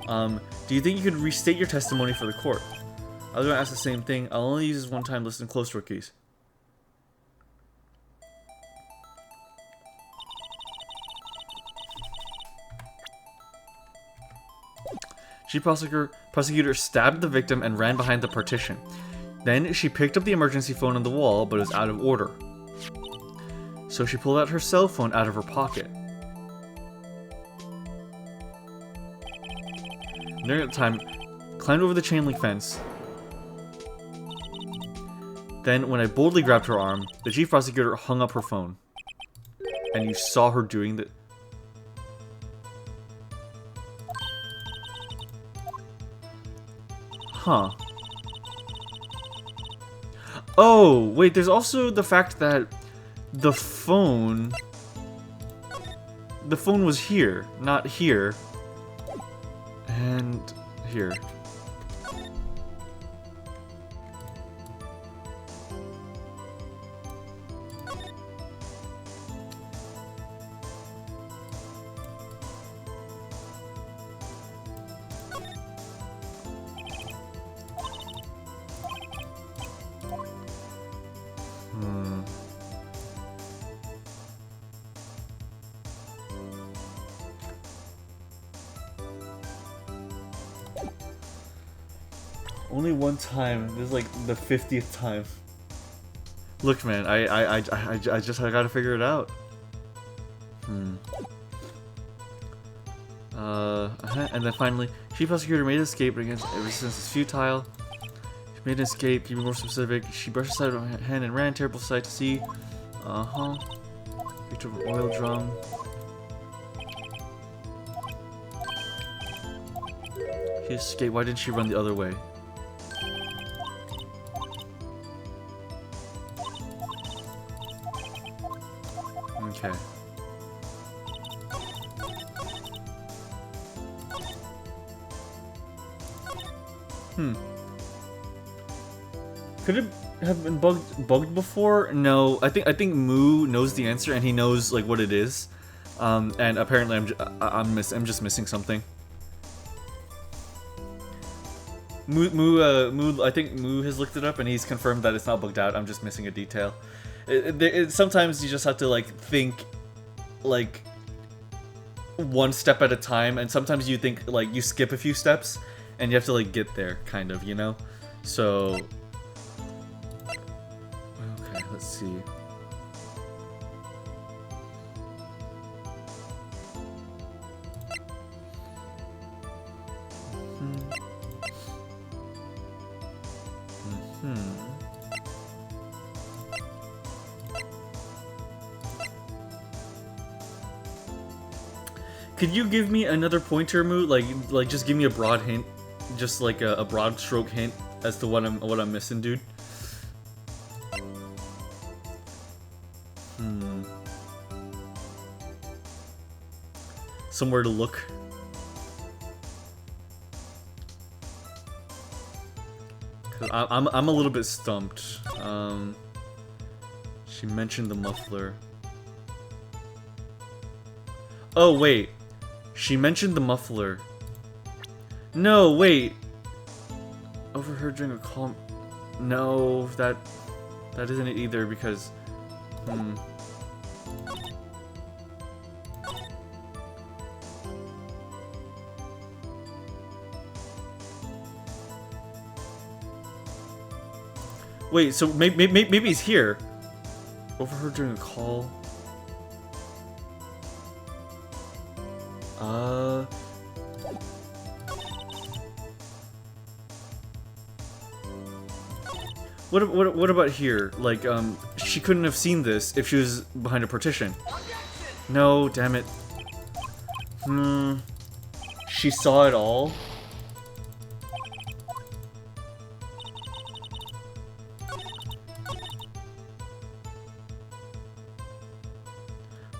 Do you think you could restate your testimony for the court? I was going to ask the same thing. I'll only use this one time. Listen close, rookies. Chief prosecutor stabbed the victim and ran behind the partition. Then she picked up the emergency phone on the wall, but it was out of order. So she pulled out her cell phone out of her pocket. During that time, climbed over the chain link fence. Then, when I boldly grabbed her arm, the chief prosecutor hung up her phone. And you saw her doing the... Huh. Oh, wait, there's also the fact that the phone... The phone was here, not here. And here. Only one time. This is like the 50th time. Look, man, I gotta figure it out. And then finally, Chief Prosecutor made an escape, but against resistance is futile. She made an escape. To be more specific, she brushed aside her hand and ran. Terrible sight to see. Picture of an oil drum. She escaped. Why didn't she run the other way? Okay. Could it have been bugged before? No, I think Moo knows the answer and he knows like what it is. And apparently I'm just missing something. I think Moo has looked it up and he's confirmed that it's not bugged out. I'm just missing a detail. Sometimes you just have to like think like one step at a time, and sometimes you think like you skip a few steps and you have to like get there, kind of, you know? So okay, let's see. Could you give me another pointer, Moo? Like just give me a broad hint, just like a broad stroke hint as to what I'm missing, dude. Somewhere to look. Cause I'm a little bit stumped. She mentioned the muffler. Oh wait. She mentioned the muffler. No, wait. Overheard during a call. No, that isn't it either because. Wait, so maybe he's here. Overheard during a call. What about here? Like, she couldn't have seen this if she was behind a partition. No, damn it. She saw it all?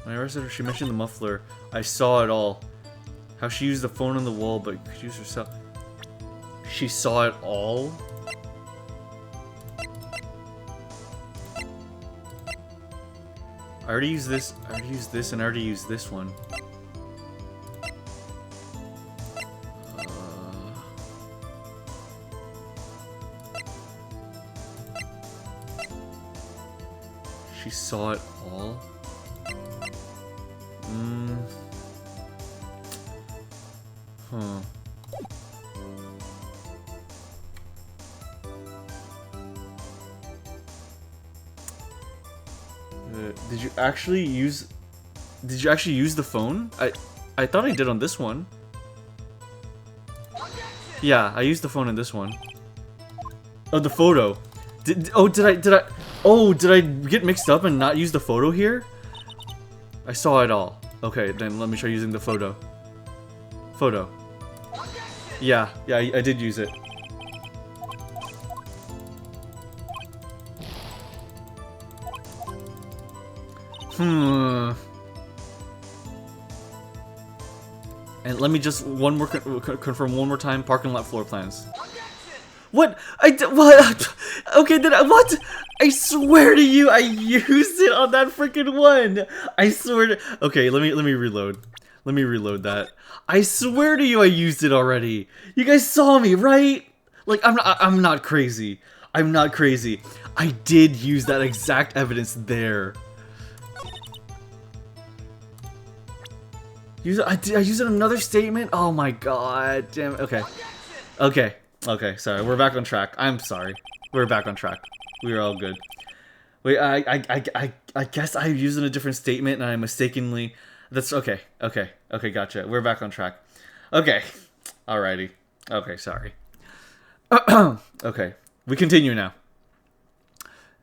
When I arrested her, she mentioned the muffler. I saw it all. How she used the phone on the wall, but could use herself. She saw it all? I already used this, and I already used this one. She saw it all? Huh. Did you actually use the phone? I thought I did on this one. Yeah, I used the phone in this one. Oh, the photo. Did I get mixed up and not use the photo here? I saw it all. Okay, then let me try using the photo. Photo. Yeah, I did use it. And let me just confirm one more time. Parking lot floor plans. What? What? Okay, then what? I swear to you, I used it on that freaking one. I swear to. Okay, let me reload. Let me reload that. I swear to you, I used it already. You guys saw me, right? Like I'm not crazy. I'm not crazy. I did use that exact evidence there. I use it in another statement? Oh my god, damn it. Okay, sorry, we're back on track. I'm sorry. We're back on track. We're all good. Wait, I guess I used it in a different statement and I mistakenly... That's okay, gotcha. We're back on track. Okay, alrighty. Okay, sorry. Okay, we continue now.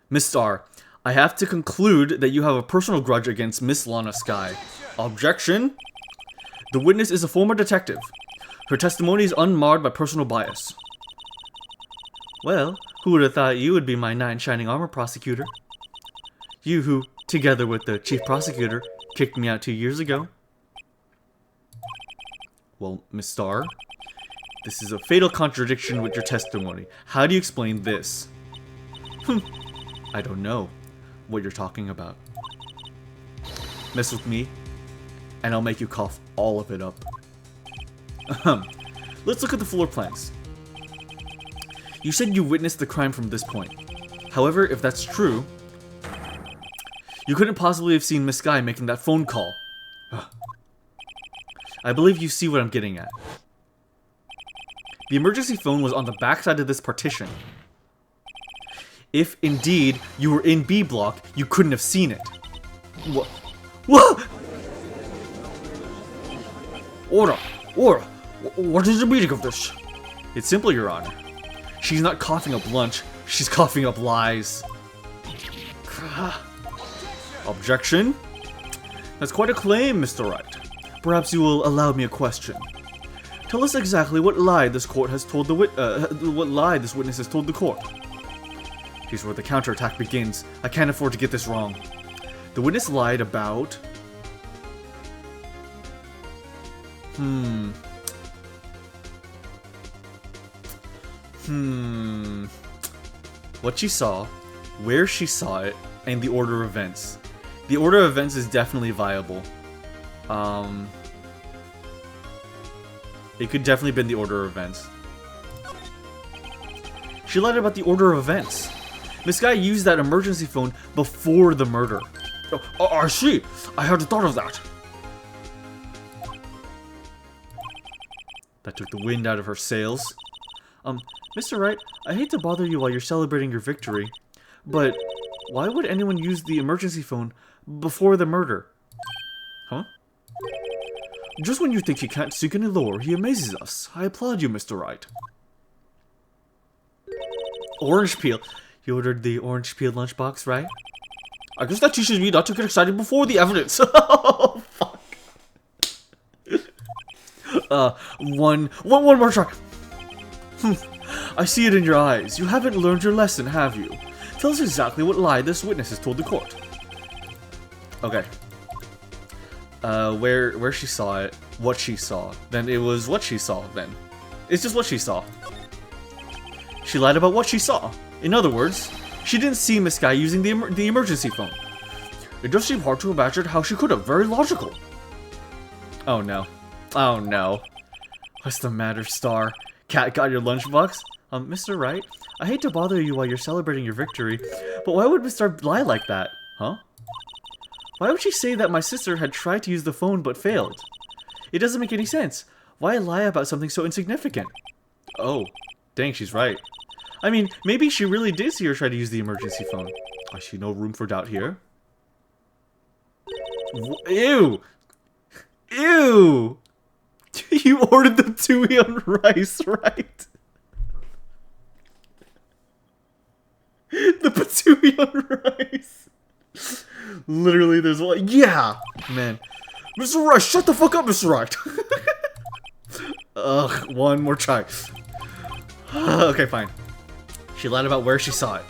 Miss Star, I have to conclude that you have a personal grudge against Miss Lana Sky. Objection? The witness is a former detective. Her testimony is unmarred by personal bias. Well, who would have thought you would be my knight in shining armor prosecutor? You who, together with the chief prosecutor, kicked me out 2 years ago. Well, Miss Starr, this is a fatal contradiction with your testimony. How do you explain this? I don't know what you're talking about. Mess with me, and I'll make you cough all of it up. Let's look at the floor plans. You said you witnessed the crime from this point. However, if that's true, you couldn't possibly have seen Miss Sky making that phone call. I believe you see what I'm getting at. The emergency phone was on the backside of this partition. If indeed you were in B block, you couldn't have seen it. What? What? Order! What is the meaning of this? It's simple, Your Honor. She's not coughing up lunch, she's coughing up lies. Objection? That's quite a claim, Mr. Wright. Perhaps you will allow me a question. Tell us exactly what lie this court has told what lie this witness has told the court. Here's where the counterattack begins. I can't afford to get this wrong. The witness lied about... What she saw, where she saw it, and the order of events. The order of events is definitely viable. It could definitely have been the order of events. She lied about the order of events. This guy used that emergency phone before the murder. Oh, I see. I hadn't thought of that. That took the wind out of her sails. Mr. Wright, I hate to bother you while you're celebrating your victory, but why would anyone use the emergency phone before the murder? Huh? Just when you think he can't seek any lower, he amazes us. I applaud you, Mr. Wright. Orange peel. You ordered the orange peel lunchbox, right? I guess that teaches me not to get excited before the evidence. Oh, fuck. One more try. I see it in your eyes. You haven't learned your lesson, have you? Tell us exactly what lie this witness has told the court. Okay. Where she saw it, what she saw. Then it was what she saw, then. It's just what she saw. She lied about what she saw. In other words, she didn't see Miss Guy using the emergency phone. It does seem hard to imagine how she could have. Very logical. Oh no. Oh no. What's the matter, Star? Cat got your lunchbox? Mr. Wright, I hate to bother you while you're celebrating your victory, but why would Miss Star lie like that? Huh? Why would she say that my sister had tried to use the phone but failed? It doesn't make any sense. Why lie about something so insignificant? Oh, dang, she's right. I mean, maybe she really did see her try to use the emergency phone. I see no room for doubt here. Ew! Ew! You ordered the tui on rice, right? The patooey on rice. Literally, there's one. Yeah, man. Mr. Wright, shut the fuck up, Mr. Wright. Ugh, one more try. Okay, fine. She lied about where she saw it.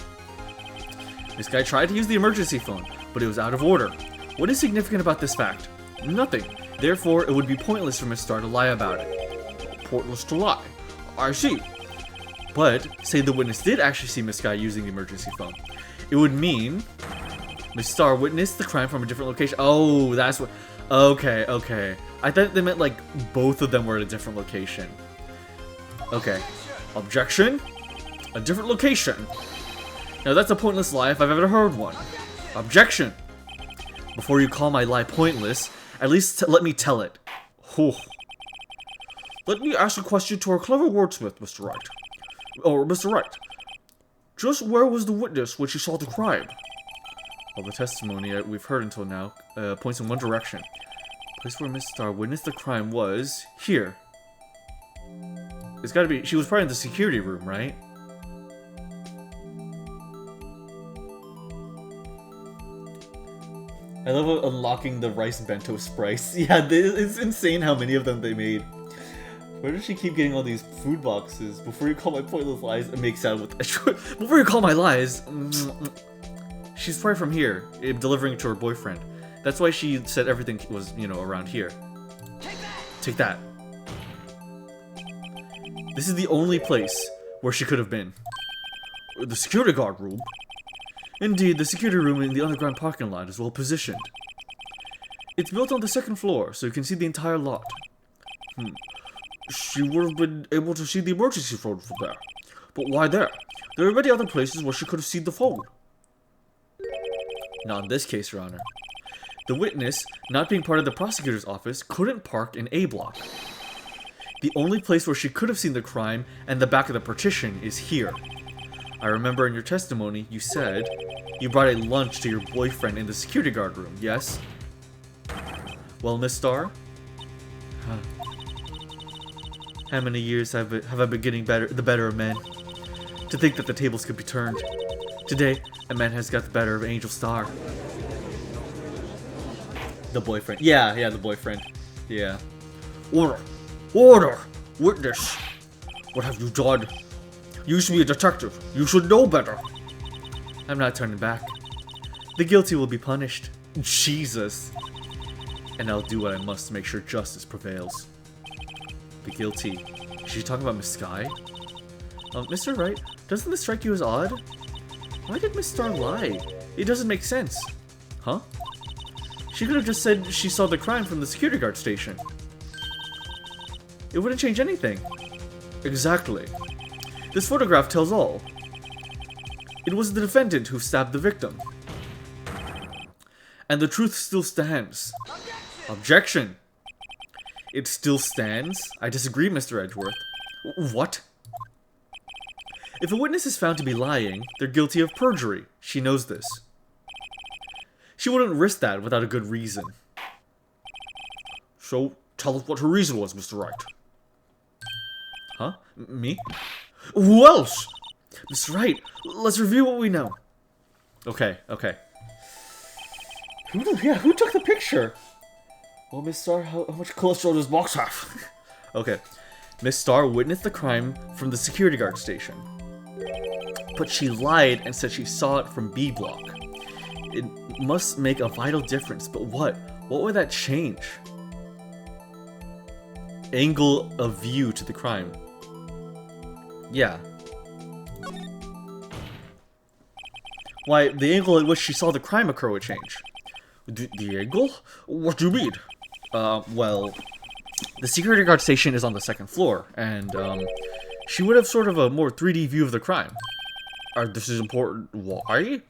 This guy tried to use the emergency phone, but it was out of order. What is significant about this fact? Nothing. Therefore, it would be pointless for Miss Star to lie about it. Pointless to lie. I see. But, say the witness did actually see Miss Guy using the emergency phone. It would mean Miss Star witnessed the crime from a different location. Oh, that's what... Okay, okay. I thought they meant, like, both of them were at a different location. Okay. Objection? A different location. Now, that's a pointless lie if I've ever heard one. Objection! Before you call my lie pointless, at least let me tell it. Whew. Let me ask a question to our clever wordsmith, Mr. Wright. Or Mr. Wright. Just where was the witness when she saw the crime? Well, the testimony we've heard until now points in one direction. The place where Miss Star witnessed the crime was here. It's gotta be... She was probably in the security room, right? I love unlocking the rice bento sprites. Yeah, it's insane how many of them they made. Where does she keep getting all these food boxes? Before you call my pointless lies, it makes out with... Before you call my lies... She's probably from here, delivering it to her boyfriend. That's why she said everything was, you know, around here. Take that. This is the only place where she could have been. The security guard room. Indeed, the security room in the underground parking lot is well positioned. It's built on the second floor, so you can see the entire lot. She would have been able to see the emergency phone from there. But why there? There are many other places where she could have seen the phone. Not in this case, Your Honor. The witness, not being part of the prosecutor's office, couldn't park in A block. The only place where she could have seen the crime and the back of the partition is here. I remember in your testimony, you said you brought a lunch to your boyfriend in the security guard room, yes? Well, Miss Starr? How many years have I been getting the better of men? To think that the tables could be turned. Today, a man has got the better of Angel Star. The boyfriend. Yeah, the boyfriend. Yeah. Order! Order! Witness! What have you done? You used to be a detective. You should know better. I'm not turning back. The guilty will be punished. Jesus. And I'll do what I must to make sure justice prevails. The guilty. Is she talking about Miss Sky? Mr. Wright, doesn't this strike you as odd? Why did Miss Star lie? It doesn't make sense. Huh? She could have just said she saw the crime from the security guard station. It wouldn't change anything. Exactly. This photograph tells all. It was the defendant who stabbed the victim. And the truth still stands. Objection! It still stands? I disagree, Mr. Edgeworth. What? If a witness is found to be lying, they're guilty of perjury. She knows this. She wouldn't risk that without a good reason. So, tell us what her reason was, Mr. Wright. Huh? Me? Who else? Mr. Wright, let's review what we know. Okay. Who took the picture? Well, Miss Star, how much cholesterol does Box have? Okay. Miss Star witnessed the crime from the security guard station. But she lied and said she saw it from B block. It must make a vital difference, but what? What would that change? Angle of view to the crime. Yeah. Why, the angle at which she saw the crime occur would change. The angle? What do you mean? Well, the security guard station is on the second floor, and, she would have sort of a more 3D view of the crime. This is important. Why?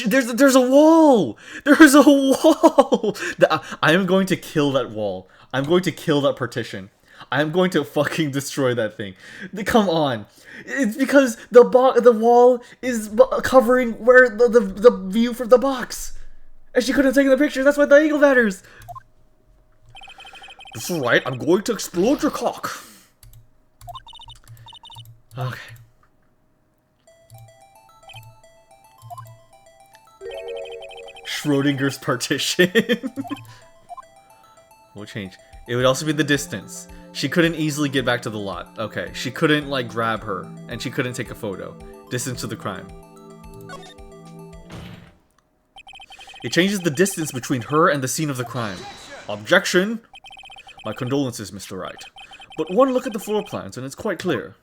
There's a wall! There's a wall! I am going to kill that wall. I'm going to kill that partition. I'm going to fucking destroy that thing. Come on. It's because the wall is covering where the view from the box. And she couldn't have taken the picture. That's why the angle matters. That's right, I'm going to explode your cock. Okay. Schrodinger's partition. What change? It would also be the distance. She couldn't easily get back to the lot. Okay, she couldn't, like, grab her. And she couldn't take a photo. Distance to the crime. It changes the distance between her and the scene of the crime. Objection! My condolences, Mr. Wright. But one look at the floor plans and it's quite clear.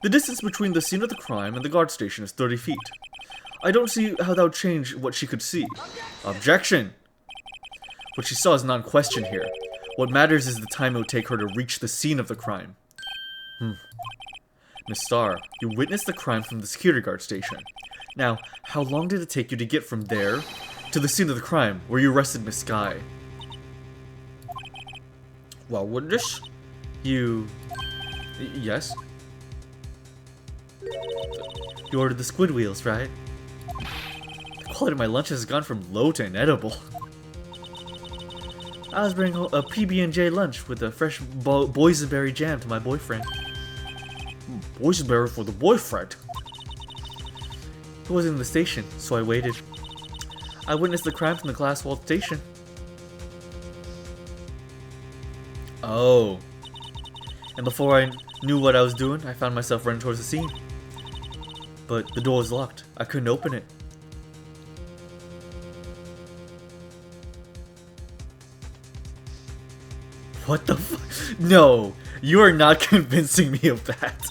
The distance between the scene of the crime and the guard station is 30 feet. I don't see how that would change what she could see. Objection! What she saw is not in question here. What matters is the time it would take her to reach the scene of the crime. Miss Starr, you witnessed the crime from the security guard station. Now, how long did it take you to get from there to the scene of the crime, where you arrested Miss Skye? Well, witness? You... Yes? You ordered the squid wheels, right? The quality of my lunch has gone from low to inedible. I was bringing home a PB&J lunch with a fresh boysenberry jam to my boyfriend. Boysenberry for the boyfriend? He wasn't in the station, so I waited. I witnessed the crime from the glass-walled station. Oh. And before I knew what I was doing, I found myself running towards the scene. But the door was locked. I couldn't open it. What the fuck? No, you are not convincing me of that.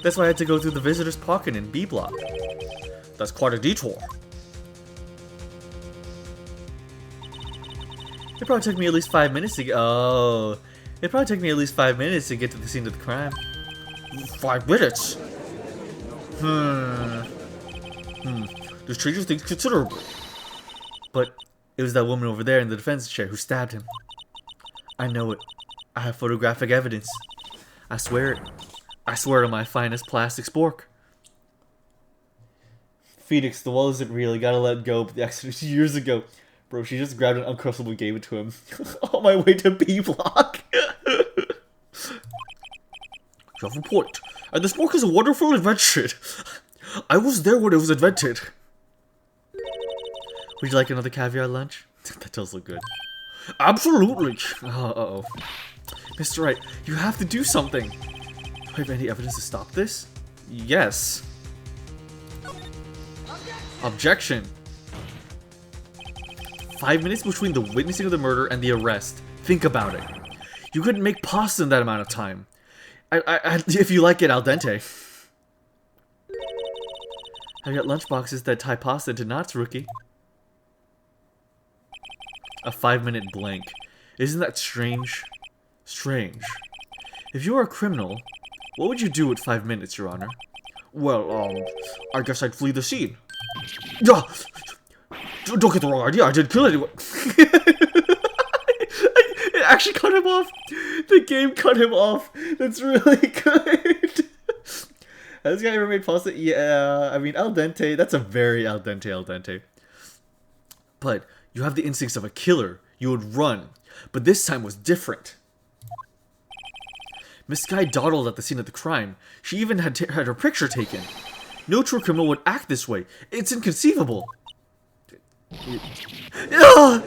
That's why I had to go through the visitor's pocket in B block. That's quite a detour. It probably took me at least 5 minutes to get. Oh, it probably took me at least 5 minutes to get to the scene of the crime. 5 minutes? This changes things considerably. But it was that woman over there in the defense chair who stabbed him. I know it. I have photographic evidence. I swear it. I swear to my finest plastic spork. Phoenix, the wall isn't real. You gotta let go. But the accident years ago. Bro, she just grabbed an Uncrustable and gave it to him. On my way to B block. You have a point. And the spork is a wonderful invention. I was there when it was invented. Would you like another caviar lunch? That does look good. Absolutely. Uh-oh. Mr. Wright, you have to do something. Do I have any evidence to stop this? Yes. Objection. 5 minutes between the witnessing of the murder and the arrest. Think about it. You couldn't make pasta in that amount of time. If you like it al dente. I've got lunchboxes that tie pasta into knots, rookie. A 5-minute blank. Isn't that strange? Strange. If you were a criminal, what would you do with 5 minutes, Your Honor? Well, I guess I'd flee the scene. Yeah! Don't get the wrong idea, I didn't kill anyone. It actually cut him off. The game cut him off. That's really good. Has this guy ever made pasta? Yeah, I mean, al dente, that's a very al dente. But you have the instincts of a killer. You would run. But this time was different. Miss Skye dawdled at the scene of the crime. She even had her picture taken. No true criminal would act this way. It's inconceivable. Well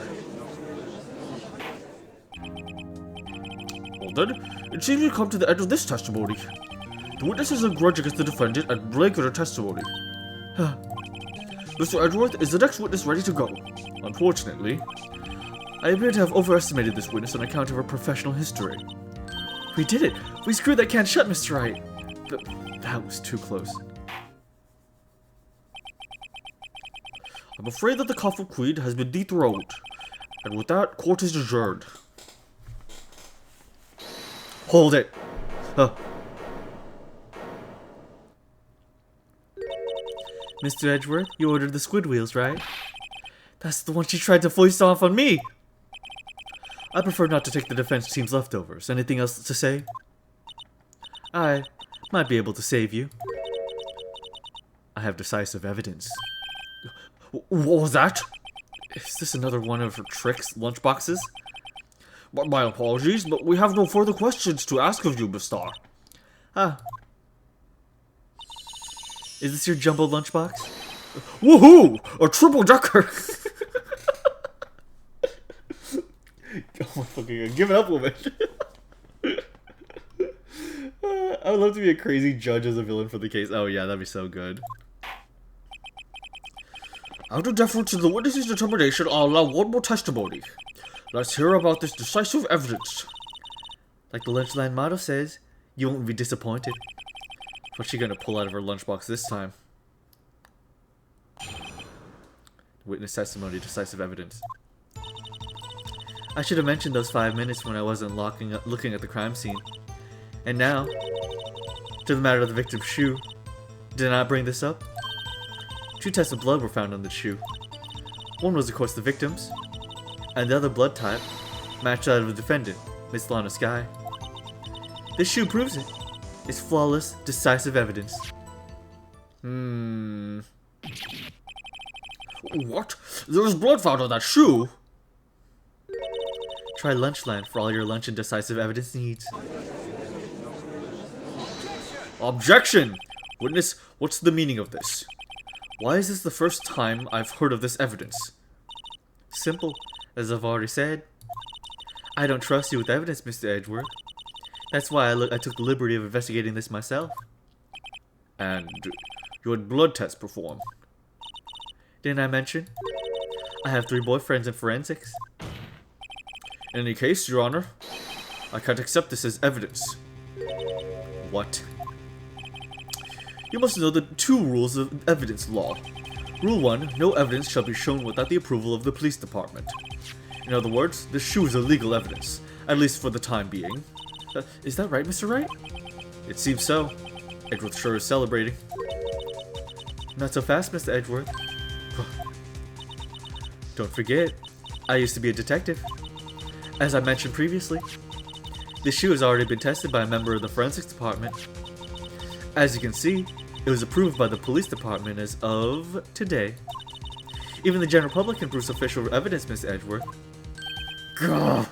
then, it seems we've come to the end of this testimony. The witness has a grudge against the defendant and regular testimony. Mr. Edgeworth, is the next witness ready to go? Unfortunately, I appear to have overestimated this witness on account of her professional history. We did it! We screwed that can shut, Mr. Wright! But that was too close. I'm afraid that the Coffin Queen has been dethroned. And with that, court is adjourned. Hold it! Mr. Edgeworth, you ordered the squid wheels, right? That's the one she tried to foist off on me! I prefer not to take the defense team's leftovers. Anything else to say? I might be able to save you. I have decisive evidence. What was that? Is this another one of her tricks, lunchboxes? My apologies, but we have no further questions to ask of you, Miss Star. Ah. Is this your jumbo lunchbox? Woohoo! A triple decker! Oh my fucking god. Give it up, woman. I would love to be a crazy judge as a villain for the case. Oh yeah, that'd be so good. Out of deference to the witness's determination, I'll allow one more testimony. Let's hear about this decisive evidence. Like the Lunchland motto says, you won't be disappointed. What's she gonna pull out of her lunchbox this time? Witness testimony, decisive evidence. I should have mentioned those 5 minutes when I wasn't looking at the crime scene. And now, to the matter of the victim's shoe. Did I not bring this up? 2 tests of blood were found on the shoe. One was of course the victim's, and the other blood type matched that of the defendant, Miss Lana Sky. This shoe proves it. It's flawless, decisive evidence. What? There was blood found on that shoe? Try Lunchland for all your lunch and decisive evidence needs. Objection! Witness, what's the meaning of this? Why is this the first time I've heard of this evidence? Simple, as I've already said. I don't trust you with evidence, Mr. Edgeworth. That's why I took the liberty of investigating this myself. And you had blood tests performed. Didn't I mention? I have 3 boyfriends in forensics. In any case, Your Honor, I can't accept this as evidence. What? You must know the 2 rules of evidence law. Rule 1, no evidence shall be shown without the approval of the police department. In other words, the shoe is illegal evidence, at least for the time being. Is that right, Mr. Wright? It seems so. Edgeworth sure is celebrating. Not so fast, Mr. Edgeworth. Don't forget, I used to be a detective. As I mentioned previously, this shoe has already been tested by a member of the forensics department. As you can see, it was approved by the police department as of today. Even the general public can prove official evidence, Miss Edgeworth. Gah!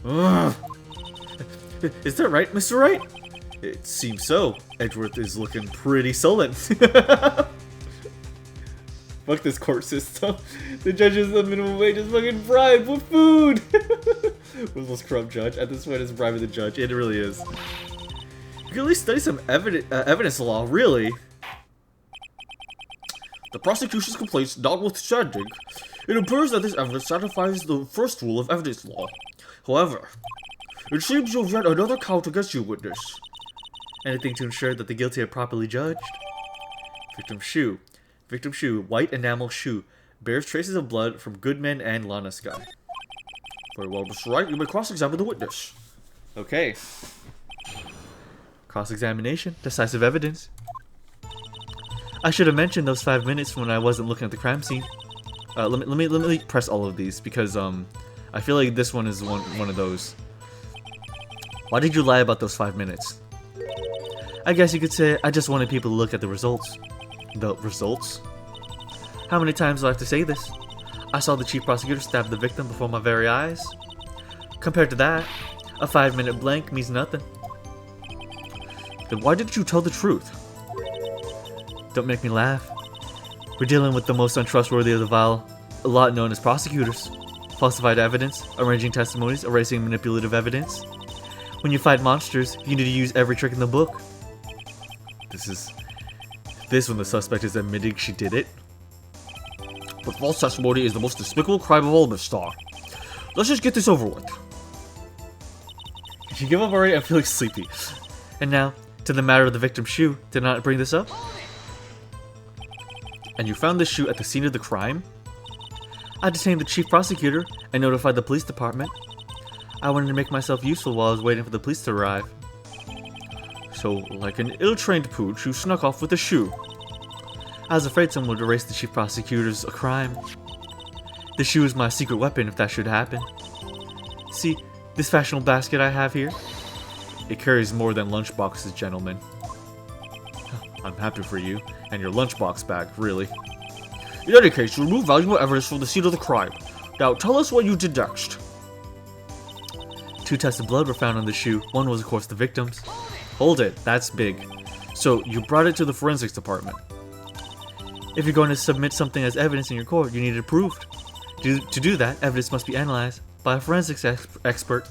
Ugh. Is that right, Mr. Wright? It seems so. Edgeworth is looking pretty sullen. Fuck this court system. The judges on minimum wage is fucking bribed with food. Ruthless corrupt judge. At this point, it's bribing the judge. It really is. You can at least study some evidence law, really. The prosecution's complaints notwithstanding, it appears that this evidence satisfies the first rule of evidence law. However, it seems you have yet another count against you, witness. Anything to ensure that the guilty are properly judged? Victim shoe. Victim shoe, white enamel shoe. Bears traces of blood from Goodman and Lana Sky. Very well, Mr. Wright, you may cross-examine the witness. Okay. Cross-examination, decisive evidence. I should have mentioned those 5 minutes when I wasn't looking at the crime scene. Let me press all of these because I feel like this one is one of those. Why did you lie about those 5 minutes? I guess you could say I just wanted people to look at the results. The results? How many times do I have to say this? I saw the chief prosecutor stab the victim before my very eyes. Compared to that, a 5-minute blank means nothing. Then why didn't you tell the truth? Don't make me laugh. We're dealing with the most untrustworthy of the vile, a lot known as prosecutors. Falsified evidence, arranging testimonies, erasing manipulative evidence. When you fight monsters, you need to use every trick in the book. This when the suspect is admitting she did it. But false testimony is the most despicable crime of all, Miss Star. Let's just get this over with. Did you give up already? I feel like sleepy. And now, to the matter of the victim's shoe. Did I not bring this up? And you found this shoe at the scene of the crime? I detained the chief prosecutor and notified the police department. I wanted to make myself useful while I was waiting for the police to arrive. So, like an ill-trained pooch, you snuck off with a shoe. I was afraid someone would erase the chief prosecutor's crime. The shoe is my secret weapon if that should happen. See, this fashionable basket I have here? It carries more than lunchboxes, gentlemen. I'm happy for you, and your lunchbox bag, really. In any case, remove valuable evidence from the scene of the crime. Now, tell us what you did next. 2 tests of blood were found on the shoe. One was, of course, the victim's. Hold it, that's big. So, you brought it to the forensics department. If you're going to submit something as evidence in your court, you need it proved. To do that, evidence must be analyzed by a forensics expert.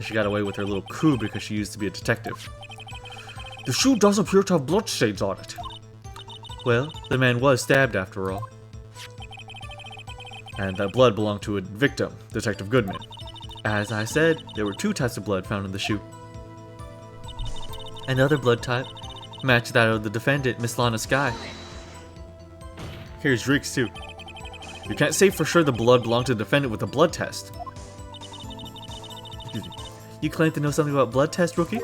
She got away with her little coup because she used to be a detective. The shoe does appear to have bloodstains on it. Well, the man was stabbed after all. And that blood belonged to a victim, Detective Goodman. As I said, there were 2 types of blood found in the shoe. Another blood type matched that of the defendant, Miss Lana Skye. Here's Rick's too. You can't say for sure the blood belonged to the defendant with a blood test. Excuse me. You claim to know something about blood test, rookie?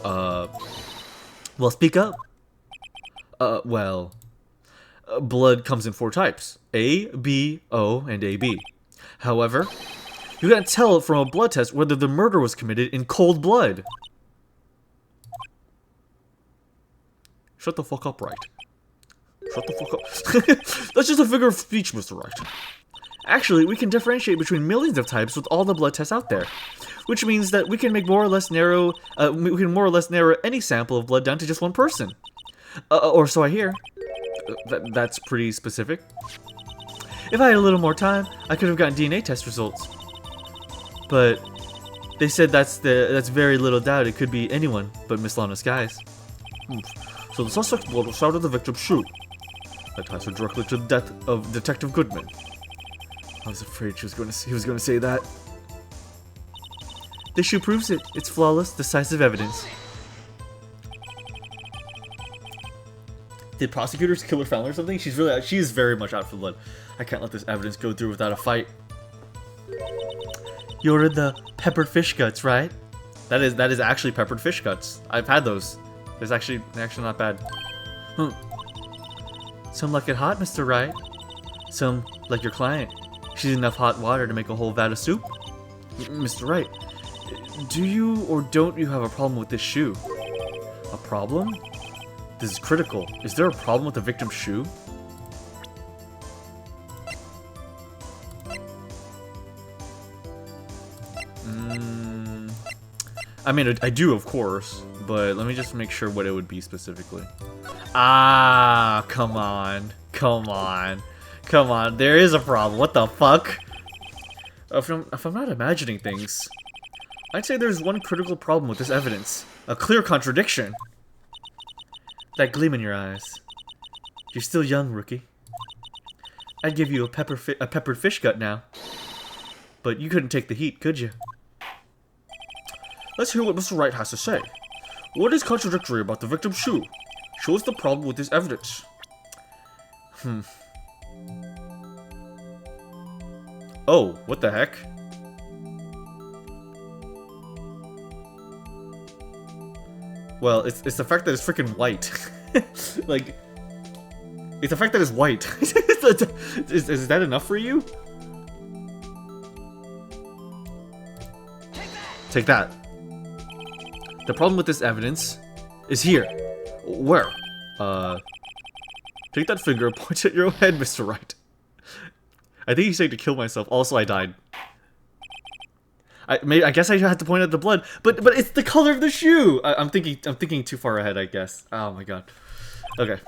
Well, speak up. Blood comes in 4 types. A, B, O, and AB. However, you can't tell from a blood test whether the murder was committed in cold blood. Shut the fuck up, Wright. Shut the fuck up. That's just a figure of speech, Mr. Wright. Actually, we can differentiate between millions of types with all the blood tests out there, which means that we can make more or less narrow. We can more or less narrow any sample of blood down to just one person, or so I hear. That's pretty specific. If I had a little more time, I could have gotten DNA test results, but they said that's very little doubt. It could be anyone but Miss Lana Skies. So the suspect's blood was found in the victim's shoe. That ties her directly to the death of Detective Goodman. I was afraid he was going to say that. This shoe proves it. It's flawless, decisive evidence. Did prosecutors kill her family or something? She is very much out for blood. I can't let this evidence go through without a fight. You ordered the peppered fish guts, right? That is actually peppered fish guts. I've had those. They're actually not bad. Some like it hot, Mr. Wright. Some like your client. She's enough hot water to make a whole vat of soup. Mr. Wright, do you or don't you have a problem with this shoe? A problem? This is critical. Is there a problem with the victim's shoe? I mean, I do, of course, but let me just make sure what it would be specifically. Ah, come on. Come on. Come on. There is a problem. What the fuck? If I'm not imagining things, I'd say there's one critical problem with this evidence. A clear contradiction. That gleam in your eyes. You're still young, rookie. I'd give you a peppered fish gut now. But you couldn't take the heat, could you? Let's hear what Mr. Wright has to say. What is contradictory about the victim's shoe? Show us the problem with this evidence. Oh, what the heck? Well, it's the fact that it's freaking white. Like, it's the fact that it's white. Is that enough for you? Take that. The problem with this evidence is here. Where? Take that finger, point at your own head, Mr. Wright. I think he's saying to kill myself. Also, I died. I guess I had to point at the blood, but it's the color of the shoe. I'm thinking too far ahead, I guess. Oh my god. Okay.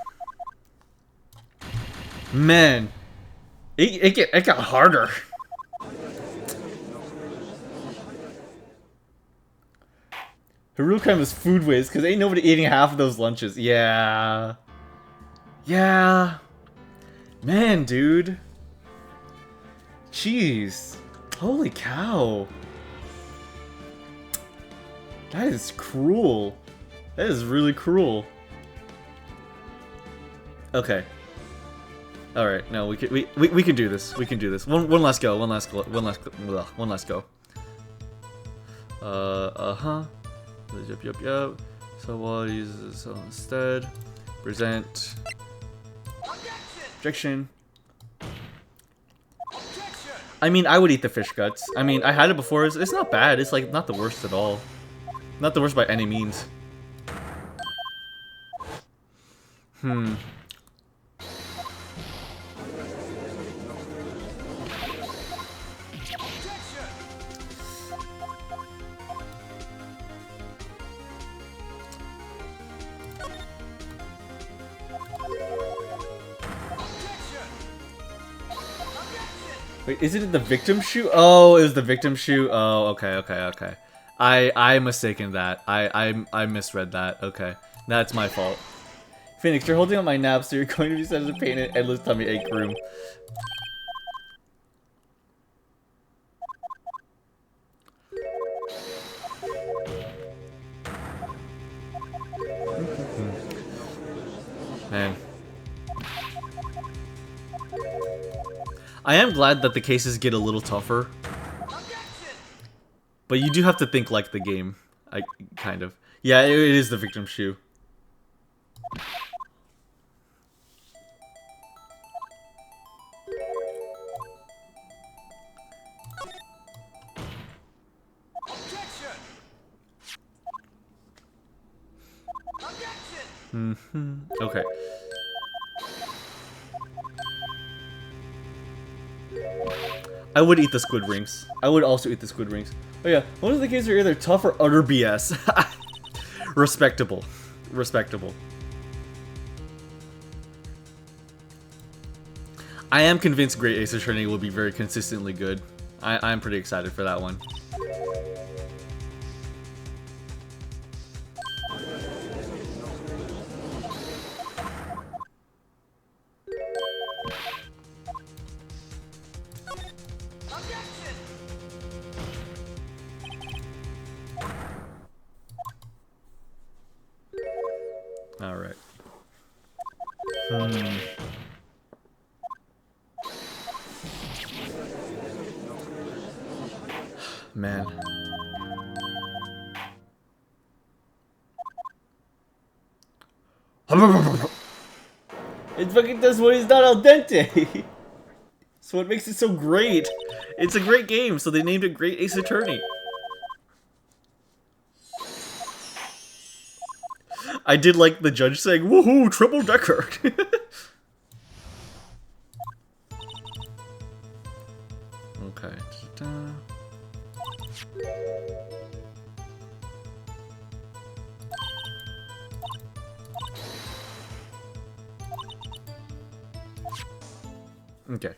Man, it got harder. The real crime is food waste, because ain't nobody eating half of those lunches. Yeah. Yeah. Man, dude. Jeez. Holy cow. That is cruel. That is really cruel. Okay. All right. No, we can do this. We can do this. One last go. One last go. Yup. So what is so instead? Present. Objection. I mean, I would eat the fish guts. I mean, I had it before. It's not bad. It's like not the worst at all. Not the worst by any means. Wait, is it the victim shoe? Oh, it was the victim shoe. Oh, okay. I mistaken that. I misread that. Okay, that's my fault. Phoenix, you're holding up my nap, so you're going to be sent to paint an endless tummy ache room. Man. I am glad that the cases get a little tougher. But you do have to think like the game. Kind of. Yeah, it is the victim shoe. Okay. I would eat the squid rings. I would also eat the squid rings. Oh yeah, one of the cases are either tough or utter BS. Respectable. Respectable. I am convinced Great Ace Attorney will be very consistently good. I'm pretty excited for that one. Alright. Man. It fucking does when it's not al dente. So what makes it so great? It's a great game, so they named it Great Ace Attorney. I did like the judge saying, "Woohoo, triple decker." Okay. Okay.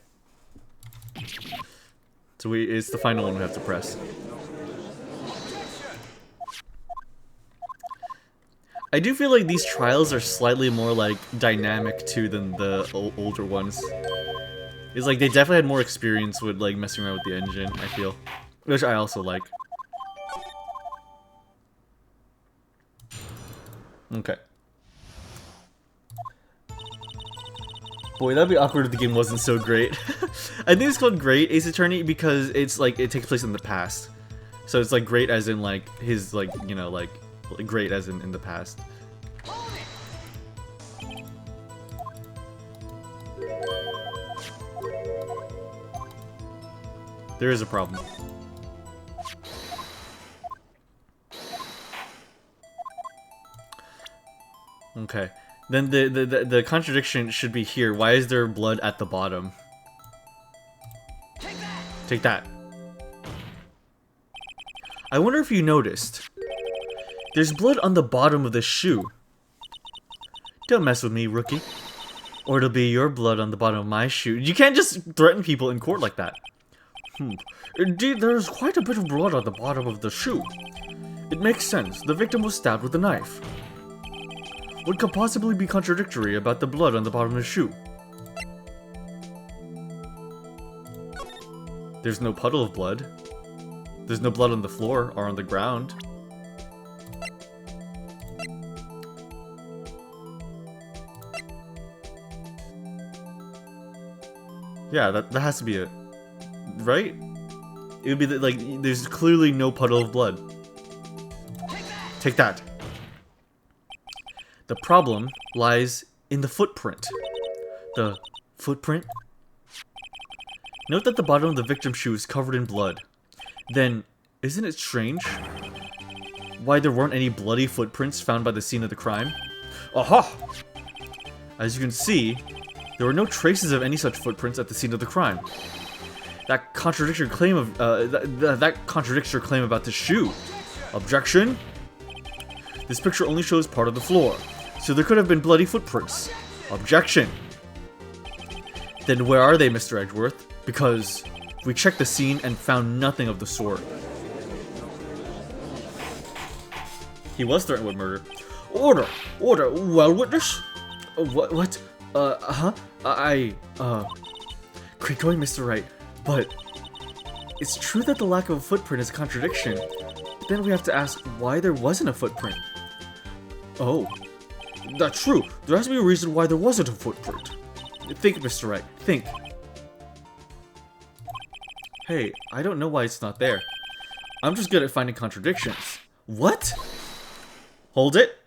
So it's the final one we have to press. I do feel like these trials are slightly more like dynamic too than the older ones. It's like they definitely had more experience with like messing around with the engine, I feel. Which I also like. Okay. Boy, that'd be awkward if the game wasn't so great. I think it's called Great Ace Attorney because it's like it takes place in the past. So it's like great as in like his like, you know, like great as in the past. There is a problem. Okay. Then the contradiction should be here. Why is there blood at the bottom? Take that. I wonder if you noticed. There's blood on the bottom of the shoe. Don't mess with me, rookie. Or it'll be your blood on the bottom of my shoe. You can't just threaten people in court like that. Indeed, there's quite a bit of blood on the bottom of the shoe. It makes sense. The victim was stabbed with a knife. What could possibly be contradictory about the blood on the bottom of the shoe? There's no puddle of blood. There's no blood on the floor or on the ground. Yeah, that has to be it. Right? It would be like, there's clearly no puddle of blood. Take that. The problem lies in the footprint. The footprint? Note that the bottom of the victim's shoe is covered in blood. Then, isn't it strange why there weren't any bloody footprints found by the scene of the crime? Aha! As you can see, there were no traces of any such footprints at the scene of the crime. That contradicts your claim of that contradicts your claim about the shoe. Objection. This picture only shows part of the floor, so there could have been bloody footprints. Objection. Then where are they, Mr. Edgeworth? Because We checked the scene and found nothing of the sort. He was threatened with murder. Order! Order! Well, witness? What? Great going, Mr. Wright, but it's true that the lack of a footprint is a contradiction. But then we have to ask why there wasn't a footprint. Oh, that's true. There has to be a reason why there wasn't a footprint. Think, Mr. Wright, think. Hey, I don't know why it's not there. I'm just good at finding contradictions. What? Hold it.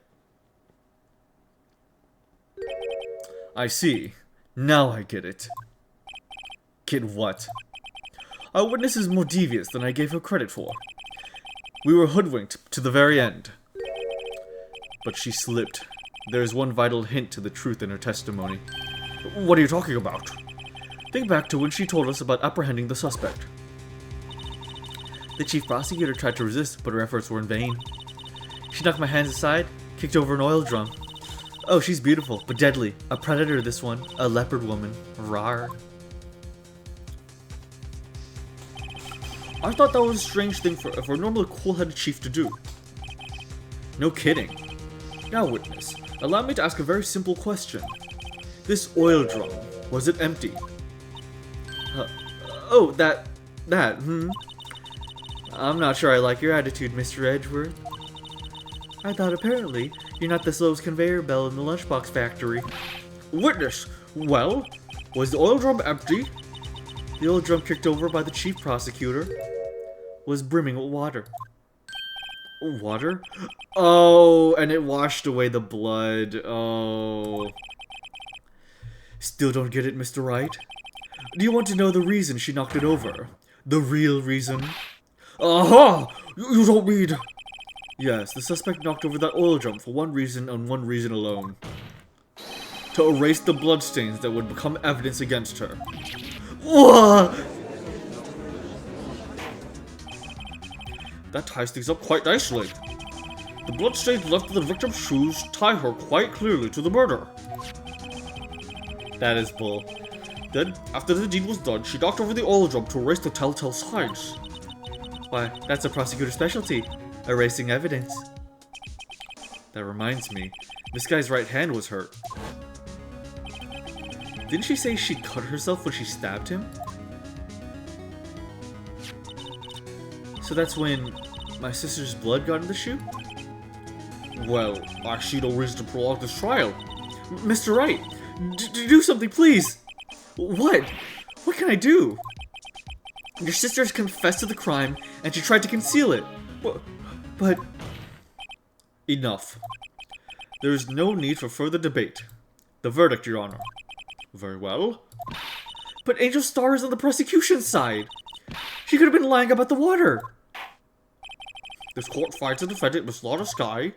I see. Now I get it. Get what? Our witness is more devious than I gave her credit for. We were hoodwinked to the very end. But she slipped. There is one vital hint to the truth in her testimony. What are you talking about? Think back to when she told us about apprehending the suspect. The chief prosecutor tried to resist, but her efforts were in vain. She knocked my hands aside, kicked over an oil drum. Oh, she's beautiful, but deadly. A predator, this one. A leopard woman. Rar. I thought that was a strange thing for a normal cool-headed chief to do. No kidding. Now, witness, allow me to ask a very simple question. This oil drum, was it empty? Oh, that, I'm not sure I like your attitude, Mr. Edgeworth. I thought apparently you're not the slowest conveyor belt in the lunchbox factory. Witness! Well, was the oil drum empty? The oil drum kicked over by the chief prosecutor was brimming with water. Water? Oh, and it washed away the blood. Oh. Still don't get it, Mr. Wright? Do you want to know the reason she knocked it over? The real reason? Aha! You don't mean... Yes, the suspect knocked over that oil drum for one reason and one reason alone. To erase the bloodstains that would become evidence against her. Whoa! That ties things up quite nicely. The bloodstains left in the victim's shoes tie her quite clearly to the murder. That is bull. Then, after the deed was done, she knocked over the oil drum to erase the telltale signs. Why, that's a prosecutor's specialty. Erasing evidence. That reminds me, this guy's right hand was hurt. Didn't she say she cut herself when she stabbed him? So that's when my sister's blood got in the shoe? Well, I see no reason to prolong this trial. Mr. Wright, do something, please! What? What can I do? Your sister has confessed to the crime, and she tried to conceal it. But... Enough. There is no need for further debate. The verdict, Your Honor. Very well. But Angel Star is on the prosecution's side. She could have been lying about the water. This court finds the defendant Miss Lotta Sky.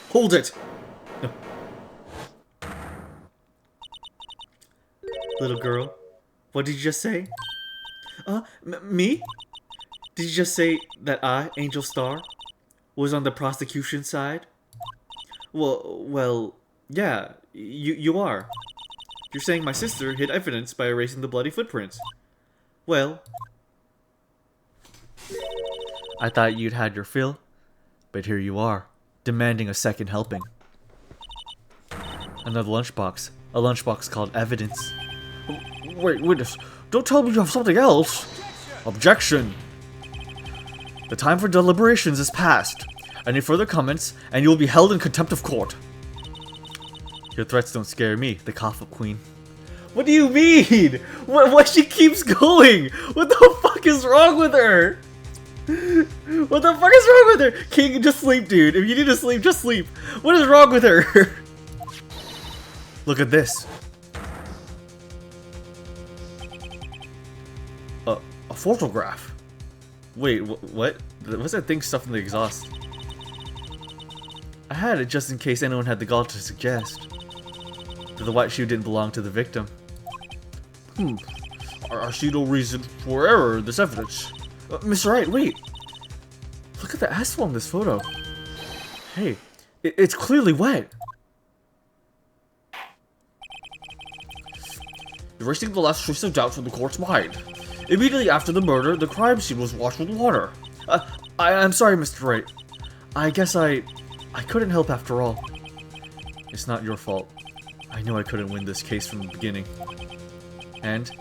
Hold it! No. Little girl, what did you just say? Me? Did you just say that I, Angel Star, was on the prosecution side? Well, yeah, you are. You're saying my sister hid evidence by erasing the bloody footprints. Well, I thought you'd had your fill, but here you are, demanding a second helping. Another lunchbox. A lunchbox called evidence. Wait, witness, don't tell me you have something else! Objection! The time for deliberations is past. Any further comments, and you will be held in contempt of court. Your threats don't scare me, the cough-up queen. What do you mean? What she keeps going? What the fuck is wrong with her? What the fuck is wrong with her? King, just sleep, dude. If you need to sleep, just sleep. What is wrong with her? Look at this. A photograph. Wait, what? What's that thing stuffed in the exhaust? I had it just in case anyone had the gall to suggest that the white shoe didn't belong to the victim. I see no reason for error in this evidence. Mr. Wright, wait. Look at the asphalt in this photo. Hey, it's clearly wet. erasing the last trace of doubt from the court's mind. Immediately after the murder, the crime scene was washed with water. I'm sorry, Mr. Wright. I guess I couldn't help after all. It's not your fault. I knew I couldn't win this case from the beginning. And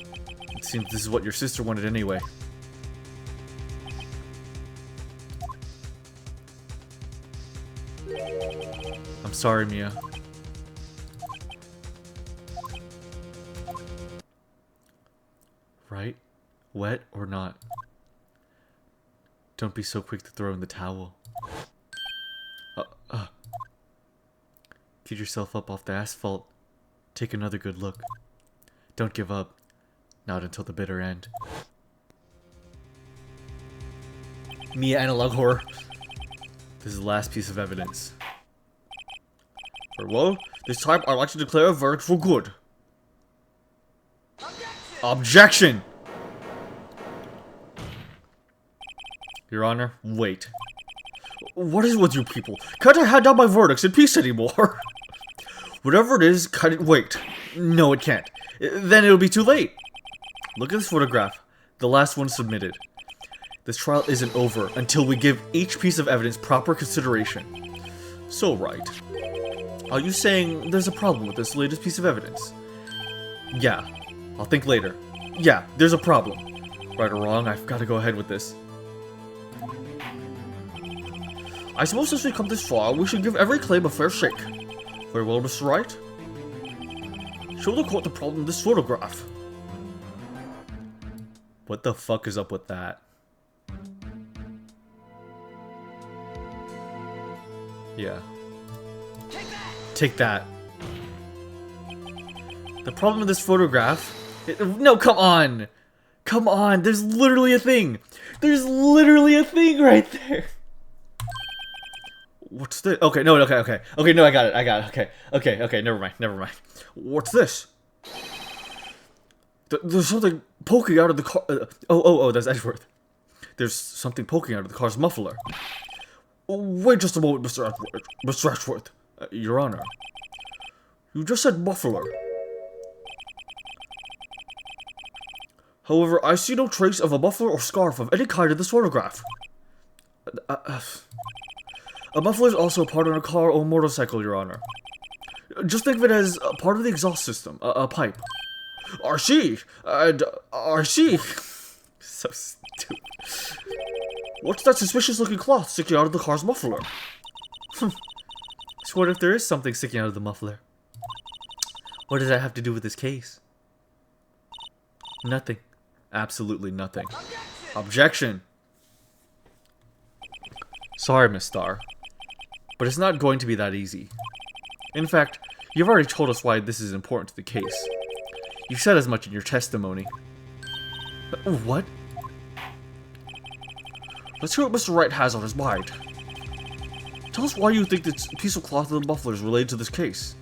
it seems this is what your sister wanted anyway. I'm sorry, Mia. Right? Wet or not? Don't be so quick to throw in the towel. Get yourself up off the asphalt. Take another good look. Don't give up. Not until the bitter end. Mia analog horror. This is the last piece of evidence. Very well, this time I'd like to declare a verdict for good. Objection! Your Honor, wait. What is with you people? Can't I hand down my verdicts in peace anymore? Whatever it is, can it wait? No, it can't. Then it'll be too late. Look at this photograph. The last one submitted. This trial isn't over until we give each piece of evidence proper consideration. So, Wright, are you saying there's a problem with this latest piece of evidence? Yeah, I'll think later. Yeah, there's a problem. Right or wrong, I've got to go ahead with this. I suppose since we come this far, we should give every claim a fair shake. Very well, Mr. Wright. Show the court the problem in this photograph. What the fuck is up with that? Yeah. Take that. The problem with this photograph... no, come on! Come on, there's literally a thing! There's literally a thing right there! What's this? Okay, no, okay. Okay, no, I got it, okay, never mind. What's this? There's something poking out of the car... oh, that's Edgeworth. There's something poking out of the car's muffler. Wait just a moment, Mr. Edgeworth. Your Honor. You just said muffler. However, I see no trace of a muffler or scarf of any kind in this photograph. A muffler is also part of a car or motorcycle, Your Honor. Just think of it as a part of the exhaust system, a pipe. RC! RC! So stupid. What's that suspicious-looking cloth sticking out of the car's muffler? So what if there is something sticking out of the muffler? What does that have to do with this case? Nothing. Absolutely nothing. Objection! Sorry, Miss Starr. But it's not going to be that easy. In fact, you've already told us why this is important to the case. You said as much in your testimony. What? Let's hear what Mr. Wright has on his mind. Tell us why you think this piece of cloth in the muffler is related to this case.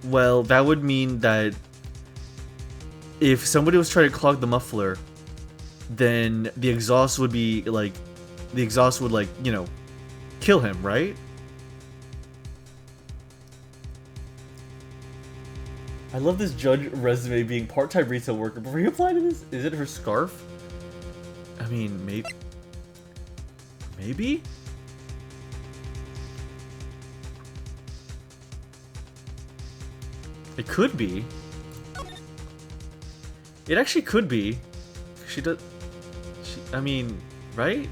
Well, that would mean that if somebody was trying to clog the muffler, then the exhaust would be like, you know, kill him, right? I love this judge resume being part-time retail worker. Before you apply to this, is it her scarf? I mean, maybe? It could be. It actually could be. I mean, right?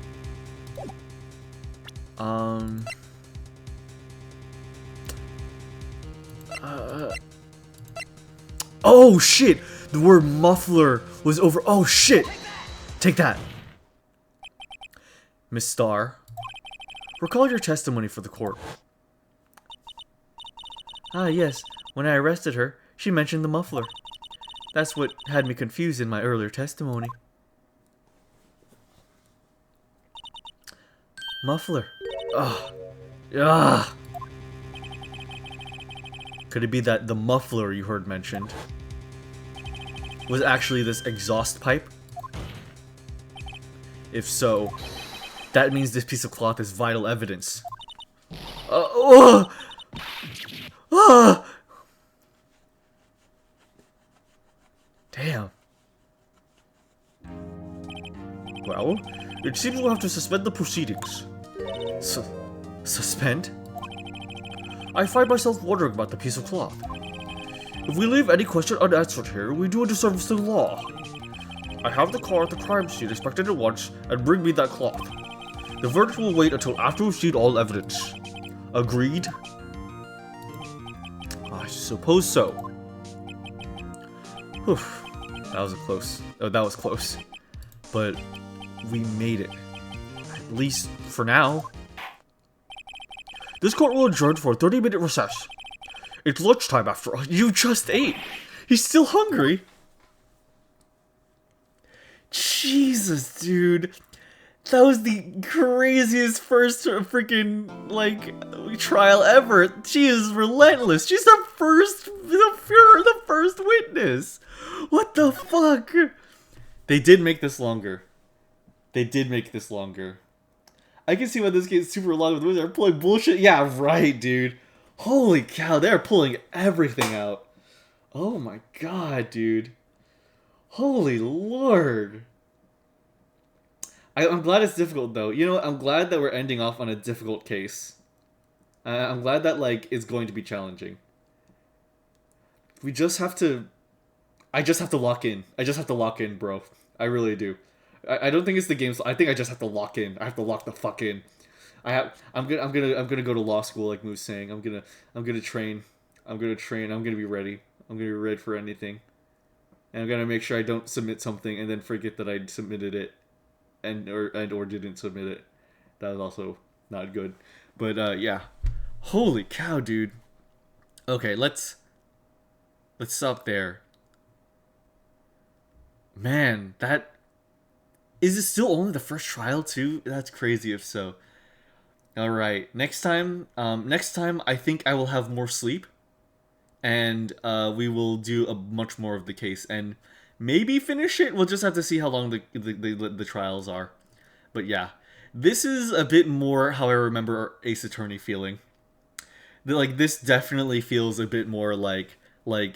Oh shit! The word muffler was over. Oh shit! Take that. Miss Starr, recall your testimony for the court. Ah, yes. When I arrested her, she mentioned the muffler. That's what had me confused in my earlier testimony. Muffler. Ugh. Ugh. Could it be that the muffler you heard mentioned was actually this exhaust pipe? If so, that means this piece of cloth is vital evidence. Oh! Ah! Damn. Well, it seems we'll have to suspend the proceedings. Suspend? I find myself wondering about the piece of cloth. If we leave any question unanswered here, we do a disservice to the law. I have the car at the crime scene expected at once, and bring me that cloth. The verdict will wait until after we've seen all evidence. Agreed? I suppose so. Whew. That was close. Oh, that was close. But we made it. At least for now. This court will adjourn for a 30-minute recess. It's lunchtime after all. You just ate. He's still hungry. Jesus, dude. That was the craziest first freaking, like, trial ever. She is relentless. She's the first witness. What the fuck? They did make this longer. They did make this longer. I can see why this game's super long with they're pulling bullshit. Yeah, right, dude. Holy cow, they're pulling everything out. Oh my god, dude. Holy lord. I'm glad it's difficult, though. You know what? I'm glad that we're ending off on a difficult case. I'm glad that, like, it's going to be challenging. We just have to... I just have to lock in. I just have to lock in, bro. I really do. I don't think it's the game's... I think I just have to lock in. I have to lock the fuck in. I'm gonna go to law school, like Moo's saying. I'm gonna train. I'm gonna be ready. I'm gonna be ready for anything. And I'm gonna make sure I don't submit something and then forget that I submitted it. Or didn't submit it. That was also not good. But yeah. Holy cow, dude. Okay, let's stop there. Man, that is it still only the first trial too? That's crazy if so. Alright, next time I think I will have more sleep. And we will do a much more of the case and maybe finish it. We'll just have to see how long the trials are. But yeah, this is a bit more how I remember Ace Attorney feeling. Like this definitely feels a bit more like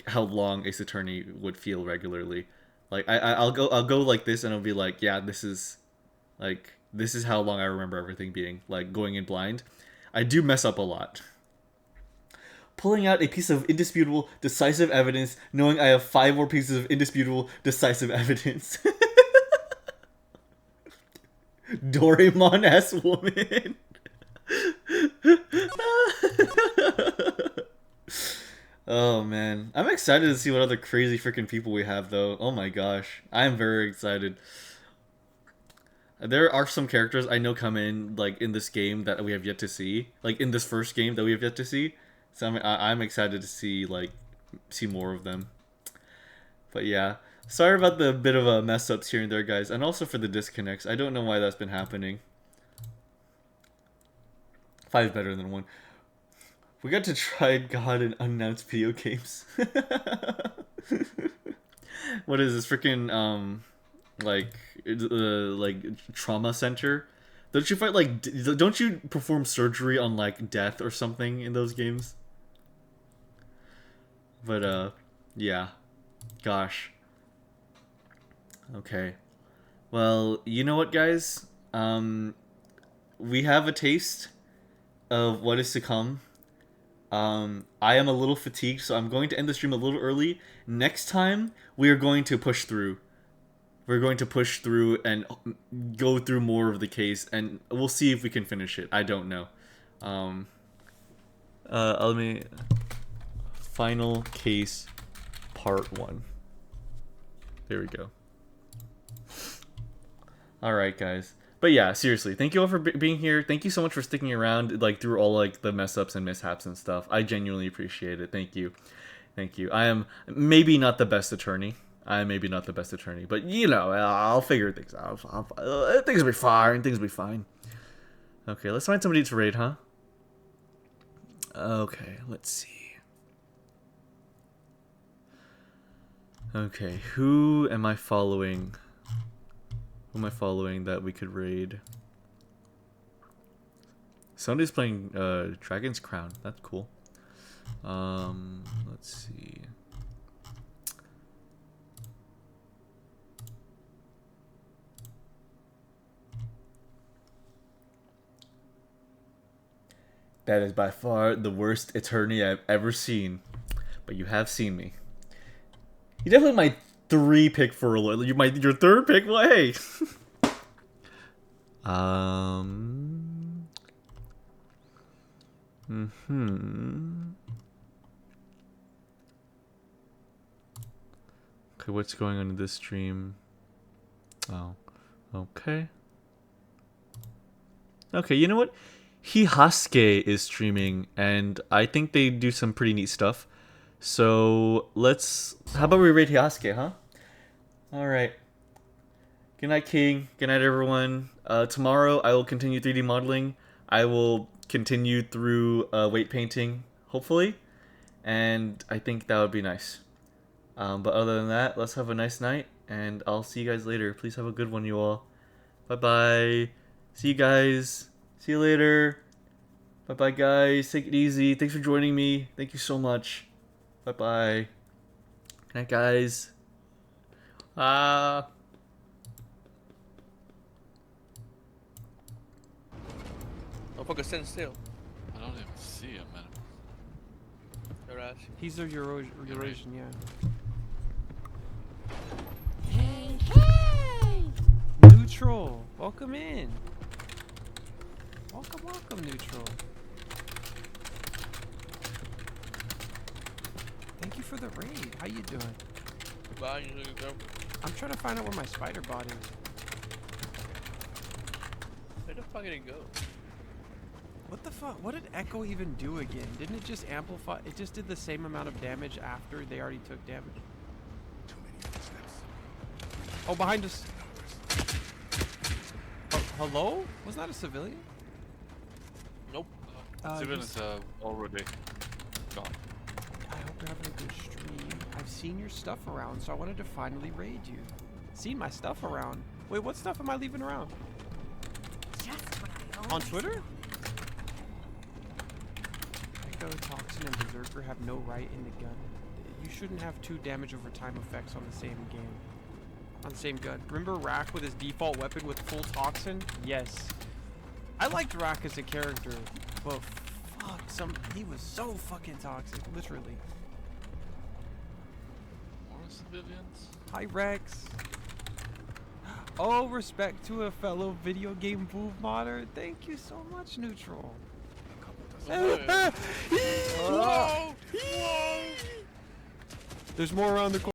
how long Ace Attorney would feel regularly. Like I'll go like this and I'll be like, yeah, this is how long I remember everything being, like going in blind. I do mess up a lot. Pulling out a piece of indisputable, decisive evidence, knowing I have 5 more pieces of indisputable, decisive evidence. Doraemon-ass woman. Oh, man. I'm excited to see what other crazy freaking people we have, though. Oh my gosh. I am very excited. There are some characters I know come in, like, in this game that we have yet to see. Like, in this first game that we have yet to see. So I'm excited to see, like, see more of them. But yeah, sorry about the bit of a mess ups here and there, guys, and also for the disconnects. I don't know why that's been happening. 5 better than 1. We got to try God and unannounced video games. What is this freaking like trauma center? Don't you fight like don't you perform surgery on like death or something in those games? But yeah. Gosh. Okay. Well, you know what, guys? We have a taste of what is to come. I am a little fatigued, so I'm going to end the stream a little early. Next time, we are going to push through. We're going to push through and go through more of the case, and we'll see if we can finish it. I don't know. Let me... Final case, part 1. There we go. Alright, guys. But yeah, seriously, thank you all for being here. Thank you so much for sticking around, like, through all, like, the mess-ups and mishaps and stuff. I genuinely appreciate it. Thank you. Thank you. I am maybe not the best attorney. But, you know, I'll figure things out. Things will be fine. Things will be fine. Okay, let's find somebody to raid, huh? Okay, let's see. Okay, who am I following Who am I following that we could raid? Somebody's playing Dragon's Crown. That's cool. Let's see. That is by far the worst attorney I've ever seen. But you have seen me. You're definitely my 3 pick for a lawyer. Your 3rd pick? Well, hey. Okay, what's going on in this stream? Oh, okay. Okay, you know what? Hihasuke is streaming, and I think they do some pretty neat stuff. So let's. How about we raid Hihasuke, huh? All right. Good night, King. Good night, everyone. Tomorrow I will continue 3D modeling. I will continue through weight painting, hopefully, and I think that would be nice. But other than that, let's have a nice night, and I'll see you guys later. Please have a good one, you all. Bye bye. See you guys. See you later. Bye bye, guys. Take it easy. Thanks for joining me. Thank you so much. Bye bye. Good night, guys. Motherfucker stand still. I don't even see him, man. Your ass. He's a Eurasian, yeah. Hey, hey! Neutral, welcome in. Welcome, Neutral. Thank you for the raid. How you doing? Goodbye, you little girl. I'm trying to find out where my spider bot is. Where the fuck did it go? What the fuck? What did Echo even do again? Didn't it just amplify? It just did the same amount of damage after they already took damage. Oh, behind us. Oh, hello? Was that a civilian? Nope. Civilians already gone. I hope you're having a good stream. I've seen your stuff around, so I wanted to finally raid you. Seen my stuff around. Wait, what stuff am I leaving around? Just what I On always Twitter? Echo, Toxin, and Berserker have no right in the gun. You shouldn't have 2 damage over time effects on the same game. On the same gun. Remember Rack with his default weapon with full Toxin? Yes. I liked Rack as a character, but fuck, he was so fucking toxic, literally. More civilians? Hi, Rex. Oh, respect to a fellow video game booth modder. Thank you so much, Neutral. Whoa! Whoa! There's more around the corner.